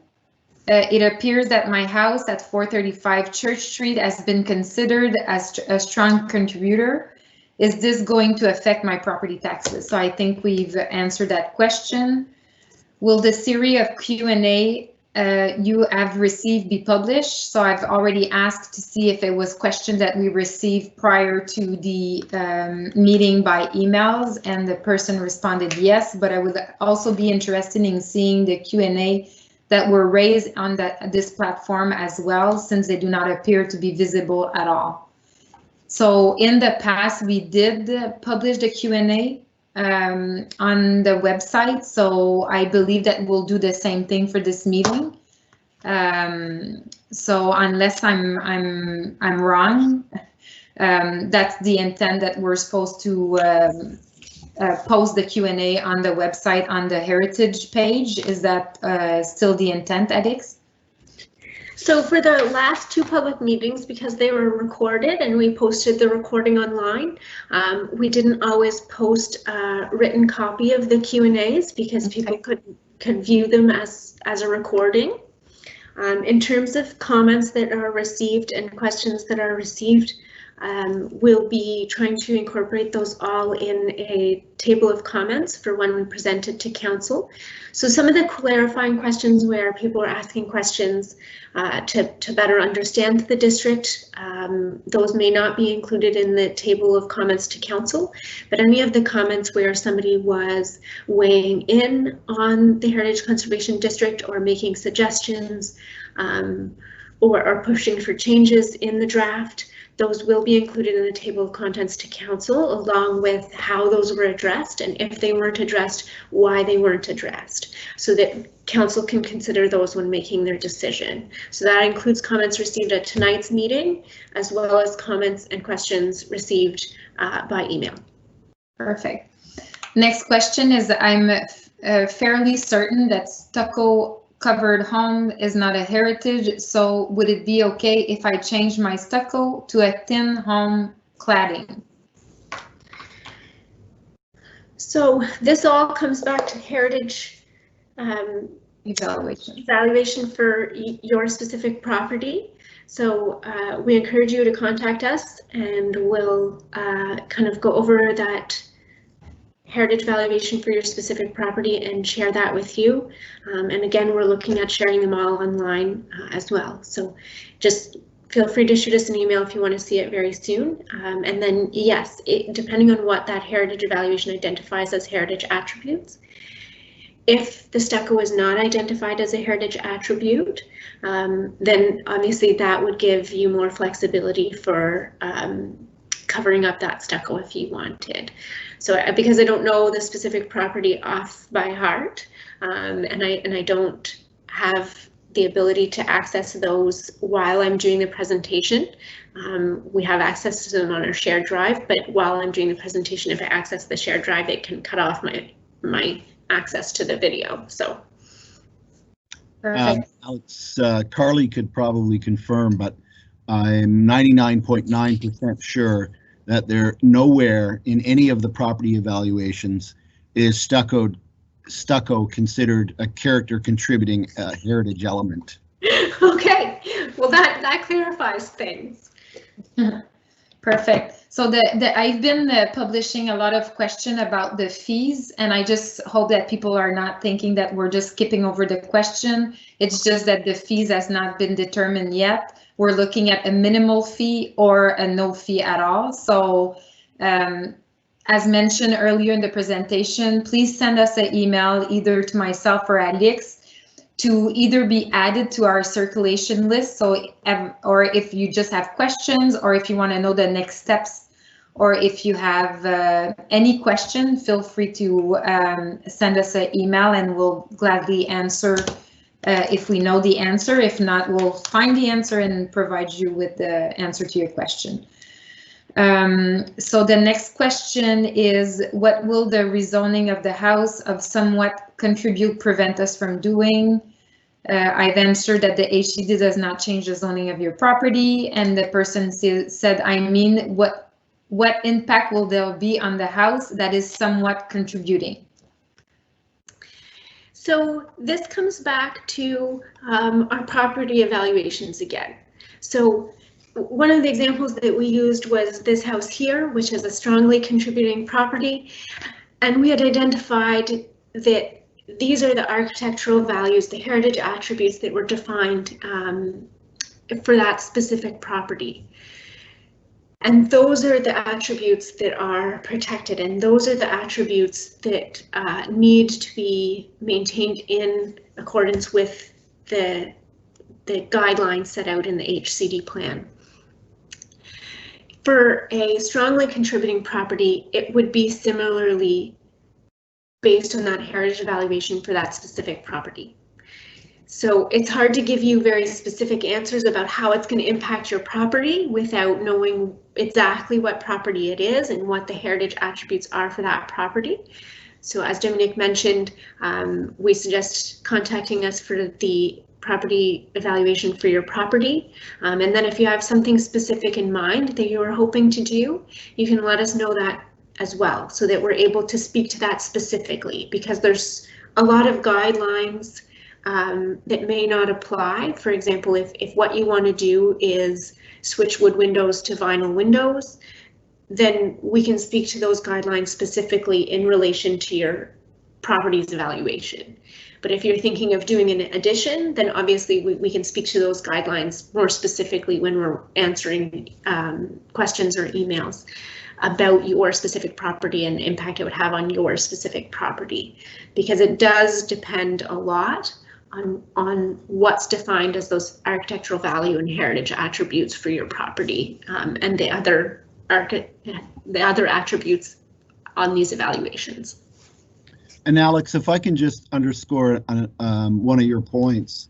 It appears that my house at 435 Church Street has been considered as a strong contributor. Is this going to affect my property taxes? So I think we've answered that question. Will the series of Q&A you have received be published? So I've already asked to see if it was questions that we received prior to the meeting by emails, and the person responded yes, but I would also be interested in seeing the Q&A that were raised on this platform as well, since they do not appear to be visible at all. So in the past, we did publish the Q&A on the website, so I believe that we'll do the same thing for this meeting. So unless I'm wrong, that's the intent, that we're supposed to post the Q&A on the website on the Heritage page. Is that still the intent, Alex? So for the last two public meetings, because they were recorded and we posted the recording online, we didn't always post a written copy of the Q&As because people could view them as a recording. In terms of comments that are received and questions that are received, we'll be trying to incorporate those all in a table of comments for when we present it to council. So some of the clarifying questions where people are asking questions to better understand the district, those may not be included in the table of comments to council, but any of the comments where somebody was weighing in on the Heritage Conservation District or making suggestions or pushing for changes in the draft, those will be included in the table of contents to council, along with how those were addressed, and if they weren't addressed, why they weren't addressed, so that council can consider those when making their decision. So that includes comments received at tonight's meeting, as well as comments and questions received by email. Perfect. Next question is, I'm fairly certain that stucco covered home is not a heritage, so would it be okay if I change my stucco to a thin home cladding? So this all comes back to heritage evaluation for your specific property. So we encourage you to contact us, and we'll kind of go over that heritage valuation for your specific property and share that with you. And again, we're looking at sharing them all online as well. So just feel free to shoot us an email if you want to see it very soon. And then yes, depending on what that heritage evaluation identifies as heritage attributes, if the stucco is not identified as a heritage attribute, then obviously that would give you more flexibility for covering up that stucco if you wanted. So because I don't know the specific property off by heart, and I don't have the ability to access those while I'm doing the presentation. We have access to them on our shared drive, but while I'm doing the presentation, if I access the shared drive, it can cut off my access to the video. So Alex, Carly could probably confirm, but I'm 99.9% sure that there nowhere in any of the property evaluations is stucco considered a character contributing heritage element. Okay, well that clarifies things. Perfect. So I've been publishing a lot of questions about the fees, and I just hope that people are not thinking that we're just skipping over the question. It's just that the fees has not been determined yet. We're looking at a minimal fee or a no fee at all. So as mentioned earlier in the presentation, please send us an email either to myself or Alex to either be added to our circulation list. So, or if you just have questions, or if you want to know the next steps, or if you have any question, feel free to send us an email and we'll gladly answer if we know the answer. If not, we'll find the answer and provide you with the answer to your question. So the next question is, what will the rezoning of the house of somewhat contribute prevent us from doing? I've answered that the HCD does not change the zoning of your property, and the person said, I mean, what impact will there be on the house that is somewhat contributing? So this comes back to our property evaluations again. So one of the examples that we used was this house here, which is a strongly contributing property. And we had identified that these are the architectural values, the heritage attributes that were defined for that specific property. And those are the attributes that are protected, and those are the attributes that need to be maintained in accordance with the guidelines set out in the HCD plan. For a strongly contributing property, it would be similarly based on that heritage evaluation for that specific property. So it's hard to give you very specific answers about how it's going to impact your property without knowing exactly what property it is and what the heritage attributes are for that property. So as Dominique mentioned, we suggest contacting us for the property evaluation for your property. And then if you have something specific in mind that you are hoping to do, you can let us know that as well, so that we're able to speak to that specifically, because there's a lot of guidelines that may not apply. For example, if what you want to do is switch wood windows to vinyl windows, then we can speak to those guidelines specifically in relation to your property's evaluation. But if you're thinking of doing an addition, then obviously we can speak to those guidelines more specifically when we're answering questions or emails about your specific property and the impact it would have on your specific property, because it does depend a lot on what's defined as those architectural value and heritage attributes for your property, and the other attributes on these evaluations. And Alex, if I can just underscore one of your points,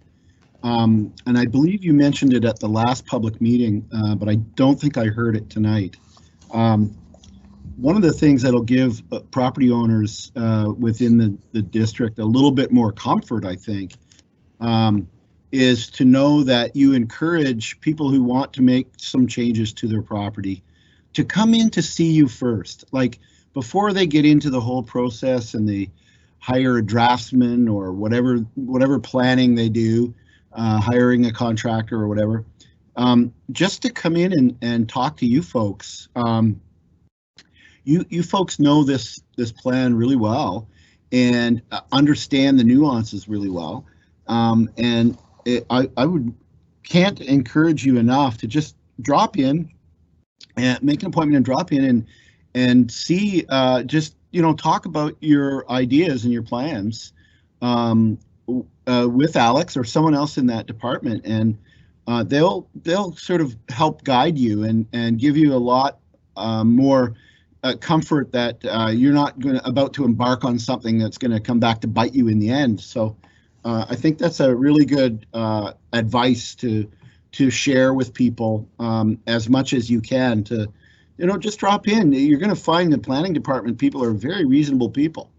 and I believe you mentioned it at the last public meeting, but I don't think I heard it tonight. One of the things that'll give property owners within the district a little bit more comfort, I think, is to know that you encourage people who want to make some changes to their property to come in to see you first. Like, before they get into the whole process and they hire a draftsman or whatever planning they do, hiring a contractor or whatever, just to come in and talk to you folks. You folks know this plan really well and understand the nuances really well. And I can't encourage you enough to just drop in and make an appointment and drop in and see, just, talk about your ideas and your plans with Alex or someone else in that department, and they'll sort of help guide you and give you a lot more comfort that you're not about to embark on something that's going to come back to bite you in the end. So I think that's a really good advice to share with people as much as you can, to just drop in. You're going to find the planning department people are very reasonable people.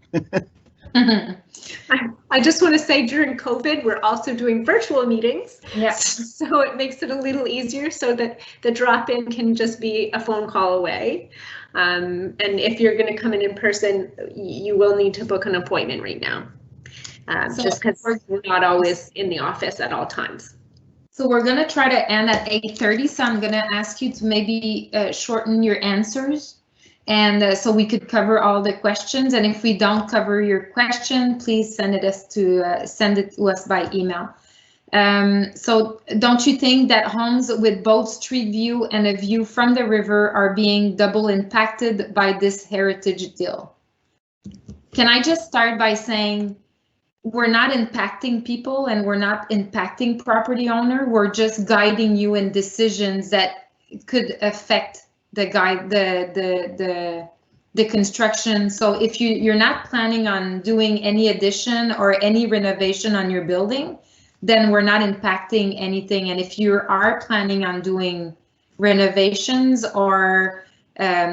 I just want to say, during COVID, we're also doing virtual meetings. Yes. So it makes it a little easier, so that the drop-in can just be a phone call away. And if you're going to come in person, you will need to book an appointment right now, just because we're not always in the office at all times. So we're going to try to end at 8:30, so I'm going to ask you to maybe shorten your answers, and so we could cover all the questions. And if we don't cover your question, please send it to us by email. So don't you think that homes with both street view and a view from the river are being double impacted by this heritage deal? Can I just start by saying, we're not impacting people and we're not impacting property owner. We're just guiding you in decisions that could affect the construction. So if you're not planning on doing any addition or any renovation on your building, then we're not impacting anything. And if you are planning on doing renovations or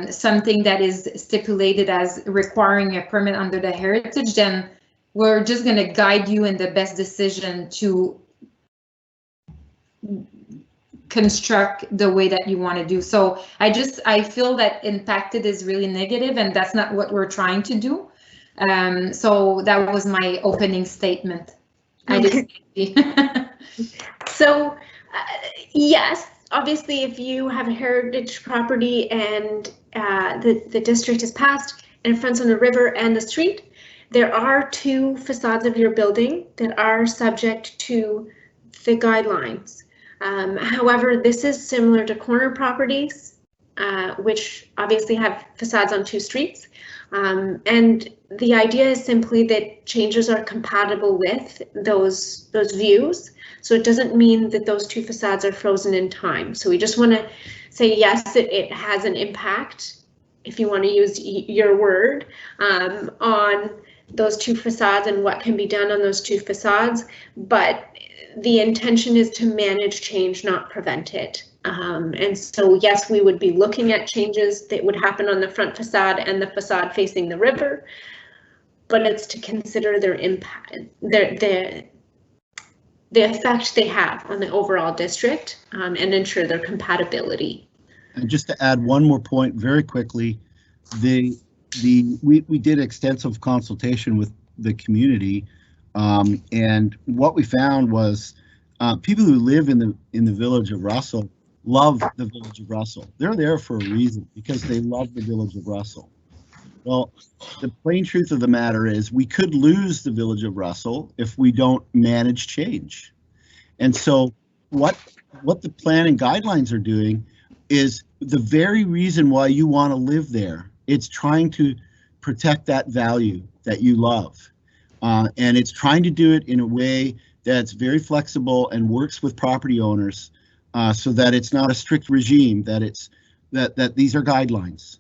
something that is stipulated as requiring a permit under the heritage, then we're just going to guide you in the best decision to construct the way that you want to do. So I feel that impacted is really negative, and that's not what we're trying to do. So that was my opening statement. So, yes, obviously, if you have a heritage property and the district is passed and it fronts on the river and the street, there are two facades of your building that are subject to the guidelines. However, this is similar to corner properties, which obviously have facades on two streets. And the idea is simply that changes are compatible with those views. So it doesn't mean that those two facades are frozen in time. So we just want to say, yes, it has an impact, if you want to use your word, on those two facades and what can be done on those two facades. But the intention is to manage change, not prevent it. And so, yes, we would be looking at changes that would happen on the front facade and the facade facing the river, but it's to consider their impact, the effect they have on the overall district, and ensure their compatibility. And just to add one more point very quickly, we did extensive consultation with the community, and what we found was people who live in the village of Russell love the village of Russell. They're there for a reason, because they love the village of Russell. Well, the plain truth of the matter is we could lose the village of Russell if we don't manage change. And so what the plan and guidelines are doing is the very reason why you want to live there. It's trying to protect that value that you love. And it's trying to do it in a way that's very flexible and works with property owners, so that it's not a strict regime, that these are guidelines.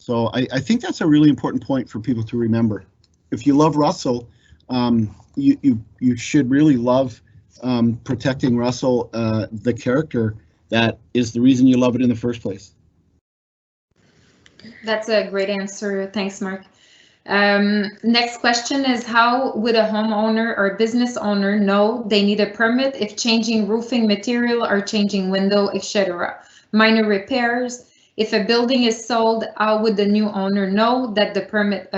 So I think that's a really important point for people to remember. If you love Russell, you should really love protecting Russell, the character that is the reason you love it in the first place. That's a great answer. Thanks, Mark. Next question is, how would a homeowner or business owner know they need a permit if changing roofing material or changing window, etc.? Minor repairs. If a building is sold, how would the new owner know that a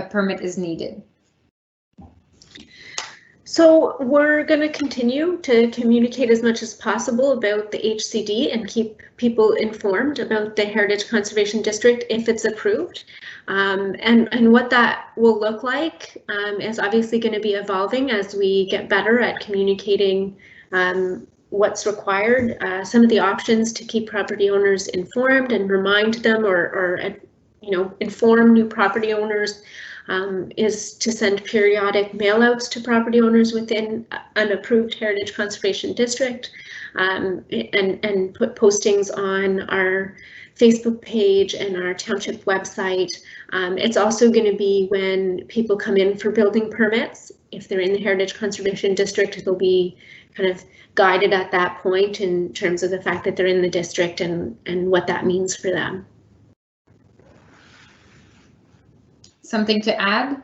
permit is needed? So we're going to continue to communicate as much as possible about the HCD and keep people informed about the Heritage Conservation District if it's approved. And what that will look like is obviously going to be evolving as we get better at communicating what's required. Some of the options to keep property owners informed and remind them, or inform new property owners, is to send periodic mailouts to property owners within an approved Heritage Conservation District, and put postings on our Facebook page and our township website. It's also going to be when people come in for building permits. If they're in the Heritage Conservation District, they'll be kind of guided at that point in terms of the fact that they're in the district and what that means for them. Something to add?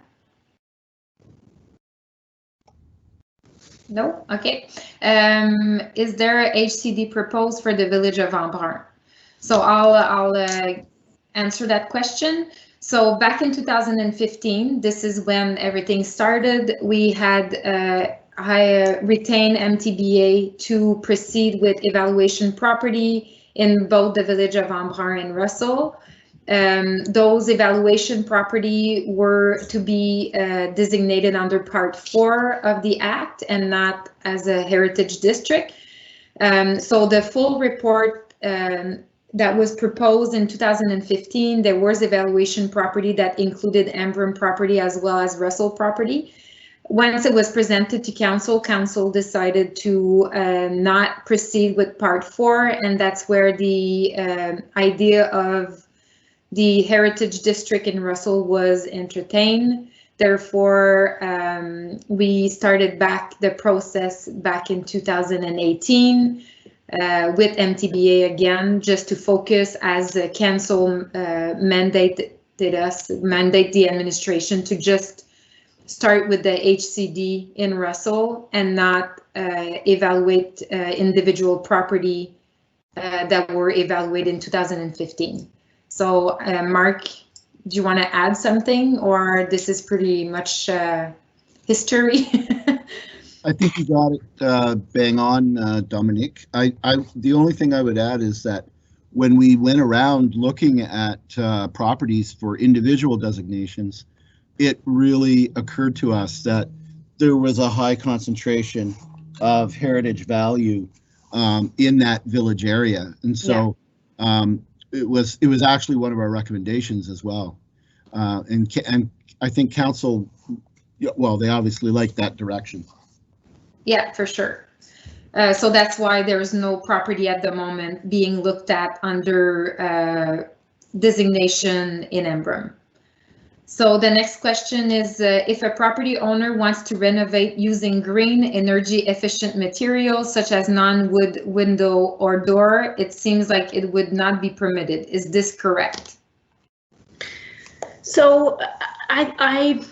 No? Okay. Is there a HCD proposed for the village of Embrun? So I'll answer that question. So back in 2015, this is when everything started. We had retained MTBA to proceed with evaluation property in both the village of Embrun and Russell. Those evaluation property were to be designated under Part 4 of the Act and not as a heritage district. So the full report that was proposed in 2015, there was evaluation property that included Embrun property as well as Russell property. Once it was presented to council, council decided to not proceed with Part 4, and that's where the idea of the heritage district in Russell was entertained. Therefore, we started back the process back in 2018 with MTBA again, just to focus, as the council mandate the administration to just start with the HCD in Russell and not evaluate individual property that were evaluated in 2015. So Mark, do you want to add something, or this is pretty much history? I think you got it bang on, Dominique. The only thing I would add is that when we went around looking at properties for individual designations, it really occurred to us that there was a high concentration of heritage value in that village area, and so it was actually one of our recommendations as well. And I think council, well, they obviously like that direction. Yeah, for sure. So that's why there's no property at the moment being looked at under designation in Embrun. So the next question is, if a property owner wants to renovate using green energy efficient materials such as non-wood window or door, it seems like it would not be permitted. Is this correct? So I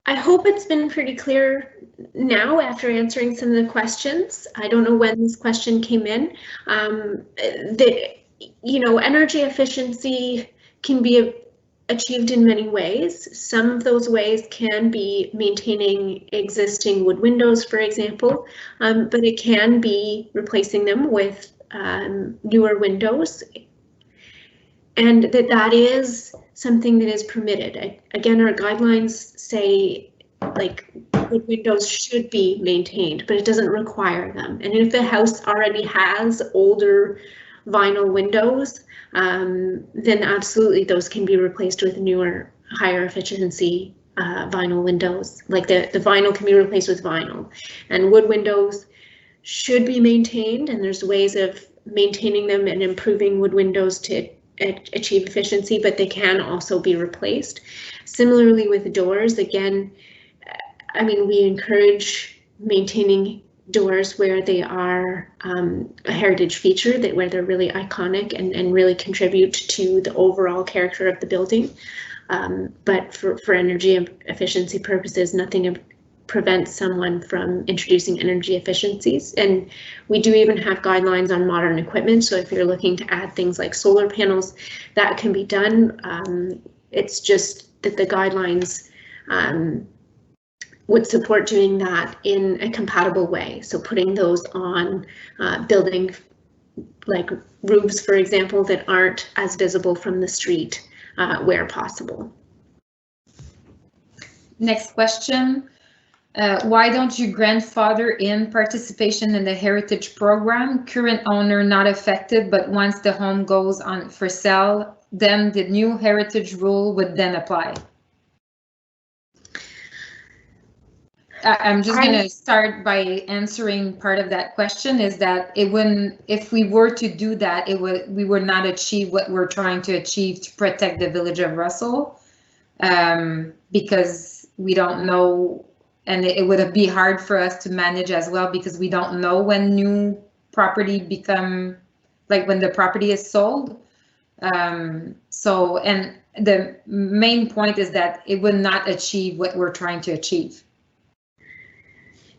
hope it's been pretty clear now after answering some of the questions. I don't know when this question came in. Energy efficiency can be achieved in many ways. Some of those ways can be maintaining existing wood windows, for example, but it can be replacing them with newer windows. And that is something that is permitted. Again, our guidelines say like wood windows should be maintained, but it doesn't require them. And if a house already has older vinyl windows, then absolutely those can be replaced with newer, higher efficiency vinyl windows. Like the vinyl can be replaced with vinyl, and wood windows should be maintained, and there's ways of maintaining them and improving wood windows to achieve efficiency, but they can also be replaced. Similarly with doors, again, I mean, we encourage maintaining doors where they are a heritage feature, where they're really iconic and really contribute to the overall character of the building. But for energy efficiency purposes, nothing prevents someone from introducing energy efficiencies. And we do even have guidelines on modern equipment. So if you're looking to add things like solar panels, that can be done. It's just that the guidelines would support doing that in a compatible way. So putting those on building like roofs, for example, that aren't as visible from the street where possible. Next question. Why don't you grandfather in participation in the heritage program? Current owner not affected, but once the home goes on for sale, then the new heritage rule would then apply. I'm just going to start by answering part of that question, is that it wouldn't, if we were to do that, we would not achieve what we're trying to achieve to protect the village of Russell, because we don't know. And it would be hard for us to manage as well, because we don't know when new property become, like when the property is sold. So, and the main point is that it would not achieve what we're trying to achieve.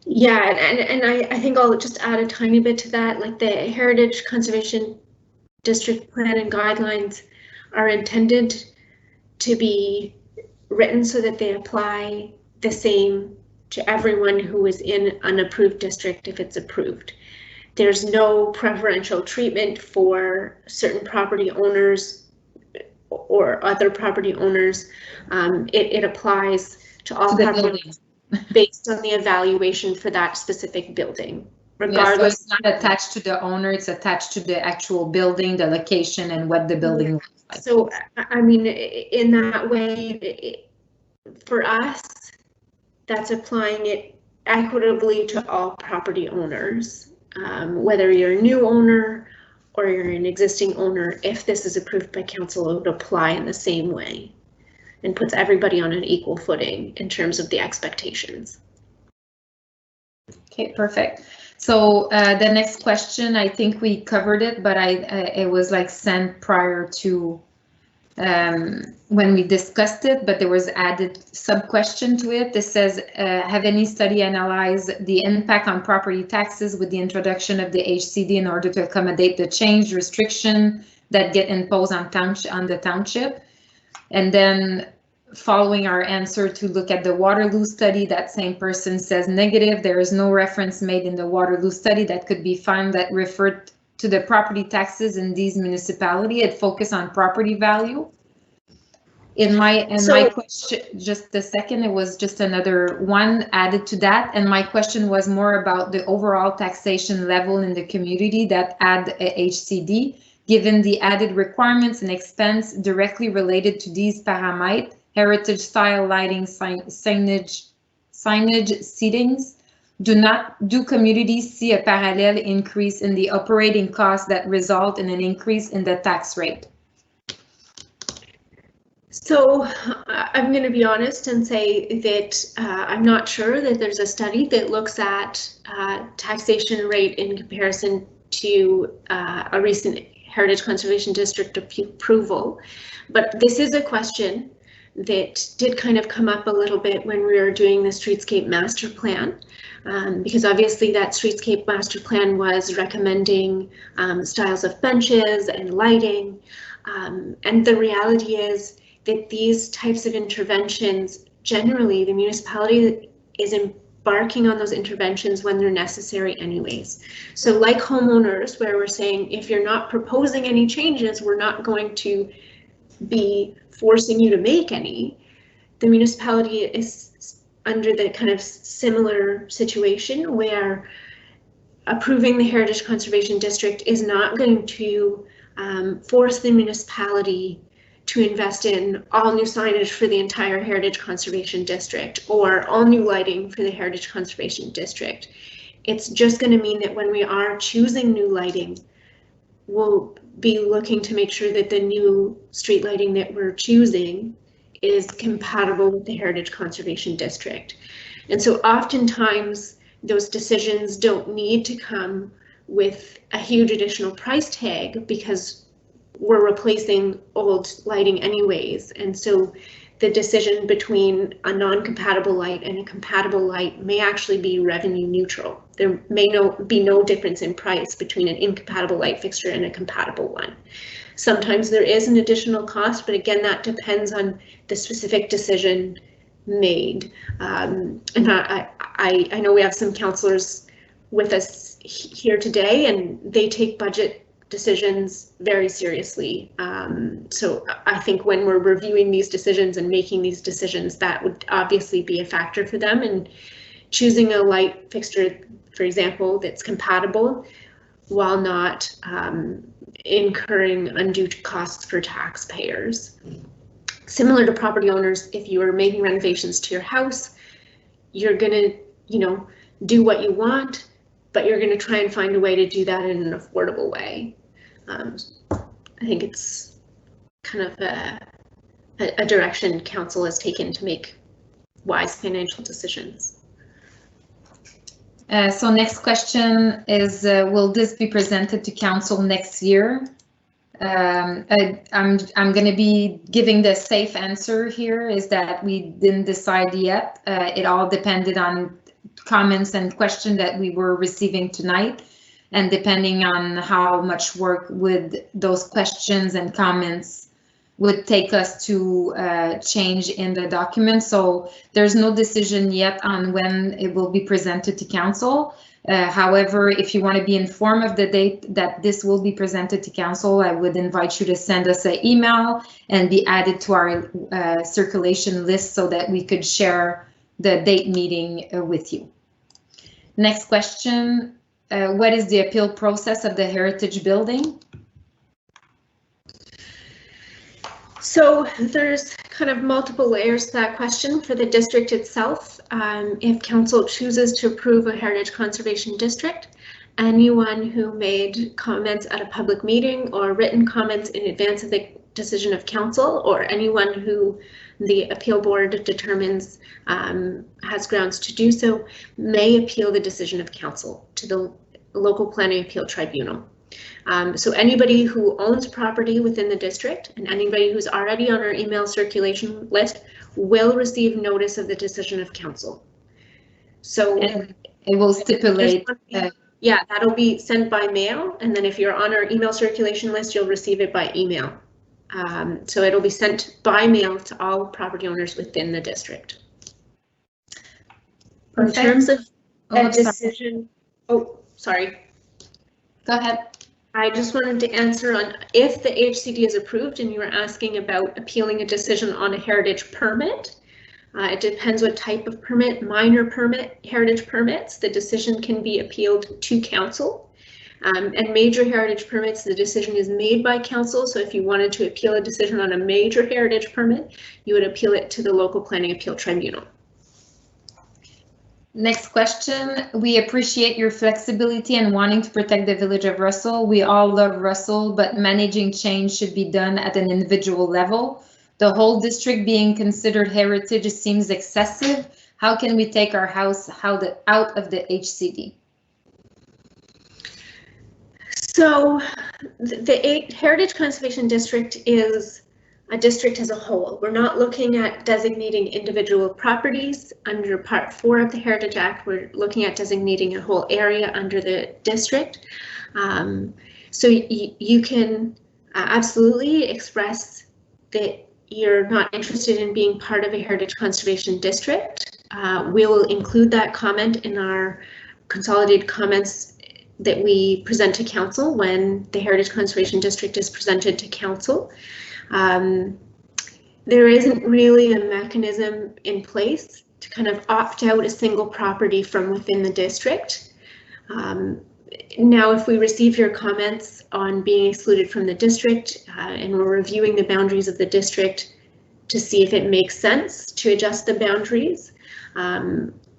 Yeah, and I think I'll just add a tiny bit to that. Like the Heritage Conservation District Plan and guidelines are intended to be written so that they apply the same to everyone who is in an approved district if it's approved. There's no preferential treatment for certain property owners or other property owners. It applies to all properties based on the evaluation for that specific building. Regardless, yeah, so it's not attached to the owner, it's attached to the actual building, the location, and what the building looks like. So, I mean, in that way, for us, that's applying it equitably to all property owners, whether you're a new owner or you're an existing owner. If this is approved by council, it would apply in the same way and puts everybody on an equal footing in terms of the expectations. Okay, perfect. So the next question, I think we covered it, but it was like sent prior to when we discussed it, but there was added sub-question to it. This says, have any study analyzed the impact on property taxes with the introduction of the HCD in order to accommodate the change restriction that get imposed on the township. And then following our answer to look at the Waterloo study, that same person says negative. There is no reference made in the Waterloo study that could be found that referred to the property taxes in these municipalities. It focused on property value. My question, just a second, it was just another one added to that. And my question was more about the overall taxation level in the community that add a HCD, given the added requirements and expense directly related to these parameters, heritage style lighting, signage, seatings. Do communities see a parallel increase in the operating costs that result in an increase in the tax rate? So I'm going to be honest and say that I'm not sure that there's a study that looks at taxation rate in comparison to a recent Heritage Conservation District approval. But this is a question that did kind of come up a little bit when we were doing the Streetscape Master Plan, because obviously that Streetscape Master Plan was recommending styles of benches and lighting. And the reality is that these types of interventions, generally the municipality is embarking on those interventions when they're necessary anyways. So like homeowners, where we're saying, if you're not proposing any changes, we're not going to be forcing you to make any. The municipality is under the kind of similar situation where approving the Heritage Conservation District is not going to force the municipality to invest in all new signage for the entire Heritage Conservation District or all new lighting for the Heritage Conservation District. It's just going to mean that when we are choosing new lighting, we'll be looking to make sure that the new street lighting that we're choosing is compatible with the Heritage Conservation District. And so oftentimes those decisions don't need to come with a huge additional price tag because we're replacing old lighting anyways. And so the decision between a non-compatible light and a compatible light may actually be revenue neutral. There may be no difference in price between an incompatible light fixture and a compatible one. Sometimes there is an additional cost, but again, that depends on the specific decision made. And I know we have some councillors with us here today, and they take budget decisions very seriously. So I think when we're reviewing these decisions and making these decisions, that would obviously be a factor for them. And choosing a light fixture, for example, that's compatible while not incurring undue costs for taxpayers. Similar to property owners, if you are making renovations to your house, you're gonna, do what you want, but you're gonna try and find a way to do that in an affordable way. I think it's kind of a direction council has taken to make wise financial decisions. So next question is, will this be presented to council next year? I'm going to be giving the safe answer here, is that we didn't decide yet. It all depended on comments and questions that we were receiving tonight. And depending on how much work would those questions and comments would take us to change in the document. So there's no decision yet on when it will be presented to council. However, if you want to be informed of the date that this will be presented to council, I would invite you to send us an email and be added to our circulation list so that we could share the date meeting with you. Next question. What is the appeal process of the heritage building? So there's kind of multiple layers to that question. For the district itself, if council chooses to approve a heritage conservation district, anyone who made comments at a public meeting or written comments in advance of the decision of council, or anyone who the appeal board determines has grounds to do so, may appeal the decision of council to the local planning appeal tribunal. So anybody who owns property within the district and anybody who's already on our email circulation list will receive notice of the decision of council. So and it will stipulate Yeah, that'll be sent by mail, and then if you're on our email circulation list, you'll receive it by email. So it'll be sent by mail to all property owners within the district. Perfect. In terms of a sorry. decision, oh, sorry. Go ahead. I just wanted to answer on if the HCD is approved and you were asking about appealing a decision on a heritage permit. It depends what type of permit. Minor permit, heritage permits, the decision can be appealed to council. And major heritage permits, the decision is made by council. So if you wanted to appeal a decision on a major heritage permit, you would appeal it to the local planning appeal tribunal. Next question. We appreciate your flexibility and wanting to protect the village of Russell. We all love Russell, but managing change should be done at an individual level. The whole district being considered heritage seems excessive. How can we take our house out of the HCD? So the Heritage Conservation District is a district as a whole. We're not looking at designating individual properties under Part 4 of the Heritage Act. We're looking at designating a whole area under the district. So you can absolutely express that you're not interested in being part of a Heritage Conservation District. We will include that comment in our consolidated comments that we present to council when the Heritage Conservation District is presented to council. There isn't really a mechanism in place to kind of opt out a single property from within the district. Now, if we receive your comments on being excluded from the district and we're reviewing the boundaries of the district to see if it makes sense to adjust the boundaries,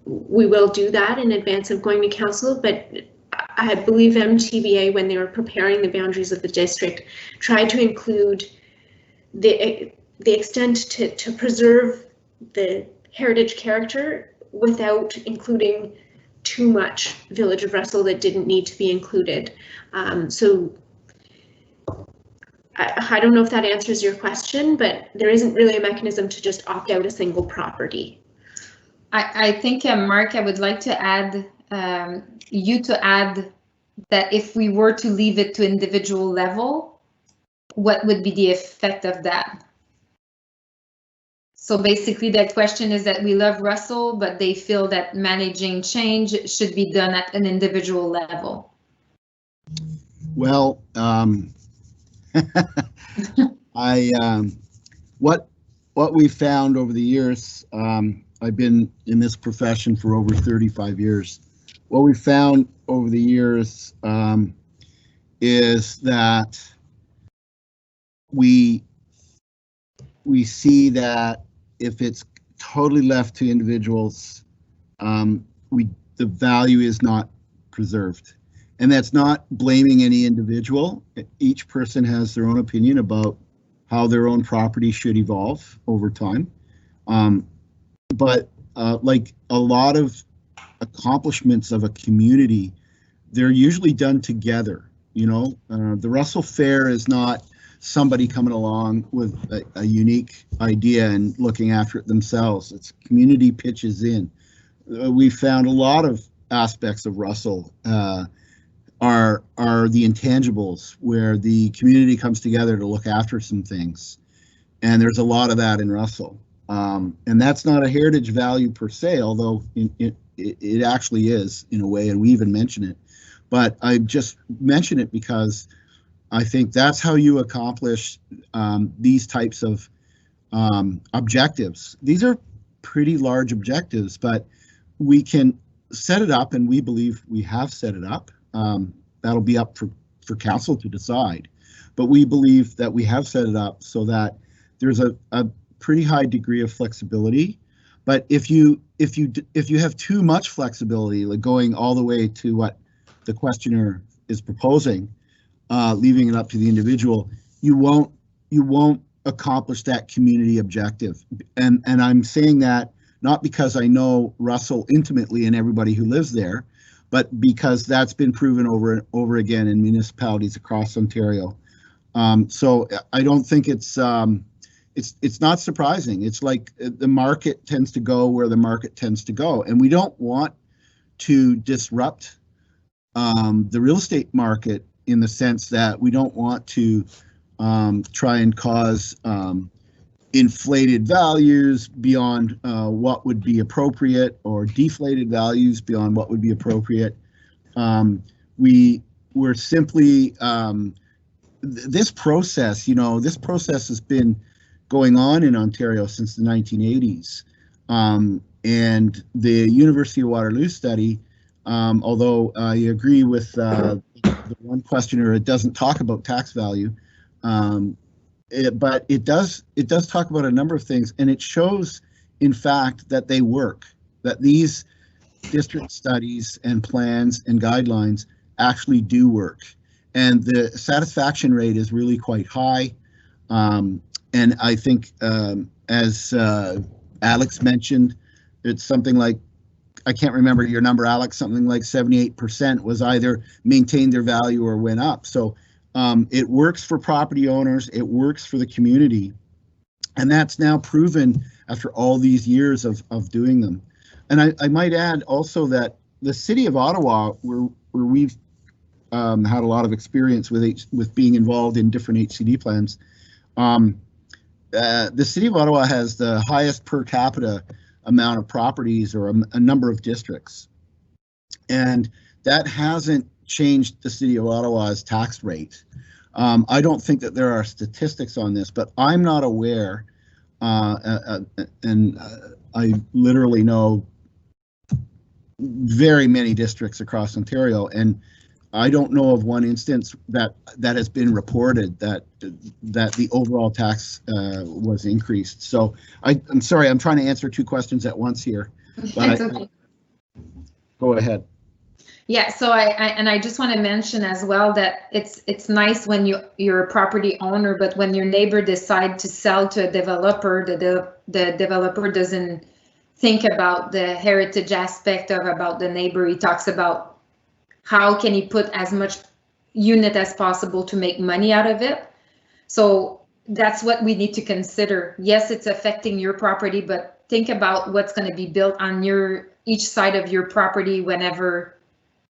we will do that in advance of going to council, but I believe MTBA, when they were preparing the boundaries of the district, tried to include the extent to preserve the heritage character without including too much Village of Russell that didn't need to be included. So I don't know if that answers your question, but there isn't really a mechanism to just opt out a single property. I think, Mark, I would like to add you to add that if we were to leave it to individual level, what would be the effect of that? So basically that question is that we love Russell, but they feel that managing change should be done at an individual level. Well, what we found over the years, I've been in this profession for over 35 years. What we found over the years is that we see that if it's totally left to individuals, the value is not preserved. And that's not blaming any individual. Each person has their own opinion about how their own property should evolve over time. But like a lot of accomplishments of a community, they're usually done together. You know, the Russell Fair is not somebody coming along with a unique idea and looking after it themselves. It's community pitches in. We found a lot of aspects of Russell are the intangibles, where the community comes together to look after some things. And there's a lot of that in Russell. And that's not a heritage value per se, although it actually is in a way, and we even mention it. But I just mention it because I think that's how you accomplish these types of objectives. These are pretty large objectives, but we can set it up, and we believe we have set it up. That'll be up for council to decide. But we believe that we have set it up so that there's a pretty high degree of flexibility. But if you have too much flexibility, like going all the way to what the questioner is proposing, leaving it up to the individual, you won't accomplish that community objective. And I'm saying that not because I know Russell intimately and everybody who lives there, but because that's been proven over and over again in municipalities across Ontario. So I don't think it's not surprising. It's like the market tends to go where the market tends to go, and we don't want to disrupt the real estate market, in the sense that we don't want to try and cause inflated values beyond what would be appropriate, or deflated values beyond what would be appropriate. We're simply, this process, this process has been going on in Ontario since the 1980s. And the University of Waterloo study, although I agree with the one questioner, it doesn't talk about tax value, but it does talk about a number of things, and it shows, in fact, that they work, that these district studies and plans and guidelines actually do work, and the satisfaction rate is really quite high. And I think, as Alex mentioned, it's something like, I can't remember your number, Alex, something like 78% was either maintained their value or went up. So it works for property owners, it works for the community, and that's now proven after all these years of doing them. And I might add also that the City of Ottawa, where we've had a lot of experience with being involved in different HCD plans, the City of Ottawa has the highest per capita amount of properties, or a number of districts, and that hasn't changed the City of Ottawa's tax rate. I don't think that there are statistics on this, but I'm not aware, and I literally know very many districts across Ontario, and I don't know of one instance that has been reported that the overall tax was increased. So I'm sorry, I'm trying to answer two questions at once here. But Okay. Go ahead. Yeah, so I just want to mention as well that it's nice when you're a property owner, but when your neighbor decide to sell to a developer, the developer doesn't think about the heritage aspect about the neighbor. He talks about how can he put as much unit as possible to make money out of it. So that's what we need to consider. Yes, it's affecting your property, but think about what's going to be built on each side of your property whenever.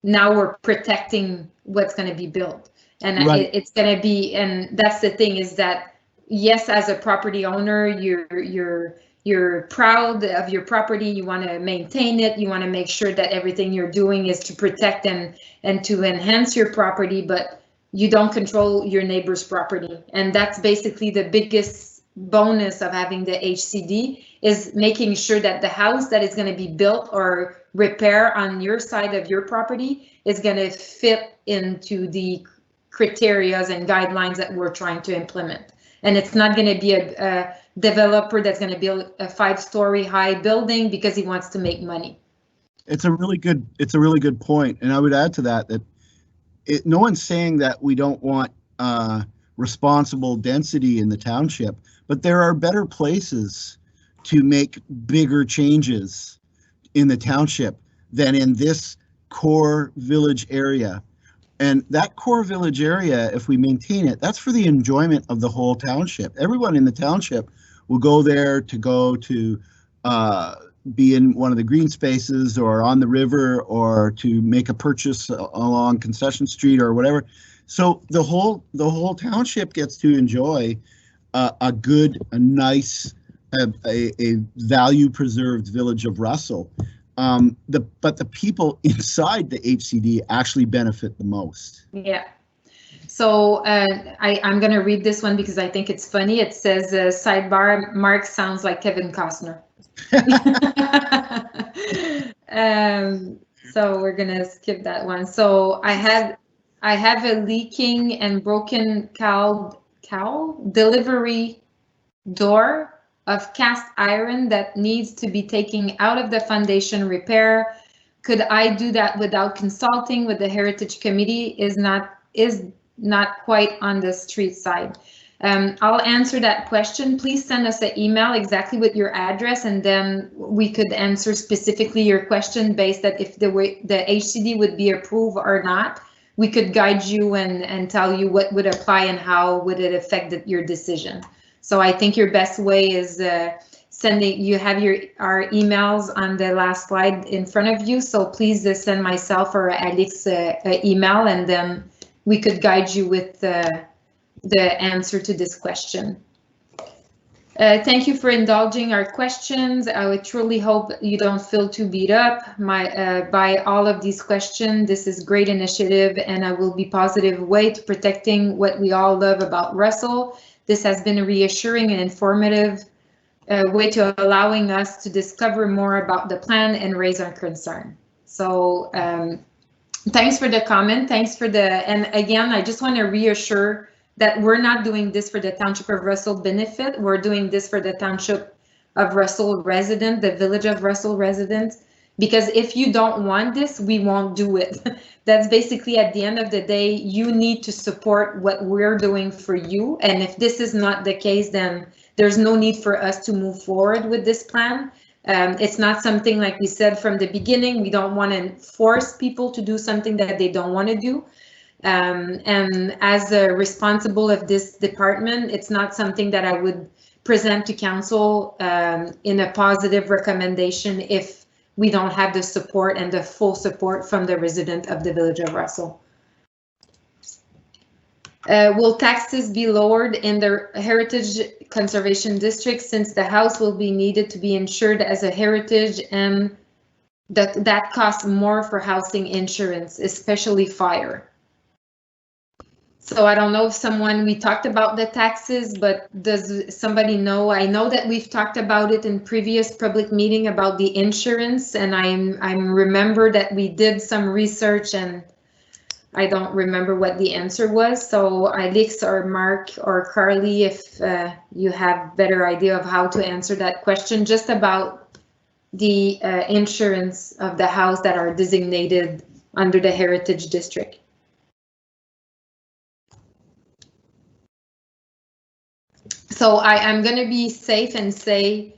Now we're protecting what's going to be built, and Right. it's going to be, and that's the thing, is that yes, as a property owner, you're proud of your property, you want to maintain it, you want to make sure that everything you're doing is to protect and to enhance your property, but you don't control your neighbor's property. And that's basically the biggest bonus of having the HCD, is making sure that the house that is going to be built or repair on your side of your property is going to fit into the criteria and guidelines that we're trying to implement. And it's not going to be a developer that's going to build a 5-story high building because he wants to make money. It's a really good point, and I would add to that no one's saying that we don't want responsible density in the township, but there are better places to make bigger changes in the township than in this core village area. And that core village area, if we maintain it, that's for the enjoyment of the whole township. Everyone in the township will go there to be in one of the green spaces or on the river, or to make a purchase along Concession Street or whatever. So the whole township gets to enjoy a nice, a value preserved village of Russell. But the people inside the HCD actually benefit the most. Yeah. So I'm going to read this one because I think it's funny. It says, sidebar, Mark sounds like Kevin Costner. So we're going to skip that one. So I have a leaking and broken cow delivery door of cast iron that needs to be taken out of the foundation repair. Could I do that without consulting with the Heritage Committee? Is not quite on the street side. I'll answer that question. Please send us an email exactly with your address, and then we could answer specifically your question based that if the HCD would be approved or not. We could guide you and tell you what would apply and how would it affect your decision. So I think your best way is sending, you have our emails on the last slide in front of you, so please send myself or Alex an email, and then we could guide you with the answer to this question. Thank you for indulging our questions. I would truly hope you don't feel too beat up by all of these questions. This is great initiative, and I will be positive way to protecting what we all love about Russell. This has been a reassuring and informative way to allowing us to discover more about the plan and raise our concern. So thanks for the comment. Thanks for and again, I just want to reassure that we're not doing this for the Township of Russell benefit. We're doing this for the Township of Russell resident, the Village of Russell residents, because if you don't want this, we won't do it. That's basically, at the end of the day, you need to support what we're doing for you. And if this is not the case, then there's no need for us to move forward with this plan. It's not something, like we said from the beginning, we don't want to force people to do something that they don't want to do. And as a responsible of this department, it's not something that I would present to council in a positive recommendation if we don't have the support and the full support from the resident of the Village of Russell. Will taxes be lowered in the Heritage Conservation District since the house will be needed to be insured as a heritage, and that costs more for housing insurance, especially fire? So I don't know if we talked about the taxes, but does somebody know? I know that we've talked about it in previous public meeting about the insurance, and I remember that we did some research, and I don't remember what the answer was. So Alex or Mark or Carly, if you have better idea of how to answer that question, just about the insurance of the house that are designated under the Heritage District. So I'm going to be safe and say,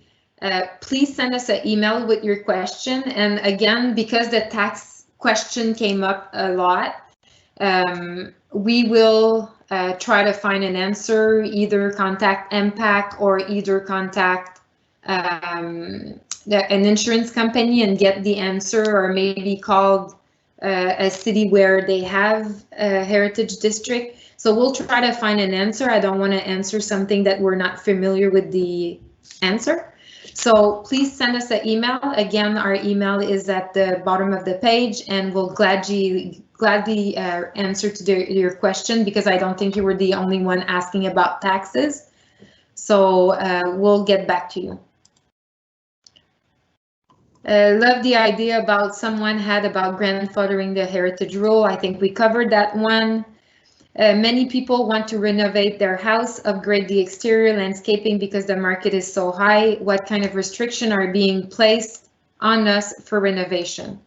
please send us an email with your question. And again, because the tax question came up a lot, we will try to find an answer, either contact MPAC or either contact an insurance company and get the answer, or maybe call a city where they have a heritage district. So we'll try to find an answer. I don't want to answer something that we're not familiar with the answer. So please send us an email. Again, our email is at the bottom of the page, and we'll gladly answer to your question, because I don't think you were the only one asking about taxes. So we'll get back to you. Love the idea about someone had about grandfathering the heritage rule. I think we covered that one. Many people want to renovate their house, upgrade the exterior landscaping because the market is so high. What kind of restriction are being placed on us for renovation?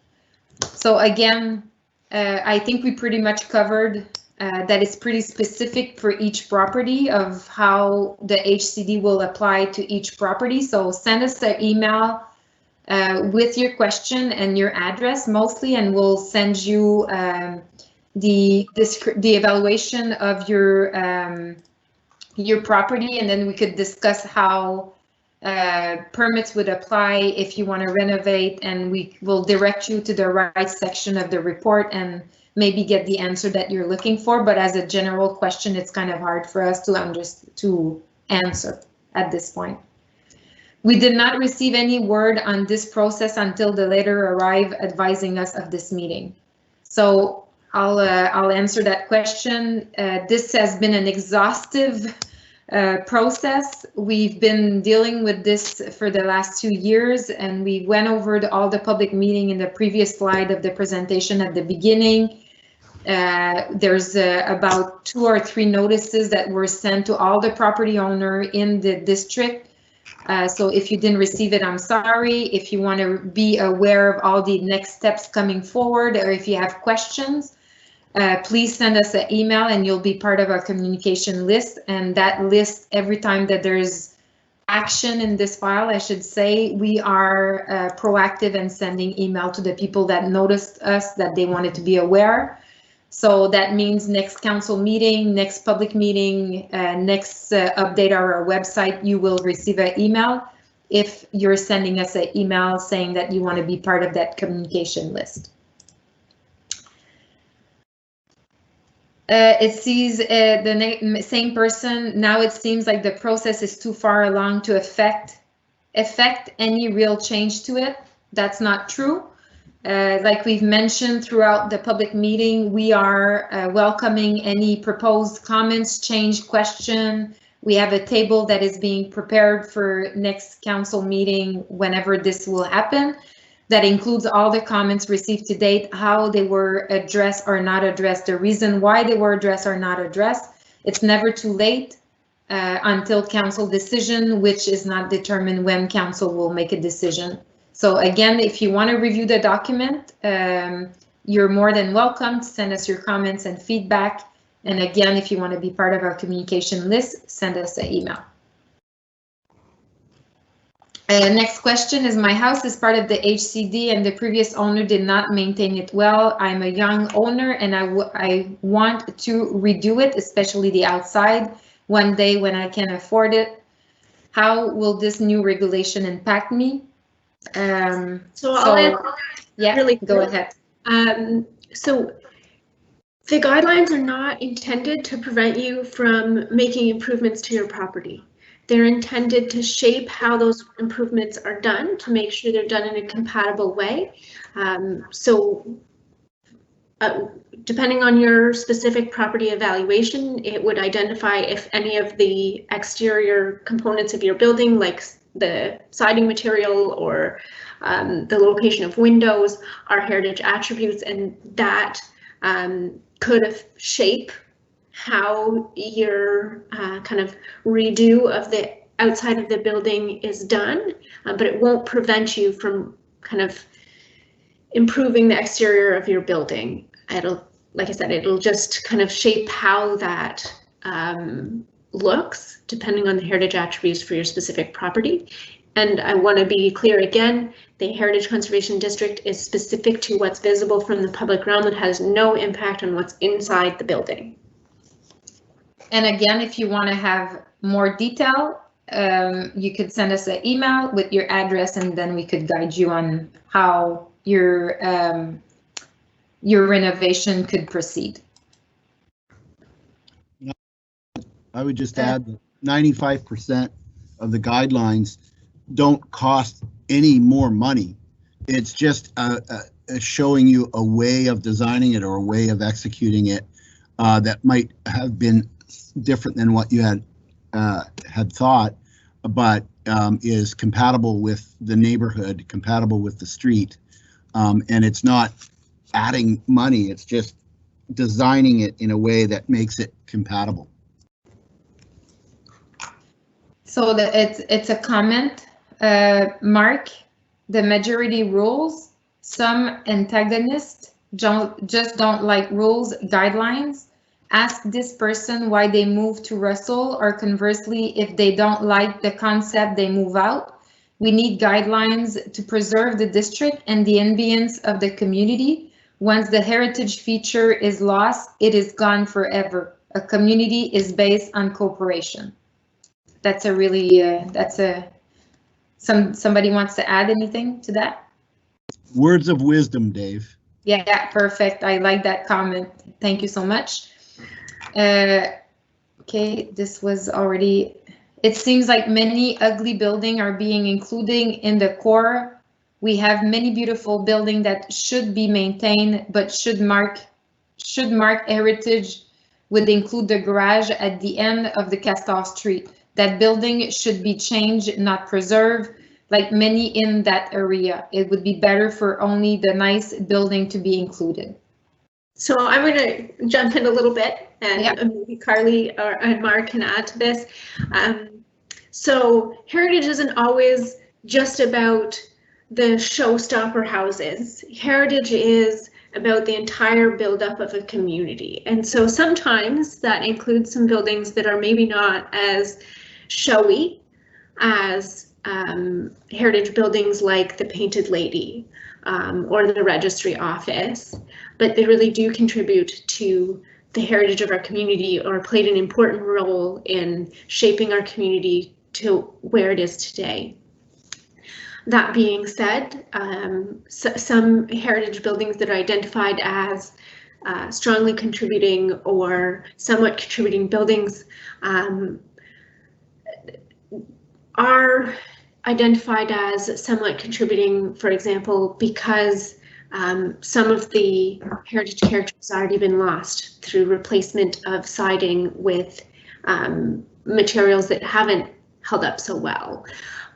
So again, I think we pretty much covered that it's pretty specific for each property of how the HCD will apply to each property. So send us an email with your question and your address mostly, and we'll send you the evaluation of your property, and then we could discuss how permits would apply if you want to renovate, and we will direct you to the right section of the report and maybe get the answer that you're looking for. But as a general question, it's kind of hard for us to answer at this point. We did not receive any word on this process until the letter arrived advising us of this meeting. So I'll answer that question. This has been an exhaustive process. We've been dealing with this for the last 2 years, and we went over all the public meeting in the previous slide of the presentation at the beginning. There's about 2 or 3 notices that were sent to all the property owner in the district. So if you didn't receive it, I'm sorry. If you want to be aware of all the next steps coming forward, or if you have questions, please send us an email and you'll be part of our communication list. And that list, every time that there's action in this file, I should say, we are proactive in sending email to the people that noticed us that they wanted to be aware. So that means next council meeting, next public meeting, next update on our website, you will receive an email. if you're sending us an email saying that you want to be part of that communication list. It sees the same person. Now it seems like the process is too far along to affect any real change to it. That's not true. Like we've mentioned throughout the public meeting, we are welcoming any proposed comments, change, question. We have a table that is being prepared for next council meeting whenever this will happen. That includes all the comments received to date, how they were addressed or not addressed, the reason why they were addressed or not addressed. It's never too late until council decision, which is not determined when council will make a decision. So again, if you want to review the document, you're more than welcome to send us your comments and feedback. And again, if you want to be part of our communication list, send us an email. Next question is, my house is part of the HCD and the previous owner did not maintain it well. I'm a young owner and I want to redo it, especially the outside, one day when I can afford it. How will this new regulation impact me? I'll yeah, really go ahead. So the guidelines are not intended to prevent you from making improvements to your property. They're intended to shape how those improvements are done, to make sure they're done in a compatible way. Depending on your specific property evaluation, it would identify if any of the exterior components of your building, like the siding material or the location of windows, are heritage attributes, and that could shape how your kind of redo of the outside of the building is done, but it won't prevent you from kind of improving the exterior of your building. It'll, like I said, it'll just kind of shape how that looks depending on the heritage attributes for your specific property. And I want to be clear again, the Heritage Conservation District is specific to what's visible from the public realm. It has no impact on what's inside the building. And again, if you want to have more detail, you could send us an email with your address, and then we could guide you on how your renovation could proceed. I would just add that 95% of the guidelines don't cost any more money. It's just showing you a way of designing it or a way of executing it that might have been different than what you had thought, but is compatible with the neighborhood, compatible with the street, and it's not adding money. It's just designing it in a way that makes it compatible. So it's a comment, Mark. The majority rules. Some antagonists just don't like rules, guidelines. Ask this person why they moved to Russell, or conversely, if they don't like the concept, they move out. We need guidelines to preserve the district and the ambience of the community. Once the heritage feature is lost, it is gone forever. A community is based on cooperation. That's a really, somebody wants to add anything to that? Words of wisdom, Dave. Yeah, perfect. I like that comment. Thank you so much. Okay, this was already, it seems like many ugly buildings are being included in the core. We have many beautiful buildings that should be maintained, but should mark heritage would include the garage at the end of the Castor Street. That building should be changed, not preserved, like many in that area. It would be better for only the nice building to be included. So I'm going to jump in a little bit, and maybe Carly and Mark can add to this. So heritage isn't always just about the showstopper houses. Heritage is about the entire buildup of a community. And so sometimes that includes some buildings that are maybe not as showy as heritage buildings like the Painted Lady or the registry office, but they really do contribute to the heritage of our community or played an important role in shaping our community to where it is today. That being said, some heritage buildings that are identified as strongly contributing or somewhat contributing buildings are identified as somewhat contributing, for example, because some of the heritage character has already been lost through replacement of siding with materials that haven't held up so well.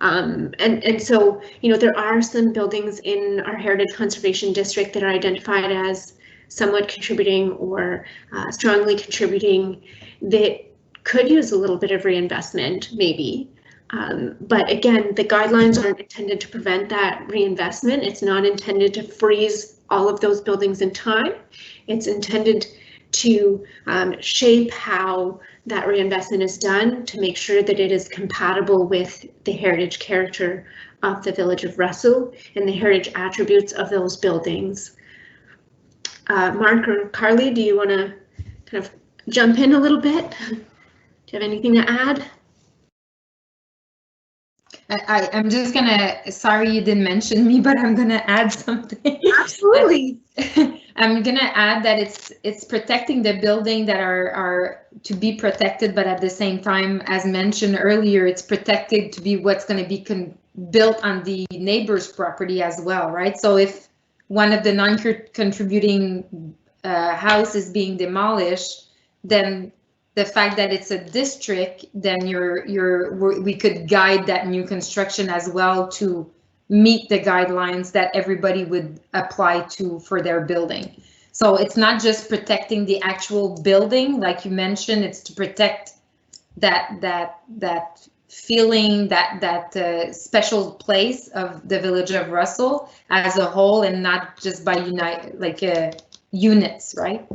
And so, you know, there are some buildings in our Heritage Conservation District that are identified as somewhat contributing or strongly contributing that could use a little bit of reinvestment, maybe. But again, the guidelines aren't intended to prevent that reinvestment. It's not intended to freeze all of those buildings in time. It's intended to shape how that reinvestment is done to make sure that it is compatible with the heritage character of the Village of Russell and the heritage attributes of those buildings. Mark or Carly, do you want to kind of jump in a little bit? Do you have anything to add? I'm just gonna, sorry you didn't mention me, but I'm gonna add something. Absolutely. I'm gonna add that it's protecting the building that are to be protected, but at the same time, as mentioned earlier, it's protected to be what's going to be built on the neighbor's property as well, right? So if one of the non-contributing house is being demolished, then the fact that it's a district, then we could guide that new construction as well to meet the guidelines that everybody would apply to for their building. So it's not just protecting the actual building, like you mentioned, it's to protect that feeling, that special place of the Village of Russell as a whole, and not just by units, right?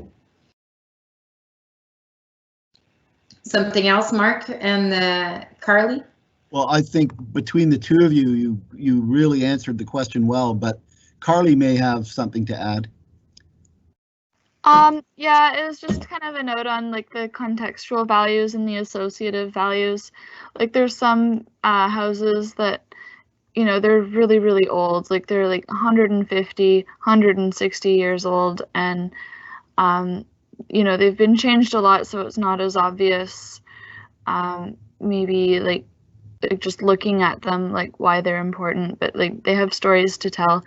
Something else, Mark and Carly? Well, I think between the two of you, you really answered the question well, but Carly may have something to add. Yeah, it was just kind of a note on like the contextual values and the associative values. Like there's some houses that, you know, they're really, really old, like they're like 150, 160 years old, and you know, they've been changed a lot, so it's not as obvious maybe like just looking at them like why they're important, but like they have stories to tell.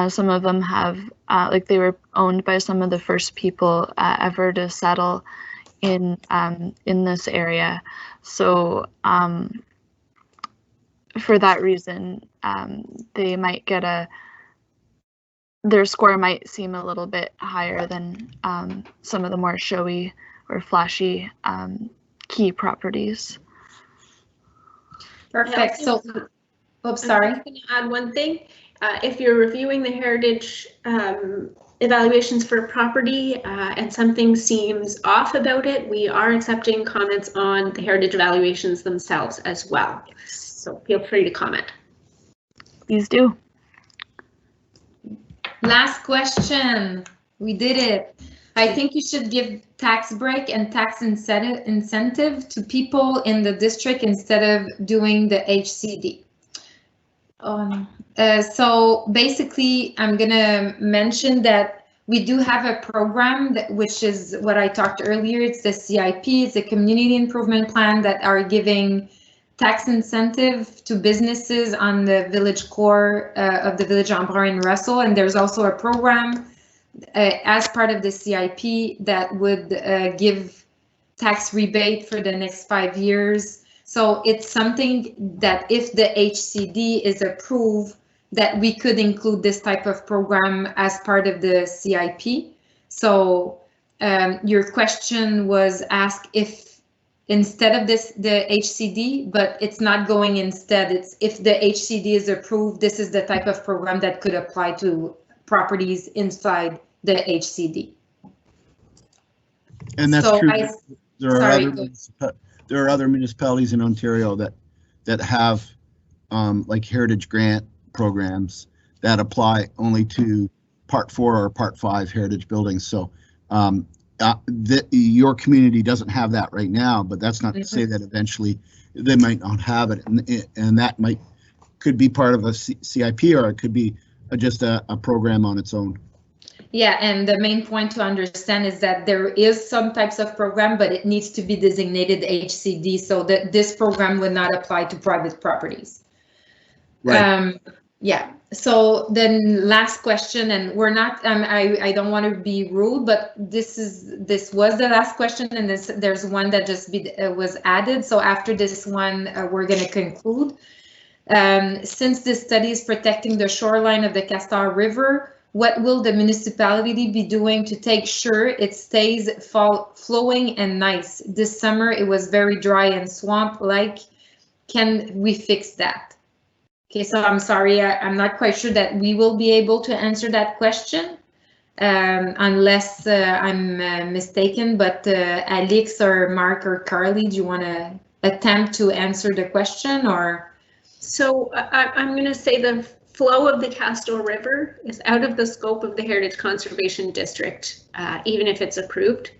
Some of them have like they were owned by some of the first people ever to settle in this area. So for that reason, they might get their score might seem a little bit higher than some of the more showy or flashy key properties. Perfect. So, oops, sorry. I'm going to add one thing. If you're reviewing the heritage evaluations for a property and something seems off about it, we are accepting comments on the heritage evaluations themselves as well. So feel free to comment. Please do. Last question. We did it. I think you should give tax break and tax incentive to people in the district instead of doing the HCD. So basically, I'm gonna mention that we do have a program which is what I talked earlier. It's the CIP, it's a community improvement plan that are giving tax incentive to businesses on the village core of the Village Embrun in Russell. And there's also a program as part of the CIP that would give tax rebate for the next 5 years. So it's something that if the HCD is approved, that we could include this type of program as part of the CIP. So your question was asked if instead of this, the HCD, but it's not going instead. It's if the HCD is approved, this is the type of program that could apply to properties inside the HCD. And that's so true. There are other municipalities in Ontario that have like heritage grant programs that apply only to Part 4 or Part 5 heritage buildings. So your community doesn't have that right now, but that's not to say that eventually they might not have it, and that might could be part of a CIP, or it could be just a program on its own. Yeah, and the main point to understand is that there is some types of program, but it needs to be designated HCD, so that this program would not apply to private properties. Right. Yeah, so then last question, and we're not, I don't want to be rude, but this was the last question, and there's one that just was added. So after this one, we're going to conclude. Since this study is protecting the shoreline of the Castor River, what will the municipality be doing to take sure it stays flowing and nice? This summer it was very dry and swamp-like. Can we fix that? Okay, so I'm sorry, I'm not quite sure that we will be able to answer that question unless I'm mistaken, but Alex or Mark or Carly, do you want to attempt to answer the question, or? So I'm going to say the flow of the Castor River is out of the scope of the Heritage Conservation District, even if it's approved.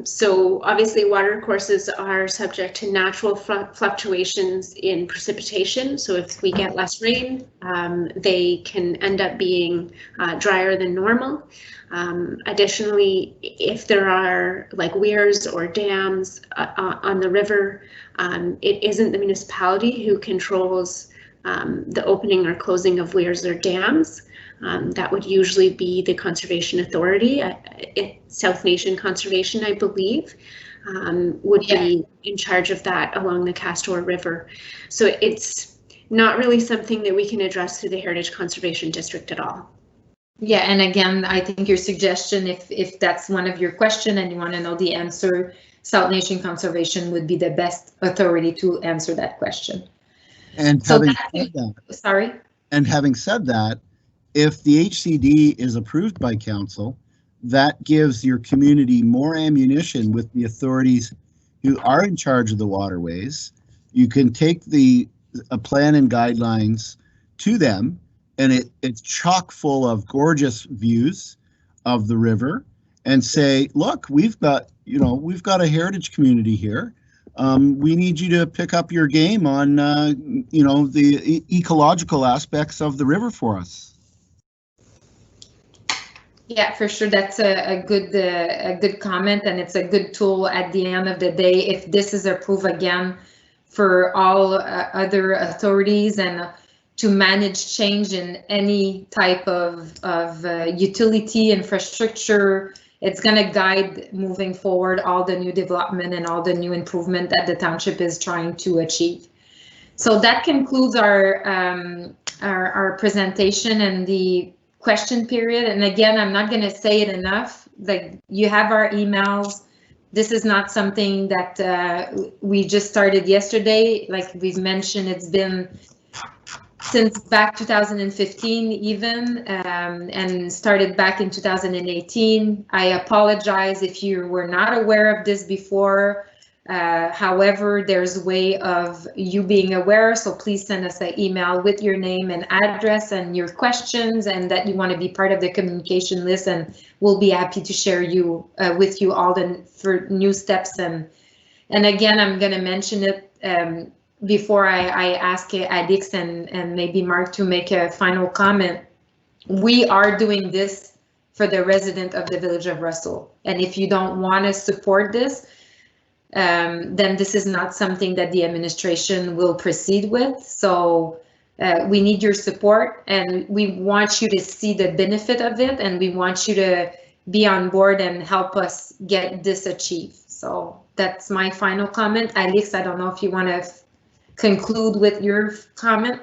So obviously water courses are subject to natural fluctuations in precipitation. So if we get less rain, they can end up being drier than normal. Additionally, if there are like weirs or dams on the river, it isn't the municipality who controls the opening or closing of weirs or dams. That would usually be the Conservation Authority. South Nation Conservation, I believe, would be in charge of that along the Castor River. So it's not really something that we can address through the Heritage Conservation District at all. Yeah, and again, I think your suggestion, if that's one of your questions and you want to know the answer, South Nation Conservation would be the best authority to answer that question. And so having said that, sorry. And having said that, if the HCD is approved by council, that gives your community more ammunition with the authorities who are in charge of the waterways. You can take a plan and guidelines to them, and it's chock full of gorgeous views of the river, and say, look, we've got a heritage community here. We need you to pick up your game on the ecological aspects of the river for us. Yeah, for sure. That's a good comment, and it's a good tool at the end of the day. If this is approved again for all other authorities and to manage change in any type of utility infrastructure, it's going to guide moving forward all the new development and all the new improvement that the township is trying to achieve. So that concludes our presentation and the question period. And again, I'm not going to say it enough, like, you have our emails. This is not something that we just started yesterday. Like we've mentioned, it's been since back 2015 even, and started back in 2018. I apologize if you were not aware of this before. However, there's a way of you being aware, so please send us an email with your name and address and your questions, and that you want to be part of the communication list, and we'll be happy to share with you all for new steps. And again, I'm going to mention it before I ask Alex and maybe Mark to make a final comment. We are doing this for the resident of the village of Russell, and if you don't want to support this, then this is not something that the administration will proceed with. So we need your support, and we want you to see the benefit of it, and we want you to be on board and help us get this achieved. So that's my final comment. Alex, I don't know if you want to conclude with your comment.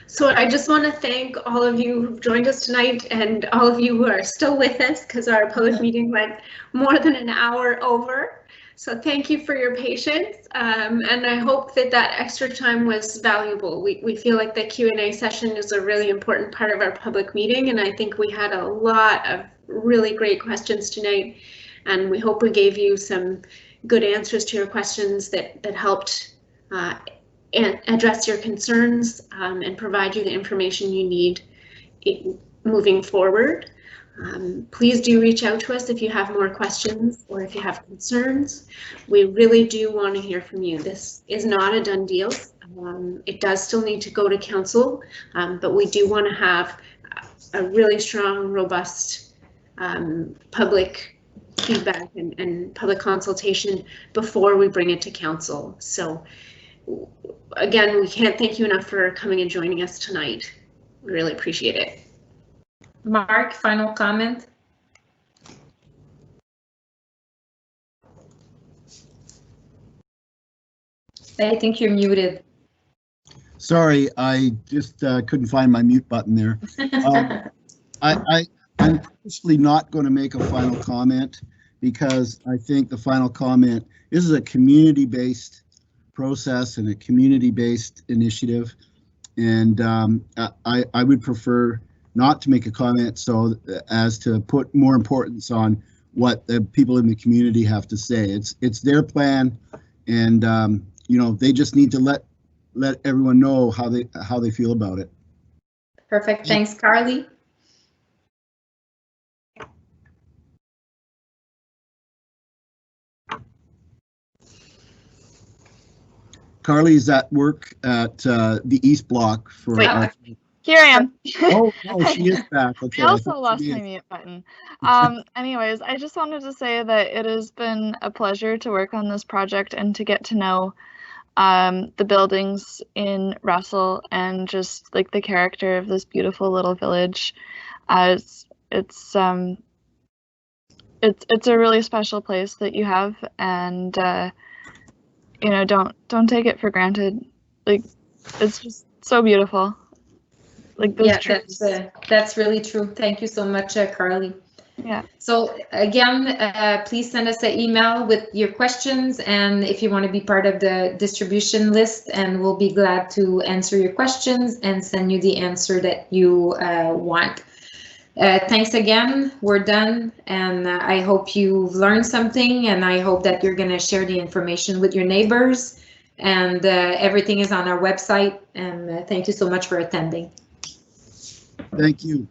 So I just want to thank all of you who've joined us tonight, and all of you who are still with us, because our public meeting went more than an hour over. So thank you for your patience, and I hope that extra time was valuable. We feel like the Q&A session is a really important part of our public meeting, and I think we had a lot of really great questions tonight, and we hope we gave you some good answers to your questions that helped address your concerns and provide you the information you need moving forward. Please do reach out to us if you have more questions or if you have concerns. We really do want to hear from you. This is not a done deal. It does still need to go to council, but we do want to have a really strong, robust public feedback and public consultation before we bring it to council. So again, we can't thank you enough for coming and joining us tonight. We really appreciate it. Mark, final comment? I think you're muted. Sorry, I just couldn't find my mute button there. I'm purposely not going to make a final comment because I think the final comment, this is a community-based process and a community-based initiative. And I would prefer not to make a comment so as to put more importance on what the people in the community have to say. It's their plan, and you know, they just need to let everyone know how they feel about it. Perfect. Thanks, Carly. Carly is at work at the East Block for. Wait, here I am. Oh, she is back. Okay, I also lost my mute button. Anyways, I just wanted to say that it has been a pleasure to work on this project and to get to know the buildings in Russell and just like the character of this beautiful little village. It's a really special place that you have, and you know, don't take it for granted. Like, it's just so beautiful. Like those trees. That's really true. Thank you so much, Carly. Yeah. So again, please send us an email with your questions, and if you want to be part of the distribution list, and we'll be glad to answer your questions and send you the answer that you want. Thanks again. We're done, and I hope you've learned something, and I hope that you're going to share the information with your neighbors, and everything is on our website, and thank you so much for attending. Thank you.